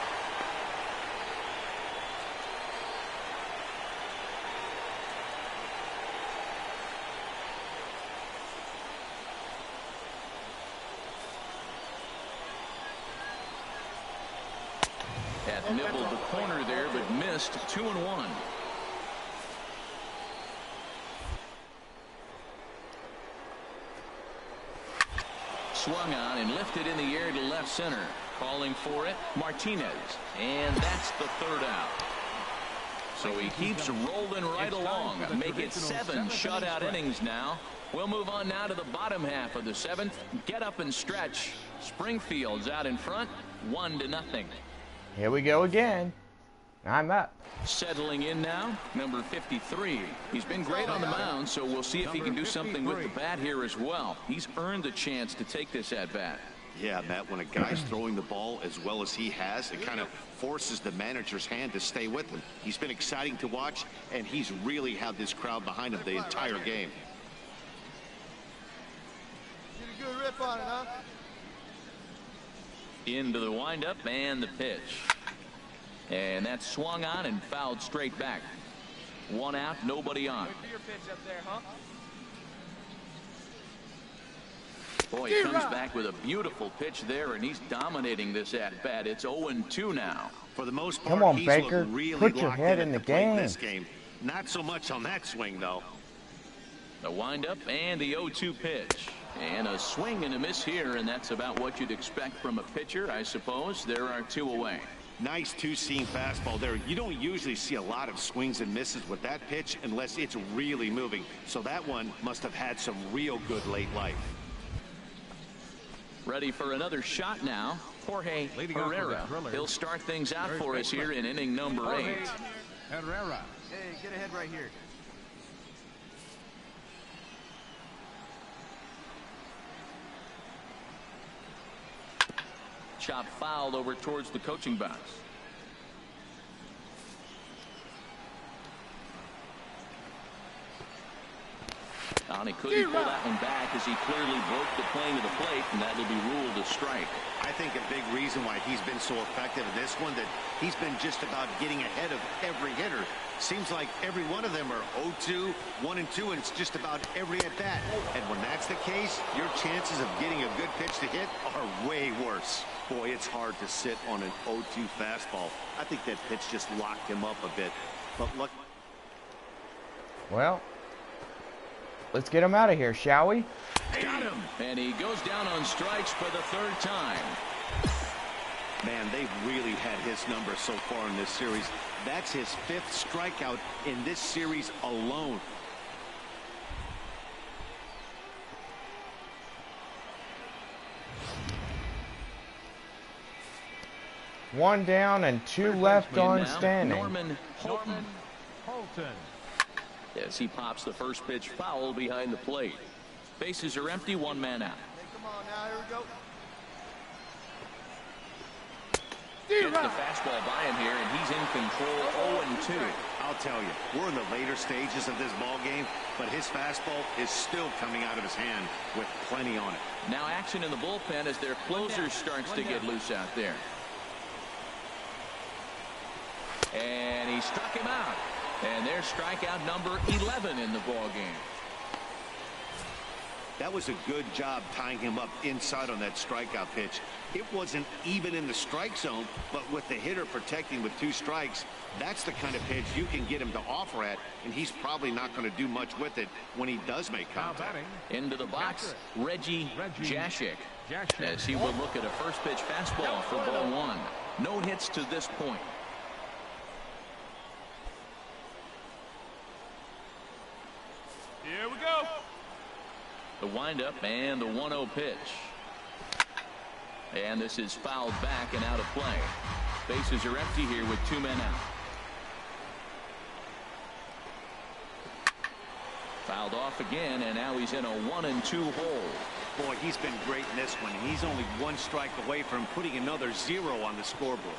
Had nibbled the corner there, but missed. 2-1. Swung on and lifted in the air to left center. Calling for it, Martinez. And that's the third out. So he keeps rolling right along. Make it 7 shutout innings now. We'll move on now to the bottom half of the 7th. Get up and stretch. Springfield's out in front, 1-0. Here we go again. I'm up. Settling in now, number 53. He's been great on the mound, so we'll see if he can do something with the bat here as well. He's earned the chance to take this at bat. Yeah, Matt, when a guy's throwing the ball as well as he has, it kind of forces the manager's hand to stay with him. He's been exciting to watch, and he's really had this crowd behind him the entire game. Get a good rip on it, huh? Into the windup and the pitch. And that swung on and fouled straight back. 1 out, nobody on. Boy, he comes back with a beautiful pitch there, and he's dominating this at-bat. It's 0-2 now. For the most part, Come on, he's Baker. really Put your locked head in in at the plate game. this game. Not so much on that swing, though. The windup and the 0-2 pitch. And a swing and a miss here, and that's about what you'd expect from a pitcher, I suppose. There are 2 away. Nice two-seam fastball there. You don't usually see a lot of swings and misses with that pitch unless it's really moving. So that one must have had some real good late life. Ready for another shot now. Jorge Herrera. He'll start things out for us here in inning number 8. Herrera. Hey, get ahead right here. Chop fouled over towards the coaching box. And he couldn't pull that one back as he clearly broke the plane of the plate, and that will be ruled a strike. I think a big reason why he's been so effective in this one, that he's been just about getting ahead of every hitter. Seems like every one of them are 0-2, 1-2, and it's just about every at-bat. And when that's the case, your chances of getting a good pitch to hit are way worse. Boy, it's hard to sit on an 0-2 fastball. I think that pitch just locked him up a bit. But look. Well, let's get him out of here, shall we? Got him. And he goes down on strikes for the 3rd time. Man, they've really had his number so far in this series. That's his 5th strikeout in this series alone. 1 down and 2 left on standing. Norman Holton. Holton. As he pops the first pitch foul behind the plate. Bases are empty, 1 man out. Hey, come on now, here we go. Gets the fastball by him here, and he's in control 0-2. I'll tell you, we're in the later stages of this ball game, but his fastball is still coming out of his hand with plenty on it. Now action in the bullpen as their closer starts to get loose out there. And he struck him out. And there's strikeout number 11 in the ball game. That was a good job tying him up inside on that strikeout pitch. It wasn't even in the strike zone, but with the hitter protecting with 2 strikes, that's the kind of pitch you can get him to offer at, and he's probably not going to do much with it when he does make contact. Into the box, Reggie Jashik, as he will look at a first pitch fastball for ball 1. No hits to this point. Here we go. The windup and the 1-0 pitch. And this is fouled back and out of play. Bases are empty here with 2 men out. Fouled off again, and now he's in a 1-2 hole. Boy, he's been great in this one, and he's only 1 strike away from putting another 0 on the scoreboard.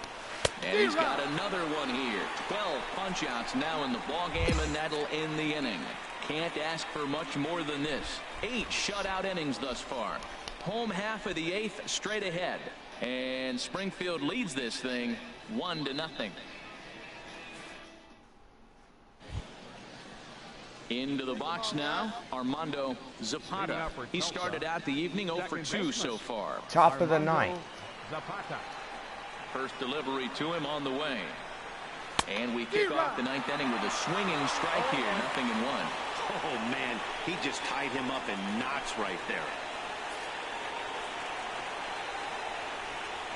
And he's got another one here. 12 punch-outs now in the ball game, and that'll end the inning. Can't ask for much more than this. 8 shutout innings thus far. Home half of the 8th straight ahead. And Springfield leads this thing 1-0. Into the box now, Armando Zapata. He started out the evening 0 for 2 so far. Top of the 9th. Zapata. First delivery to him on the way. And we kick off the 9th inning with a swinging strike here. 0-1. Oh, man, he just tied him up in knots right there.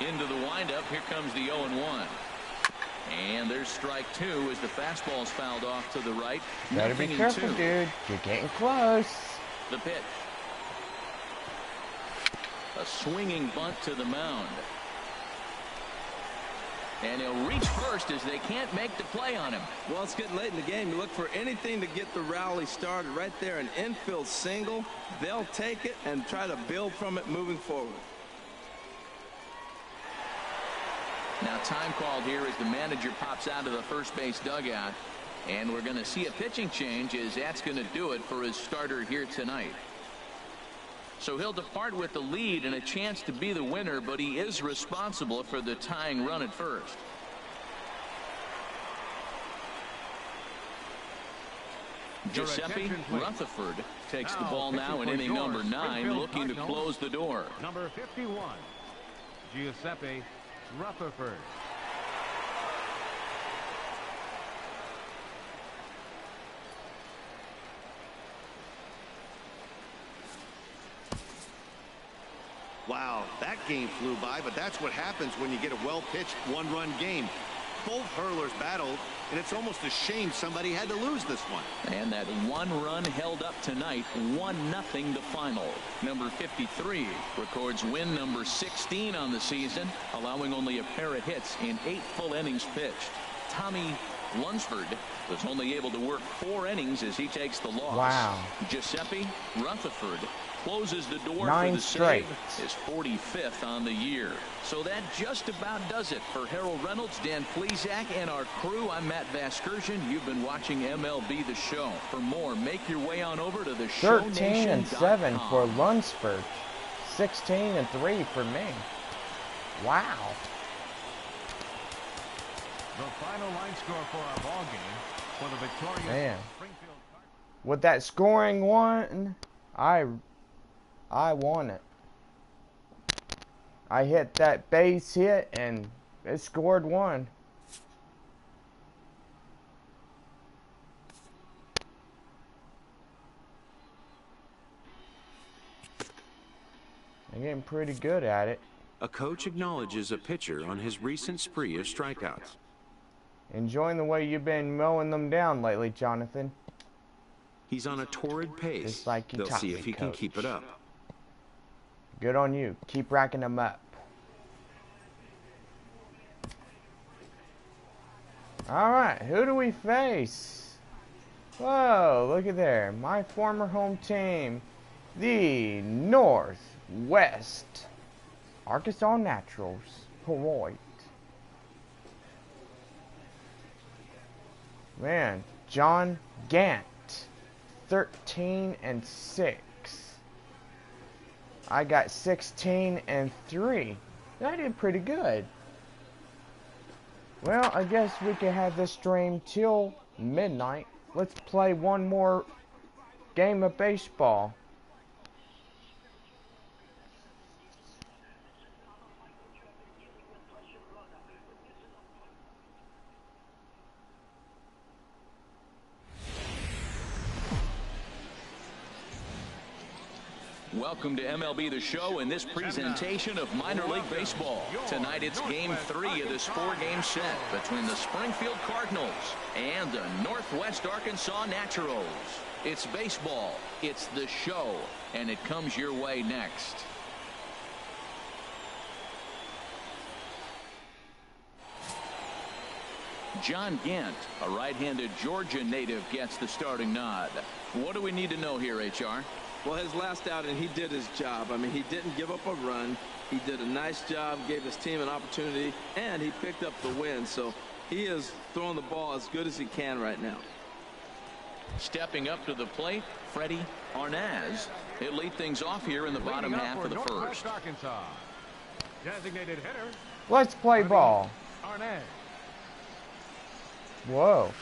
Into the windup, here comes the 0-1. And there's strike 2 as the fastball's fouled off to the right. Gotta be careful, dude. You're getting close. The pitch. A swinging bunt to the mound. And he'll reach first as they can't make the play on him. Well, it's getting late in the game. You look for anything to get the rally started right there. An infield single. They'll take it and try to build from it moving forward. Now time called here as the manager pops out of the first base dugout. And we're going to see a pitching change as that's going to do it for his starter here tonight. So he'll depart with the lead and a chance to be the winner, but he is responsible for the tying run at first. Giuseppe Rutherford takes the ball now in inning number 9, looking to close the door. Number 51, Giuseppe Rutherford. Wow, that game flew by, but that's what happens when you get a well-pitched one-run game. Both hurlers battled, and it's almost a shame somebody had to lose this one. And that 1 run held up tonight, 1-0 the final. Number 53 records win number 16 on the season, allowing only a pair of hits in 8 full innings pitched. Tommy Lunsford was only able to work 4 innings as he takes the loss. Wow. Giuseppe Rutherford closes the door 9 for the straight. save, his 45th on the year. So that just about does it for Harold Reynolds, Dan Plesac, and our crew. I'm Matt Vasgersian. You've been watching MLB The Show. For more, make your way on over to the 13-7 for Lunsford. 16-3 for me. Wow. The final line score for our ball game for the victorious Man. Springfield Cardinals. With that scoring one, I won it. I hit that base hit and it scored 1. I'm getting pretty good at it. A coach acknowledges a pitcher on his recent spree of strikeouts. Enjoying the way you've been mowing them down lately, Jonathan. He's on a torrid pace. Just like you They'll taught see me, if he can Coach. keep it up. Good on you. Keep racking them up. Alright, who do we face? Whoa, look at there. My former home team, the Northwest Arkansas Naturals. Right. Man, John Gant, 13-6. I got 16-3. I did pretty good. Well, I guess we can have this stream till midnight. Let's play one more game of baseball. Welcome to MLB The Show in this presentation of minor league baseball. Tonight it's game 3 of this 4-game set between the Springfield Cardinals and the Northwest Arkansas Naturals. It's baseball, it's the show, and it comes your way next. John Gant, a right-handed Georgia native, gets the starting nod. What do we need to know here, HR? Well, his last outing, he did his job. I mean, he didn't give up a run. He did a nice job, gave his team an opportunity, and he picked up the win. So he is throwing the ball as good as he can right now. Stepping up to the plate, Freddie Arnaz. He'll lead things off here in the bottom half of the first. Arkansas. Designated hitter. Let's play ball. Arnaz. Whoa.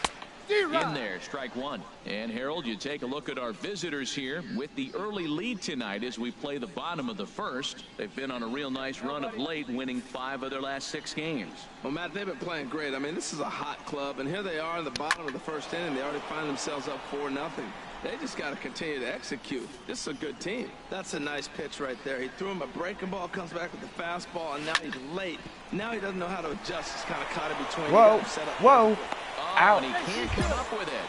In there, strike one. And Harold, you take a look at our visitors here with the early lead tonight as we play the bottom of the first. They've been on a real nice run of late, winning 5 of their last 6 games. Well, Matt, they've been playing great. I mean, this is a hot club, and here they are in the bottom of the first inning. They already find themselves up 4-0. They just got to continue to execute. This is a good team. That's a nice pitch right there. He threw him a breaking ball, comes back with the fastball, and now he's late. Now he doesn't know how to adjust. He's kind of caught in between. Whoa, whoa. Oh, and he can't come up with it.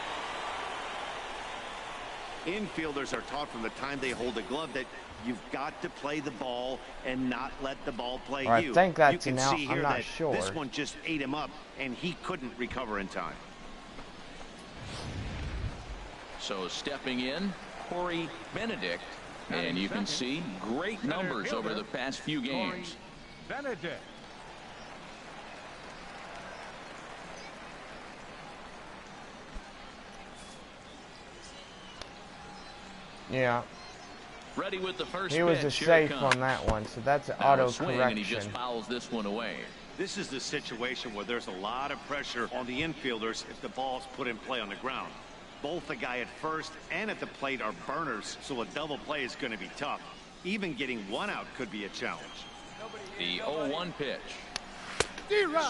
Infielders are taught from the time they hold a glove that you've got to play the ball and not let the ball play you. I think that's you can an see out. here I'm not that sure. This one just ate him up, and he couldn't recover in time. So stepping in, Corey Benedict, and you can see great numbers over the past few games. Benedict. Yeah. Ready with the first he was pitch. a safe on that one, so that's an auto swing, correction. and he just fouls this one away. This is the situation where there's a lot of pressure on the infielders if the ball's put in play on the ground. Both the guy at first and at the plate are burners, so a double play is going to be tough. Even getting one out could be a challenge. The 0-1 pitch.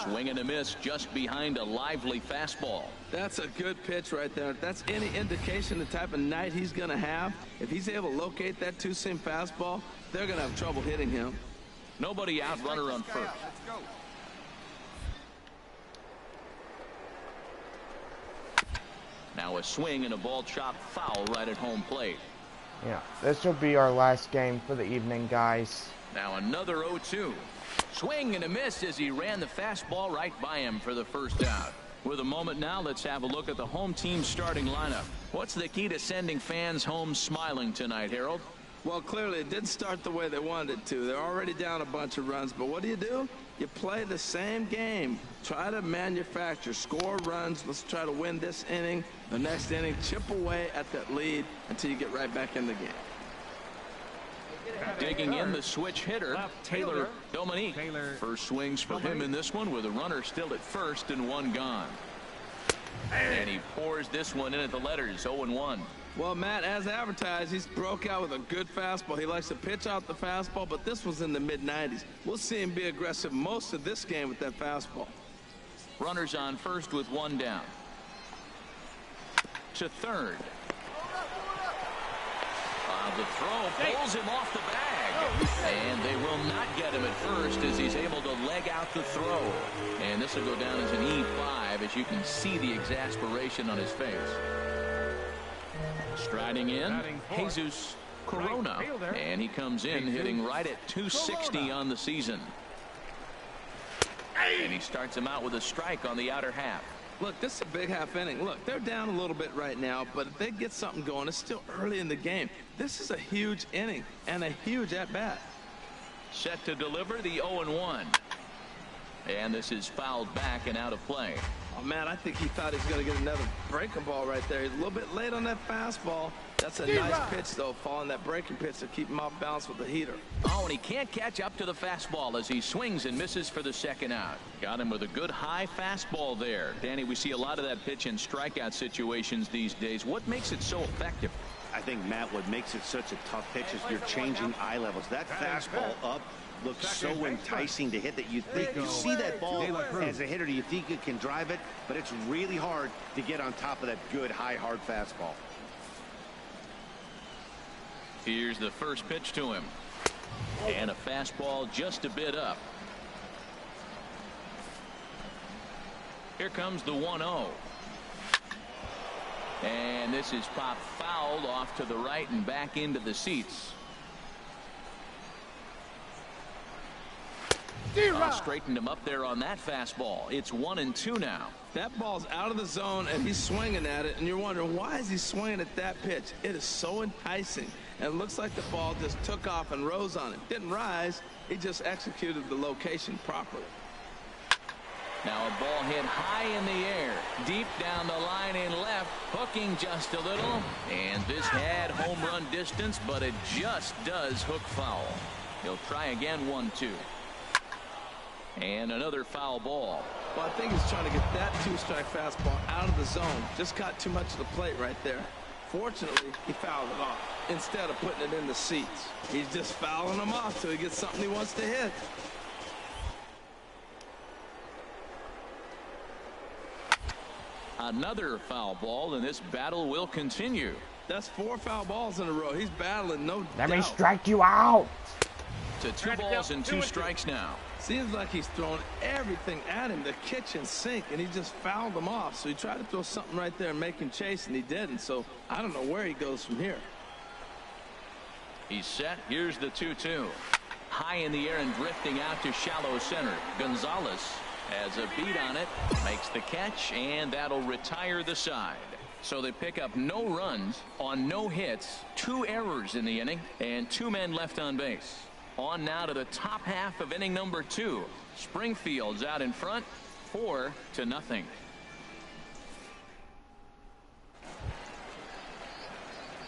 Swing and a miss just behind a lively fastball. That's a good pitch right there. If that's any indication the type of night he's going to have, if he's able to locate that two-seam fastball, they're going to have trouble hitting him. Nobody out, runner on first. Now a swing and a ball chopped foul right at home plate. Yeah, this will be our last game for the evening, guys. Now another 0-2. Swing and a miss as he ran the fastball right by him for the first out. With a moment now, let's have a look at the home team starting lineup. What's the key to sending fans home smiling tonight, Harold? Well, clearly it didn't start the way they wanted it to. They're already down a bunch of runs, but what do? You play the same game. Try to manufacture, score runs. Let's try to win this inning. The next inning, chip away at that lead until you get right back in the game. Digging in the switch hitter, Taylor Dominique. First swings for him in this one with a runner still at first and one gone. And he pours this one in at the letters, 0-1. Well, Matt, as advertised, he's broke out with a good fastball. He likes to pitch out the fastball, but this was in the mid-90s. We'll see him be aggressive most of this game with that fastball. Runners on first with one down. To third. The throw pulls him off the bag, and they will not get him at first as he's able to leg out the throw. And this will go down as an E5 as you can see the exasperation on his face. Striding in, Jesus Corona, and he comes in hitting right at 260 on the season. And he starts him out with a strike on the outer half. Look, this is a big half inning. Look, they're down a little bit right now, but if they get something going, it's still early in the game. This is a huge inning and a huge at-bat. Set to deliver the 0-1. And this is fouled back and out of play. Oh, man, I think he thought he was going to get another breaking ball right there. He's a little bit late on that fastball. That's a nice pitch, though, following that breaking pitch to keep him off balance with the heater. Oh, and he can't catch up to the fastball as he swings and misses for the second out. Got him with a good high fastball there. Danny, we see a lot of that pitch in strikeout situations these days. What makes it so effective? I think, Matt, what makes it such a tough pitch is you're changing eye levels. That fastball up looks so enticing to hit that you think you see that ball as a hitter, you think you can drive it, but it's really hard to get on top of that good high hard fastball. Here's the first pitch to him, and a fastball just a bit up. Here comes the 1-0, and this is popped fouled off to the right and back into the seats. Straightened him up there on that fastball. It's 1-2 now. That ball's out of the zone, and he's swinging at it, and you're wondering, why is he swinging at that pitch? It is so enticing, and it looks like the ball just took off and rose on him. Didn't rise. He just executed the location properly. Now a ball hit high in the air, deep down the line in left, hooking just a little, and this had home run distance, but it just does hook foul. He'll try again. 1-2. And another foul ball. Well, I think he's trying to get that two-strike fastball out of the zone. Just got too much of the plate right there. Fortunately, he fouled it off instead of putting it in the seats. He's just fouling them off till he gets something he wants to hit. Another foul ball, and this battle will continue. That's 4 foul balls in a row. He's battling, no doubt. Let me strike you out. To 2 balls and 2 strikes now. Seems like he's throwing everything at him, the kitchen sink, and he just fouled them off. So he tried to throw something right there and make him chase, and he didn't. So I don't know where he goes from here. He's set. Here's the 2-2. High in the air and drifting out to shallow center. Gonzalez has a beat on it, makes the catch, and that'll retire the side. So they pick up no runs on no hits, 2 errors in the inning, and 2 men left on base. On now to the top half of inning number 2. Springfield's out in front, 4-0.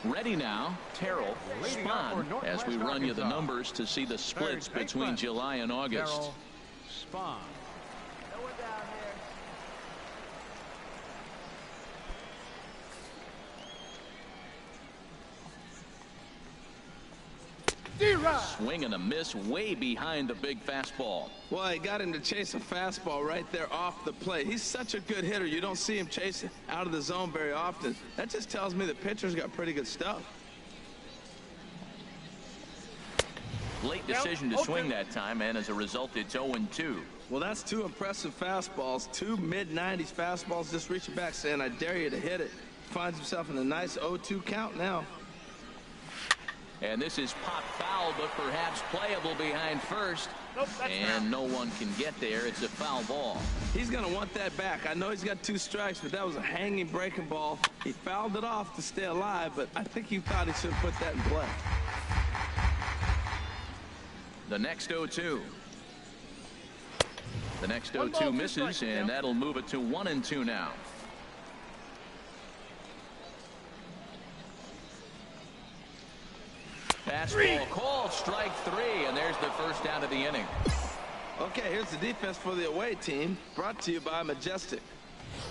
Ready now, Terrell, Spahn, as we run you the numbers to see the splits between July and August. Spahn. Swing and a miss way behind the big fastball. Well, he got him to chase a fastball right there off the plate. He's such a good hitter. You don't see him chasing out of the zone very often. That just tells me the pitcher's got pretty good stuff. Late decision to swing that time, and as a result, it's 0-2. Well, that's 2 impressive fastballs, 2 mid-90s fastballs just reaching back saying, I dare you to hit it. Finds himself in a nice 0-2 count now. And this is popped foul, but perhaps playable behind first. And no one can get there. It's a foul ball. He's going to want that back. I know he's got 2 strikes, but that was a hanging breaking ball. He fouled it off to stay alive, but I think he thought he should have put that in play. The next 0-2. The next 0-2 misses, and that'll move it to 1-2 now. Fastball called, strike 3, and there's the first out of the inning. Okay, here's the defense for the away team, brought to you by Majestic.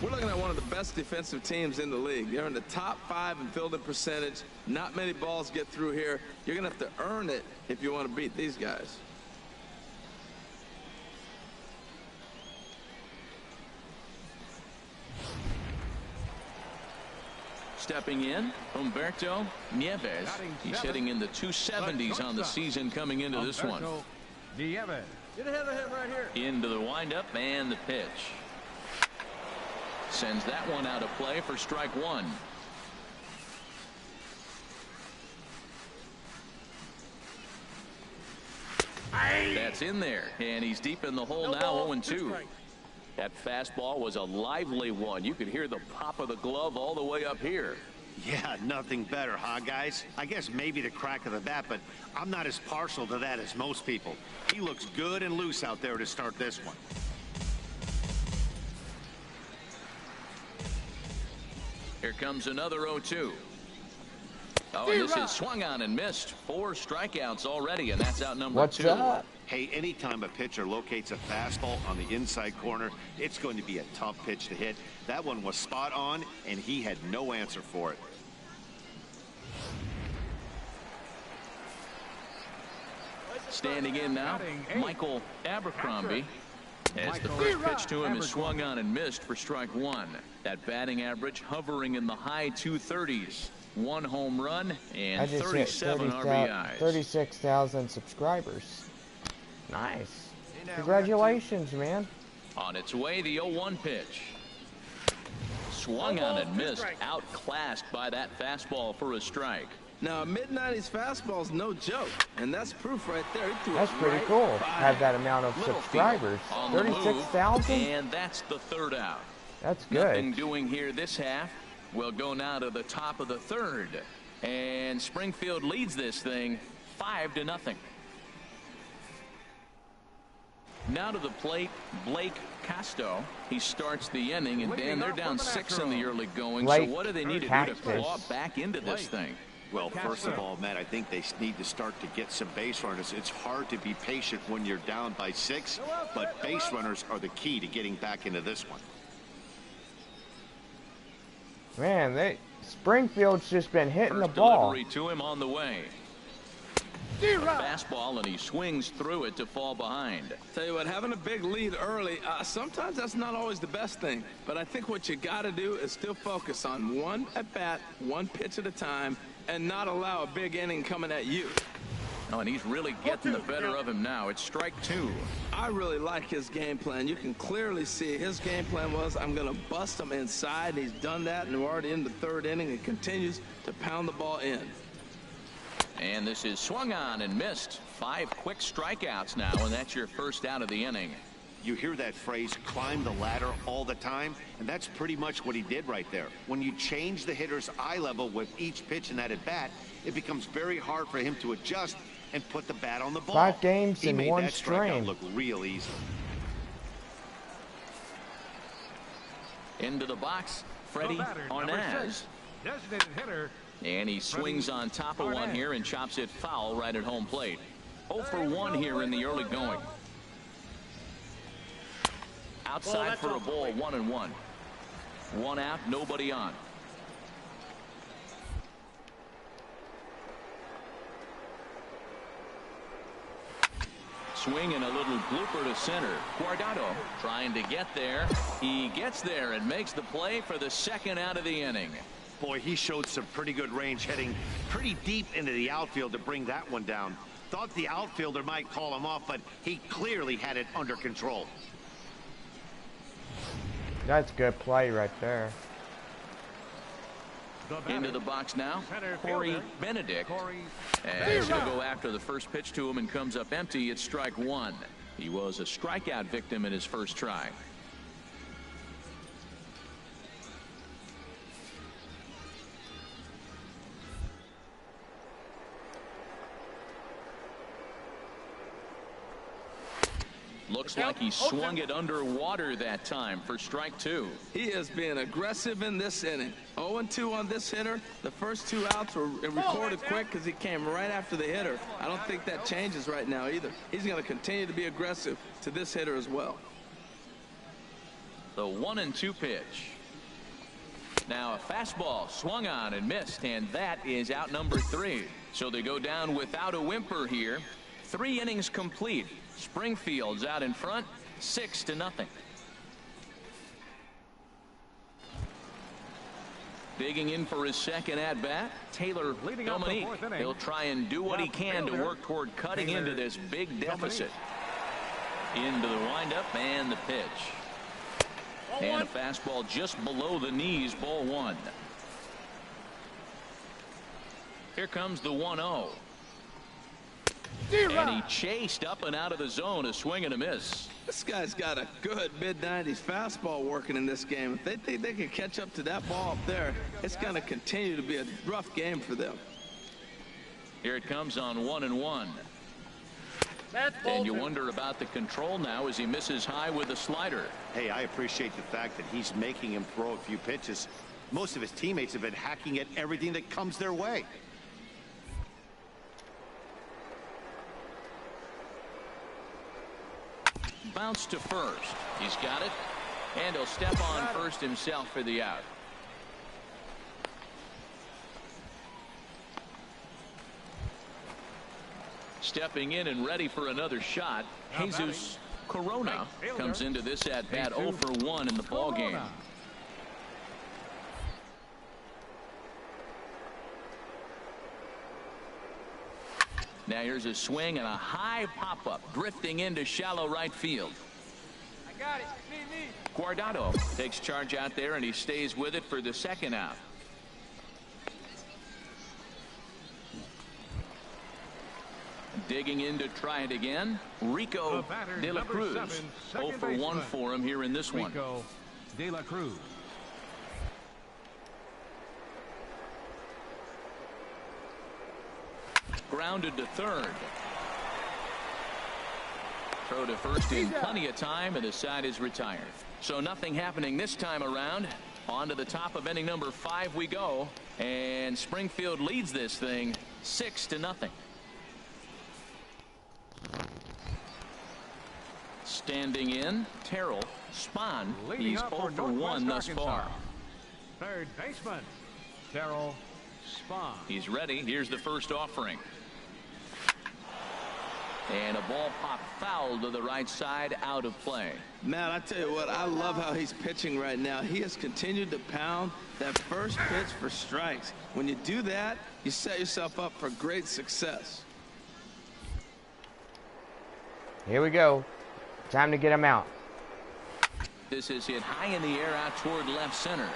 We're looking at one of the best defensive teams in the league. They're in the top 5 in fielding percentage. Not many balls get through here. You're going to have to earn it if you want to beat these guys. Stepping in, Humberto Nieves. He's hitting in the 270s on the season coming into this one. Nieves. Get ahead of him right here. Into the windup and the pitch. Sends that one out of play for strike 1. That's in there, and he's deep in the hole now, 0-2. That fastball was a lively one. You could hear the pop of the glove all the way up here. Yeah, nothing better, huh, guys? I guess maybe the crack of the bat, but I'm not as partial to that as most people. He looks good and loose out there to start this one. Here comes another 0-2. Oh, and this is swung on and missed. 4 strikeouts already, and that's out number 2. What's up? Hey, anytime a pitcher locates a fastball on the inside corner, it's going to be a tough pitch to hit. That one was spot on, and he had no answer for it. Standing in now, Michael Abercrombie. As the first pitch to him is swung on and missed for strike 1. That batting average hovering in the high 230s. 1 home run and 37 RBIs. 36,000 subscribers. Nice. Congratulations, man. On its way, the 0-1 pitch. Swung on and missed. Outclassed by that fastball for a strike. Now, a mid-90s fastball is no joke, and that's proof right there. That's pretty cool. Have that amount of subscribers. 36,000? And that's the 3rd out. That's good. Nothing doing here this half. We'll go now to the top of the 3rd. And Springfield leads this thing 5-0. Now to the plate, Blake Casto. He starts the inning, and Dan, they're down 6 in the early going. So what do they need to do to claw back into this thing? Well, first of all, Matt, I think they need to start to get some base runners. It's hard to be patient when you're down by 6, but base runners are the key to getting back into this one. Man, Springfield's just been hitting First the ball. Delivery to him on the way. A fastball, and he swings through it to fall behind. Tell you what, having a big lead early, sometimes that's not always the best thing. But I think what you got to do is still focus on 1 at bat, 1 pitch at a time, and not allow a big inning coming at you. Oh, and he's really getting the better of him now. It's strike 2. I really like his game plan. You can clearly see his game plan was, I'm going to bust him inside. He's done that, and we're already in the 3rd inning and continues to pound the ball in. And this is swung on and missed. 5 quick strikeouts now, and that's your first out of the inning. You hear that phrase, climb the ladder, all the time, and that's pretty much what he did right there. When you change the hitter's eye level with each pitch in that at bat, it becomes very hard for him to adjust and put the bat on the ball. 5 games he in made one that stream. strikeout look real easy. Into the box, Freddie Arnaz. Designated hitter. And he swings on top of one here and chops it foul right at home plate. 0 for 1 here in the early going. Outside for a ball, 1-1. 1 out, nobody on. Swing and a little blooper to center. Guardado trying to get there. He gets there and makes the play for the 2nd out of the inning. Boy, he showed some pretty good range, heading pretty deep into the outfield to bring that one down. Thought the outfielder might call him off, but he clearly had it under control. That's good play right there. Into the box now, Corey Benedict. As he'll go after the first pitch to him and comes up empty, it's strike 1. He was a strikeout victim in his first try. Looks like he swung it underwater that time for strike 2. He has been aggressive in this inning. 0-2 on this hitter. The first 2 outs were recorded quick because he came right after the hitter. I don't think that changes right now either. He's going to continue to be aggressive to this hitter as well. The 1-2 pitch. Now a fastball swung on and missed, and that is out number 3. So they go down without a whimper here. 3 innings complete. Springfield's out in front, 6-0. Digging in for his 2nd at bat, Taylor Dominique. He'll try and do what he can to work toward cutting into this big deficit. Into the windup and the pitch. And a fastball just below the knees, ball 1. Here comes the 1-0. And he chased up and out of the zone, a swing and a miss. This guy's got a good mid-90s fastball working in this game. If they think they can catch up to that ball up there, it's going to continue to be a rough game for them. Here it comes on 1-1. And you wonder about the control now as he misses high with a slider. Hey, I appreciate the fact that he's making him throw a few pitches. Most of his teammates have been hacking at everything that comes their way. Bounce to first. He's got it. And he'll step on first himself for the out. Stepping in and ready for another shot, Jesus Corona comes into this at bat 0 for 1 in the ball game. Now here's a swing and a high pop-up drifting into shallow right field. I got it. Me. Guardado takes charge out there and he stays with it for the second out. Digging in to try it again, Rico De La Cruz. 0 for 1 for him here in this one. Rico De La Cruz. Grounded to third. Throw to first in plenty of time, and the side is retired. So nothing happening this time around. On to the top of inning number 5 we go, and Springfield leads this thing 6-0. Standing in, Terrell Spahn. He's 0 for 1 thus far. Third baseman, Terrell Spahn. He's ready. Here's the first offering. And a ball popped foul to the right side, out of play. Matt, I tell you what, I love how he's pitching right now. He has continued to pound that first pitch for strikes. When you do that, you set yourself up for great success. Here we go. Time to get him out. This is hit high in the air out toward left center.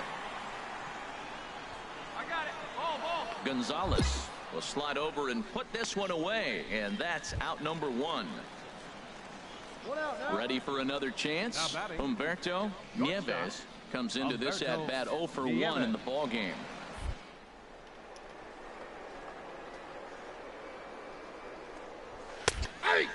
I got it. Ball. Gonzalez will slide over and put this one away, and that's out number 1. One out now. Ready for another chance. Now batting. Humberto Nieves comes into this at bat 0 for 1 in the ball game.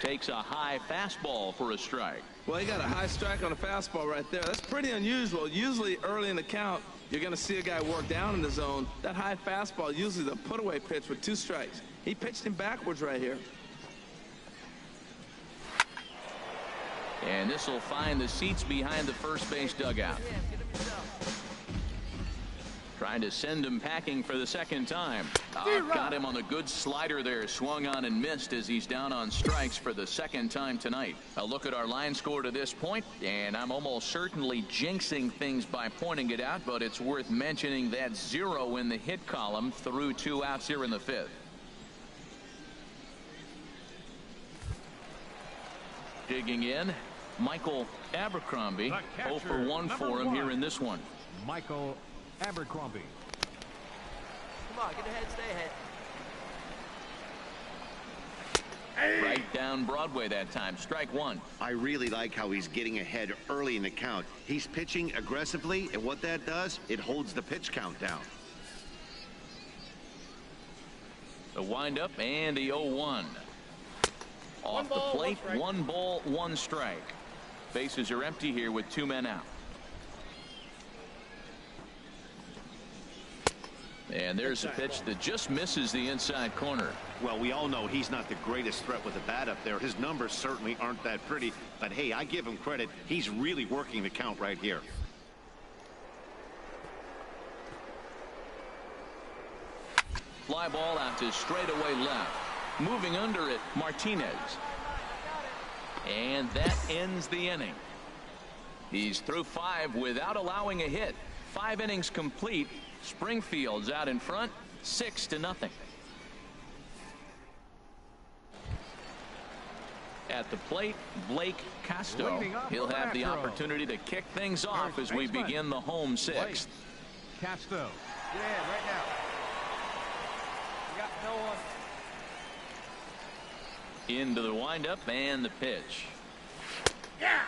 Takes a high fastball for a strike. Well, he got a high strike on a fastball right there. That's pretty unusual. Usually early in the count, you're going to see a guy work down in the zone. That high fastball, usually the put-away pitch with 2 strikes. He pitched him backwards right here. And this will find the seats behind the first base dugout. Trying to send him packing for the second time. Got him on the good slider there. Swung on and missed as he's down on strikes for the second time tonight. A look at our line score to this point, and I'm almost certainly jinxing things by pointing it out, but it's worth mentioning that 0 in the hit column through 2 outs here in the 5th. Digging in, Michael Abercrombie. 0 for 1 for him here in this one. Michael Abercrombie. Come on, get ahead, stay ahead. Right down Broadway that time. Strike 1. I really like how he's getting ahead early in the count. He's pitching aggressively, and what that does, it holds the pitch count down. The windup and the 0-1. Off the plate, 1 ball, 1 strike. Bases are empty here with 2 men out. And there's a pitch that just misses the inside corner. Well, we all know he's not the greatest threat with the bat up there. His numbers certainly aren't that pretty, but hey, I give him credit. He's really working the count right here. Fly ball out to straightaway left. Moving under it, Martinez. And that ends the inning. He's through 5 without allowing a hit. 5 innings complete. Springfield's out in front, 6-0. At the plate, Blake Casto. He'll have the opportunity to kick things off as we begin the home 6th. Casto. Get ahead right now. We got no one. Into the windup and the pitch.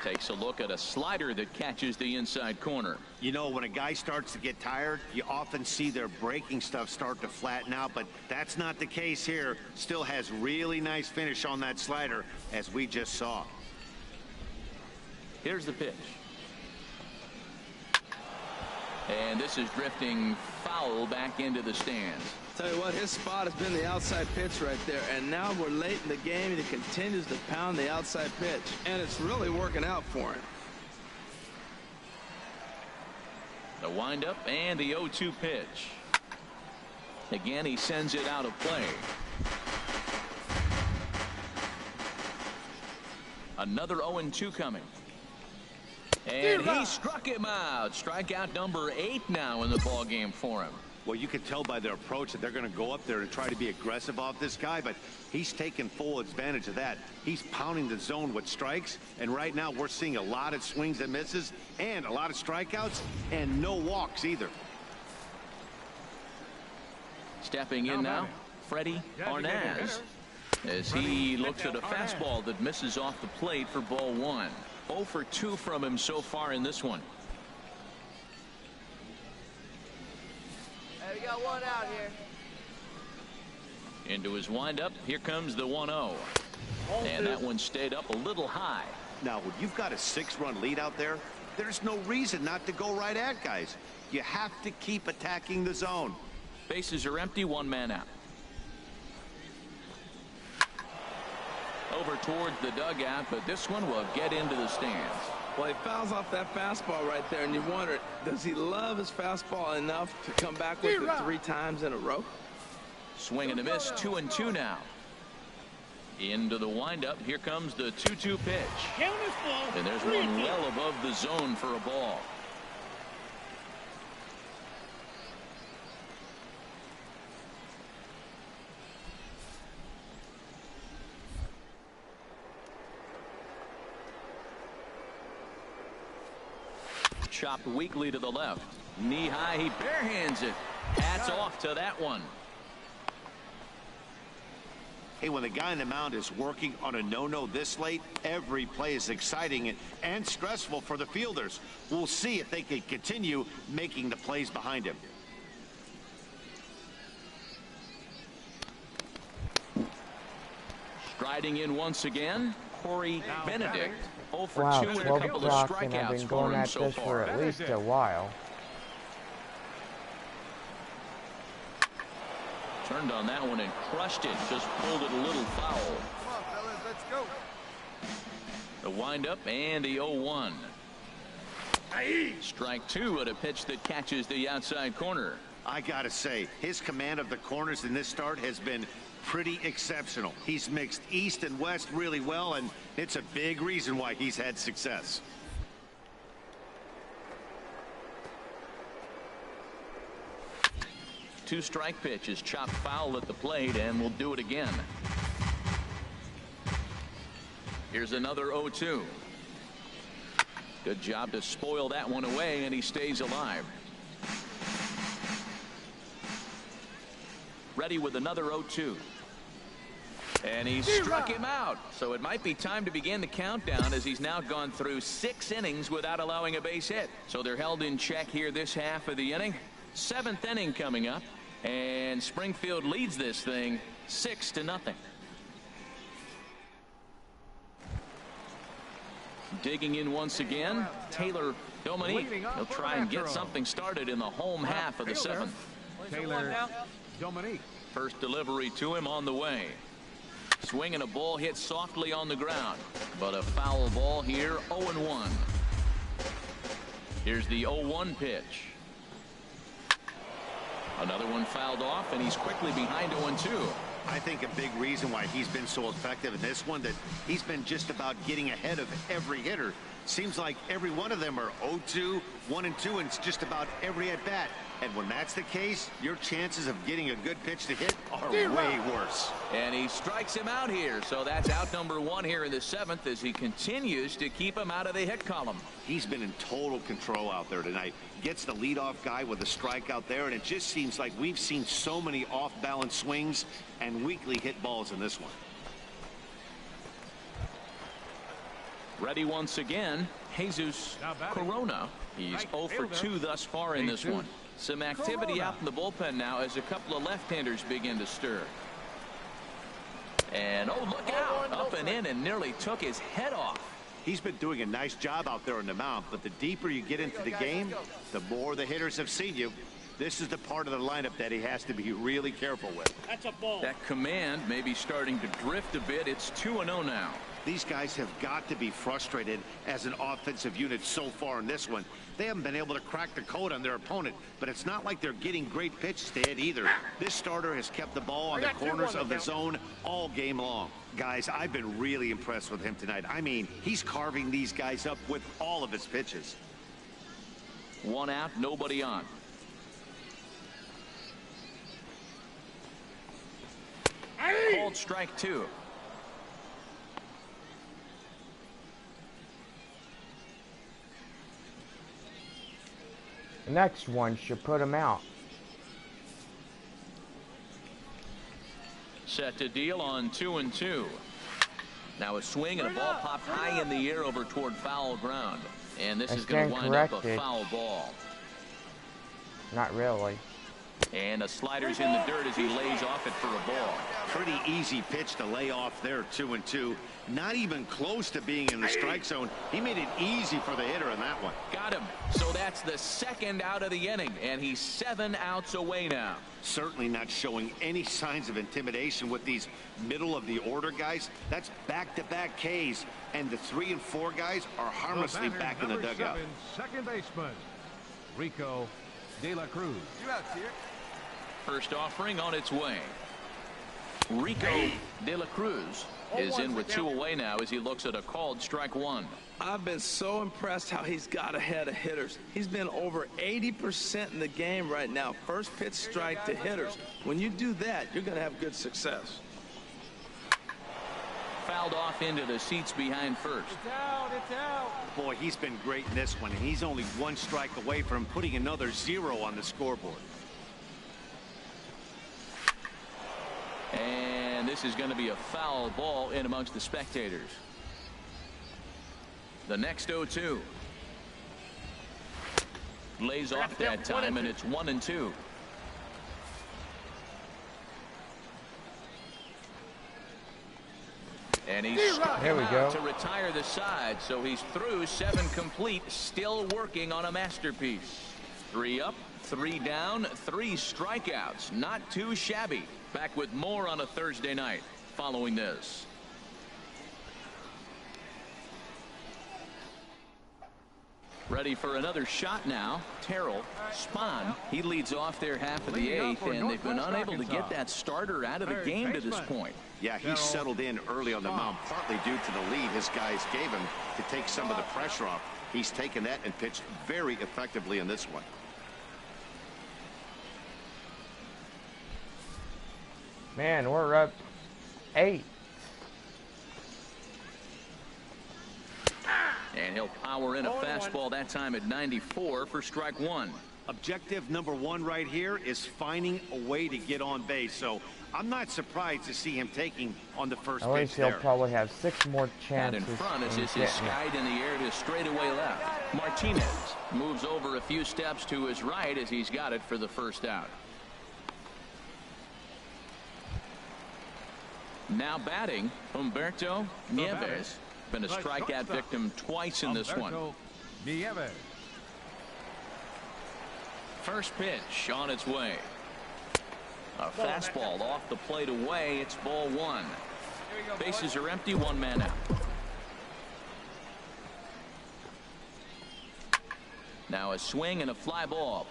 Takes a look at a slider that catches the inside corner. You know, when a guy starts to get tired, you often see their breaking stuff start to flatten out, but that's not the case here. Still has really nice finish on that slider, as we just saw. Here's the pitch. And this is drifting foul back into the stands. Tell you what, his spot has been the outside pitch right there, and now we're late in the game and he continues to pound the outside pitch, and it's really working out for him. The windup and the 0-2 pitch. Again, he sends it out of play. Another 0-2 coming. And he struck him out. Strikeout number 8 now in the ball game for him. Well, you can tell by their approach that they're going to go up there and try to be aggressive off this guy, but he's taking full advantage of that. He's pounding the zone with strikes, and right now we're seeing a lot of swings and misses and a lot of strikeouts and no walks either. Stepping in now, Freddie Arnaz, as he looks at a fastball that misses off the plate for ball 1. 0 for 2 from him so far in this one. Hey, we got one out here. Into his windup. Here comes the 1-0. And that one stayed up a little high. Now, when you've got a 6-run lead out there, there's no reason not to go right at guys. You have to keep attacking the zone. Bases are empty, 1 man out. Over towards the dugout, but this one will get into the stands. Well, he fouls off that fastball right there, and you wonder, does he love his fastball enough to come back with it 3 times in a row? Swing and a miss, 2-2 now. Into the windup. Here comes the 2-2 pitch. And there's one well above the zone for a ball. Chopped weakly to the left. Knee high, he barehands it. Hats off to that one. Hey, when the guy on the mound is working on a no-no this late, every play is exciting and stressful for the fielders. We'll see if they can continue making the plays behind him. Striding in once again, Corey Benedict. 0 for Wow, 2 and a 12 couple of o'clock, and I've strikeouts been for going him at so this for far. at least a while. Turned on that one and crushed it. Just pulled it a little foul. Come on, fellas, let's go. The windup and the 0-1. Strike 2 at a pitch that catches the outside corner. I gotta say, his command of the corners in this start has been pretty exceptional. He's mixed east and west really well, and it's a big reason why he's had success. Two-strike pitch is chopped foul at the plate, and we'll do it again. Here's another 0-2. Good job to spoil that one away, and he stays alive. Ready with another 0-2. And he struck him out. So it might be time to begin the countdown, as he's now gone through 6 innings without allowing a base hit. So they're held in check here this half of the inning. 7th inning coming up, and Springfield leads this thing 6-0. Digging in once again, Taylor Dominique. He'll try and get something started in the home half of the 7th. Taylor Dominique. First delivery to him on the way. Swinging a ball hit softly on the ground, but a foul ball here. 0-1. Here's the 0-1 pitch. Another one fouled off, and he's quickly behind 0-2. I think a big reason why he's been so effective in this one, that he's been just about getting ahead of every hitter. Seems like every one of them are 0-2, 1-2, and it's just about every at bat. And when that's the case, your chances of getting a good pitch to hit are way worse. And he strikes him out here. So that's out number 1 here in the 7th, as he continues to keep him out of the hit column. He's been in total control out there tonight. Gets the leadoff guy with a strike out there, and it just seems like we've seen so many off-balance swings and weakly hit balls in this one. Ready once again, Jesus Corona. He's 0 for 2 thus far in this one. Some activity out in the bullpen now as a couple of left-handers begin to stir. And oh, look out, up and in and nearly took his head off. He's been doing a nice job out there on the mound, but the deeper you get into the game, the more the hitters have seen you. This is the part of the lineup that he has to be really careful with. That's a ball. That command may be starting to drift a bit. It's 2-0 now. These guys have got to be frustrated as an offensive unit so far in this one. They haven't been able to crack the code on their opponent, but it's not like they're getting great pitches to hit either. This starter has kept the ball on the corners of the zone all game long. Guys, I've been really impressed with him tonight. I mean, he's carving these guys up with all of his pitches. 1 out, nobody on. Called strike 2. The next one should put him out. Set to deal on 2-2. Now a swing and a ball popped high in the air over toward foul ground. And this is going to wind up a foul ball. Not really. And the slider's in the dirt as he lays off it for a ball. Pretty easy pitch to lay off there, 2-2. Not even close to being in the strike zone. He made it easy for the hitter in that one. Got him. So that's the second out of the inning, and he's 7 outs away now. Certainly not showing any signs of intimidation with these middle of the order guys. That's back-to-back Ks, and the 3 and 4 guys are harmlessly back in the dugout. Second baseman, Rico De La Cruz. First offering on its way. Rico De La Cruz is in with 2 away now as he looks at a called strike 1. I've been so impressed how he's got ahead of hitters. He's been over 80% in the game right now. First pitch strike to hitters. When you do that, you're going to have good success. Fouled off into the seats behind first. It's out, it's out. Boy, he's been great in this one, and he's only 1 strike away from putting another 0 on the scoreboard. And this is going to be a foul ball in amongst the spectators. The next 0-2. Lays off that time, and it's 1-2. And he's There we go. to retire the side, so he's through 7 complete, still working on a masterpiece. 3 up, 3 down, 3 strikeouts. Not too shabby. Back with more on a Thursday night following this. Ready for another shot now. Terrell Spahn, he leads off their half of the 8th, and they've been unable to get that starter out of the game to this point. Yeah, he settled in early on the mound, partly due to the lead his guys gave him to take some of the pressure off. He's taken that and pitched very effectively in this one. Man, we're up 8. And he'll power in a fastball that time at 94 for strike 1. Objective number 1 right here is finding a way to get on base. So I'm not surprised to see him taking on the first At pitch least he'll there. probably have 6 more Out chances. in front as this is getting it. skied in the air to straightaway left. Martinez moves over a few steps to his right as he's got it for the first out. Now batting, Humberto Nieves. Been a strikeout victim twice in this one. Nieves. First pitch on its way. A fastball off the plate away. It's ball 1. Bases are empty. 1 man out. Now a swing and a fly ball.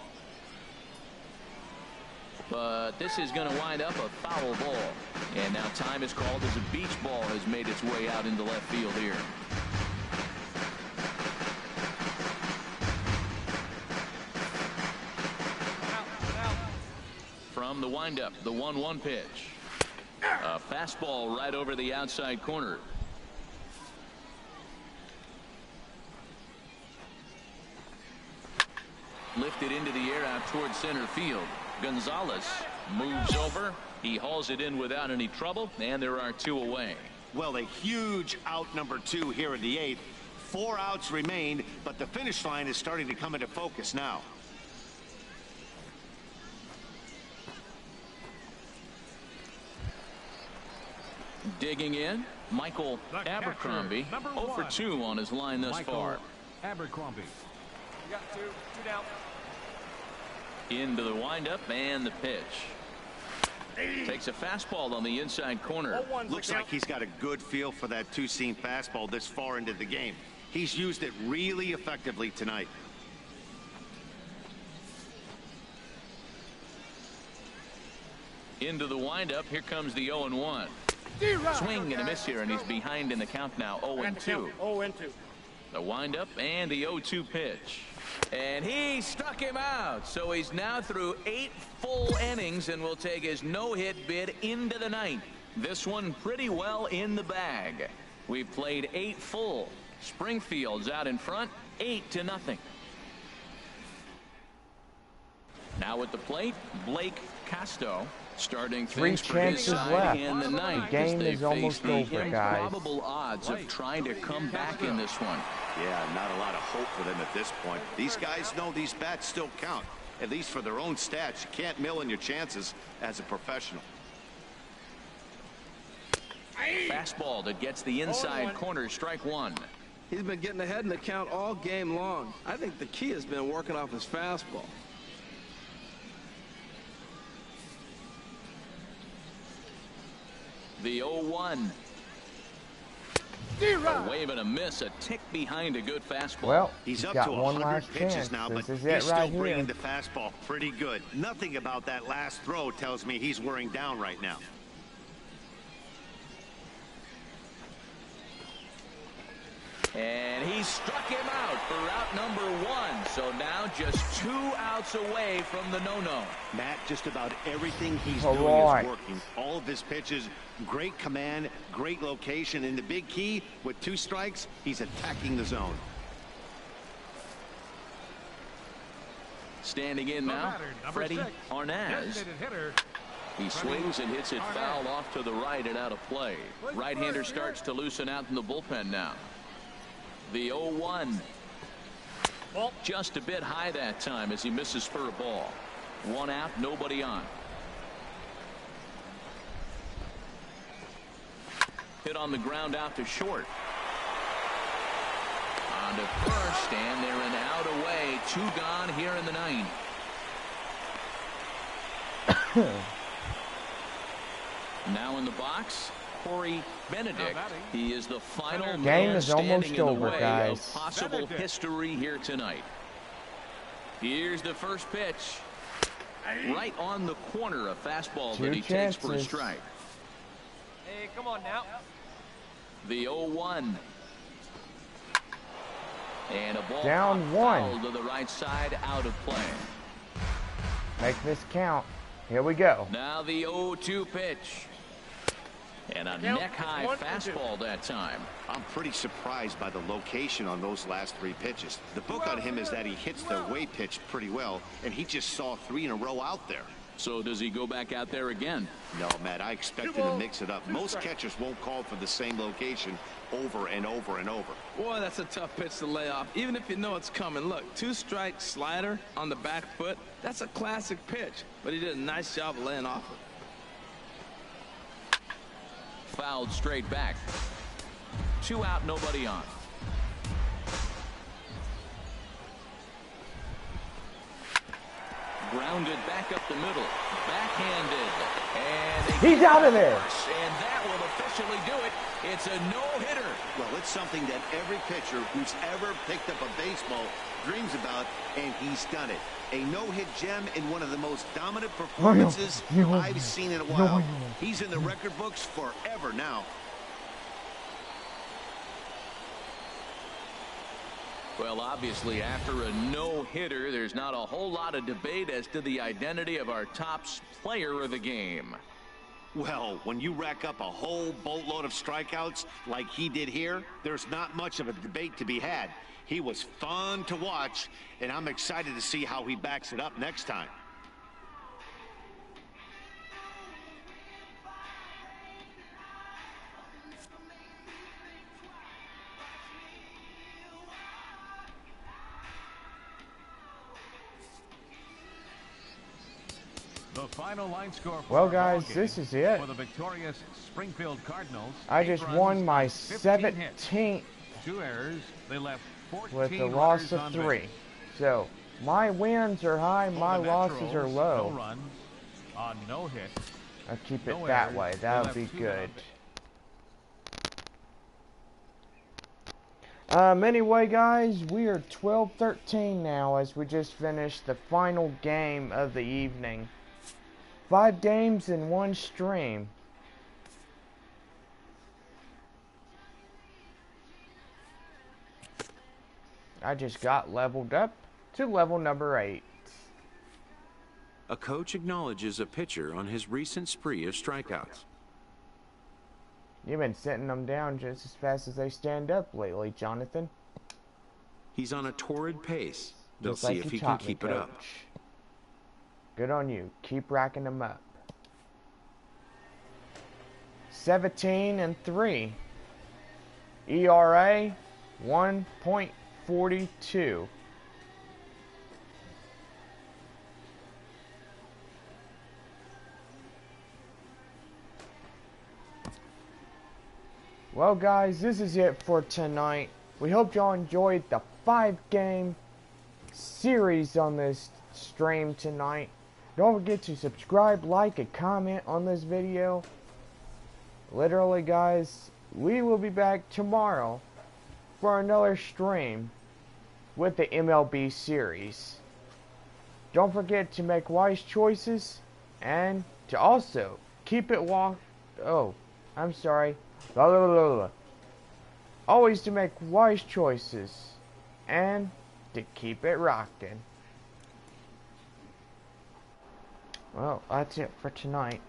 But this is going to wind up a foul ball. And now time is called as a beach ball has made its way out into left field here. From the windup, the 1-1 pitch. A fastball right over the outside corner. Lifted into the air out towards center field. Gonzalez moves over. He hauls it in without any trouble, and there are 2 away. Well, a huge out number 2 here in the 8th. 4 outs remain, but the finish line is starting to come into focus now. Digging in, Michael Abercrombie, 0 for 2 on his line thus far. Abercrombie. You got 2 down. Into the windup and the pitch. Takes a fastball on the inside corner. Looks like he's got a good feel for that two-seam fastball this far into the game. He's used it really effectively tonight. Into the windup. Here comes the 0-1. Swing and a miss here, and he's behind in the count now. 0-2. 0-2. The windup and the 0-2 pitch. And he struck him out. So he's now through 8 full innings and will take his no-hit bid into the ninth. This one pretty well in the bag. We've played 8 full. Springfield's out in front, 8-0. Now at the plate, Blake Casto. Starting 3 things for his chances side left. in the ninth. The game is almost over, guys. Improbable odds of trying to come back in this one. Yeah, not a lot of hope for them at this point. These guys know these bats still count, at least for their own stats. You can't mill in your chances as a professional. Fastball that gets the inside corner, strike 1. He's been getting ahead in the count all game long. I think the key has been working off his fastball. The 0-1. A wave and a miss, a tick behind a good fastball. Well, he's up got to one 100 last pitches chance. now, This but is he's it still right bringing here. the fastball pretty good. Nothing about that last throw tells me he's wearing down right now. And he struck him out for route number 1. So now just 2 outs away from the no-no. Matt, just about everything he's All doing right. is working. All of his pitches, great command, great location, and the big key, with 2 strikes, he's attacking the zone. Standing in now, Freddie Arnaz. He swings and hits it foul off to the right and out of play. Right-hander starts to loosen out in the bullpen now. The 0-1. Just a bit high that time as he misses for a ball. 1 out, nobody on. Hit on the ground out to short. On to first, and they're an out away. 2 gone here in the ninth. Now in the box, Corey Benedict. He is the final Game man is standing almost in the over, way guys. of possible history here tonight. Here's the first pitch. Right on the corner, a fastball 2 that he takes for a chances. strike. Hey, come on now. The 0-1. And a ball Down popped 1. foul to the right side, out of play. Make this count. Here we go. Now the 0-2 pitch. And a neck-high fastball that time. I'm pretty surprised by the location on those last 3 pitches. The book on him is that he hits the way pitch pretty well, and he just saw 3 in a row out there. So does he go back out there again? No, Matt, I expect him to mix it up. Most catchers won't call for the same location over and over and over. Boy, that's a tough pitch to lay off, even if you know it's coming. Look, 2-strike slider on the back foot. That's a classic pitch, but he did a nice job of laying off it. Fouled straight back. 2 out, nobody on. Grounded back up the middle. Backhanded. And He's out of there. And that will officially do it. It's a no-hitter. Well, it's something that every pitcher who's ever picked up a baseball dreams about, and he's done it. A no-hit gem in one of the most dominant performances I've seen in a while. He's in the record books forever now. Well, obviously, after a no-hitter, there's not a whole lot of debate as to the identity of our top player of the game. Well, when you rack up a whole boatload of strikeouts like he did here, there's not much of a debate to be had. He was fun to watch, and I'm excited to see how he backs it up next time. The final line score for Well, our guys, ball game this is it. for the victorious Springfield Cardinals. I 8 just runs won my on 15 hits. 17th 2 errors. They left 14 with a runners loss of on 3. base. So, my wins are high, For my the losses are Naturals, low. No runs on no hits. I'll keep it No that errors. way. They That'll left be 2 good. on base. Anyway, guys, we are 12-13 now as we just finished the final game of the evening. 5 games in one stream. I just got leveled up to level number 8. A coach acknowledges a pitcher on his recent spree of strikeouts. You've been sitting them down just as fast as they stand up lately, Jonathan. He's on a torrid pace. They'll Just see like if you he can taught me, keep it up. Coach. Good on you. Keep racking them up. 17-3. ERA 1.42. Well, guys, this is it for tonight. We hope y'all enjoyed the 5-game series on this stream tonight. Don't forget to subscribe, like, and comment on this video. Literally, guys, we will be back tomorrow for another stream with the MLB series. Don't forget to make wise choices and to also keep it always to make wise choices and to keep it rocking. Well, that's it for tonight.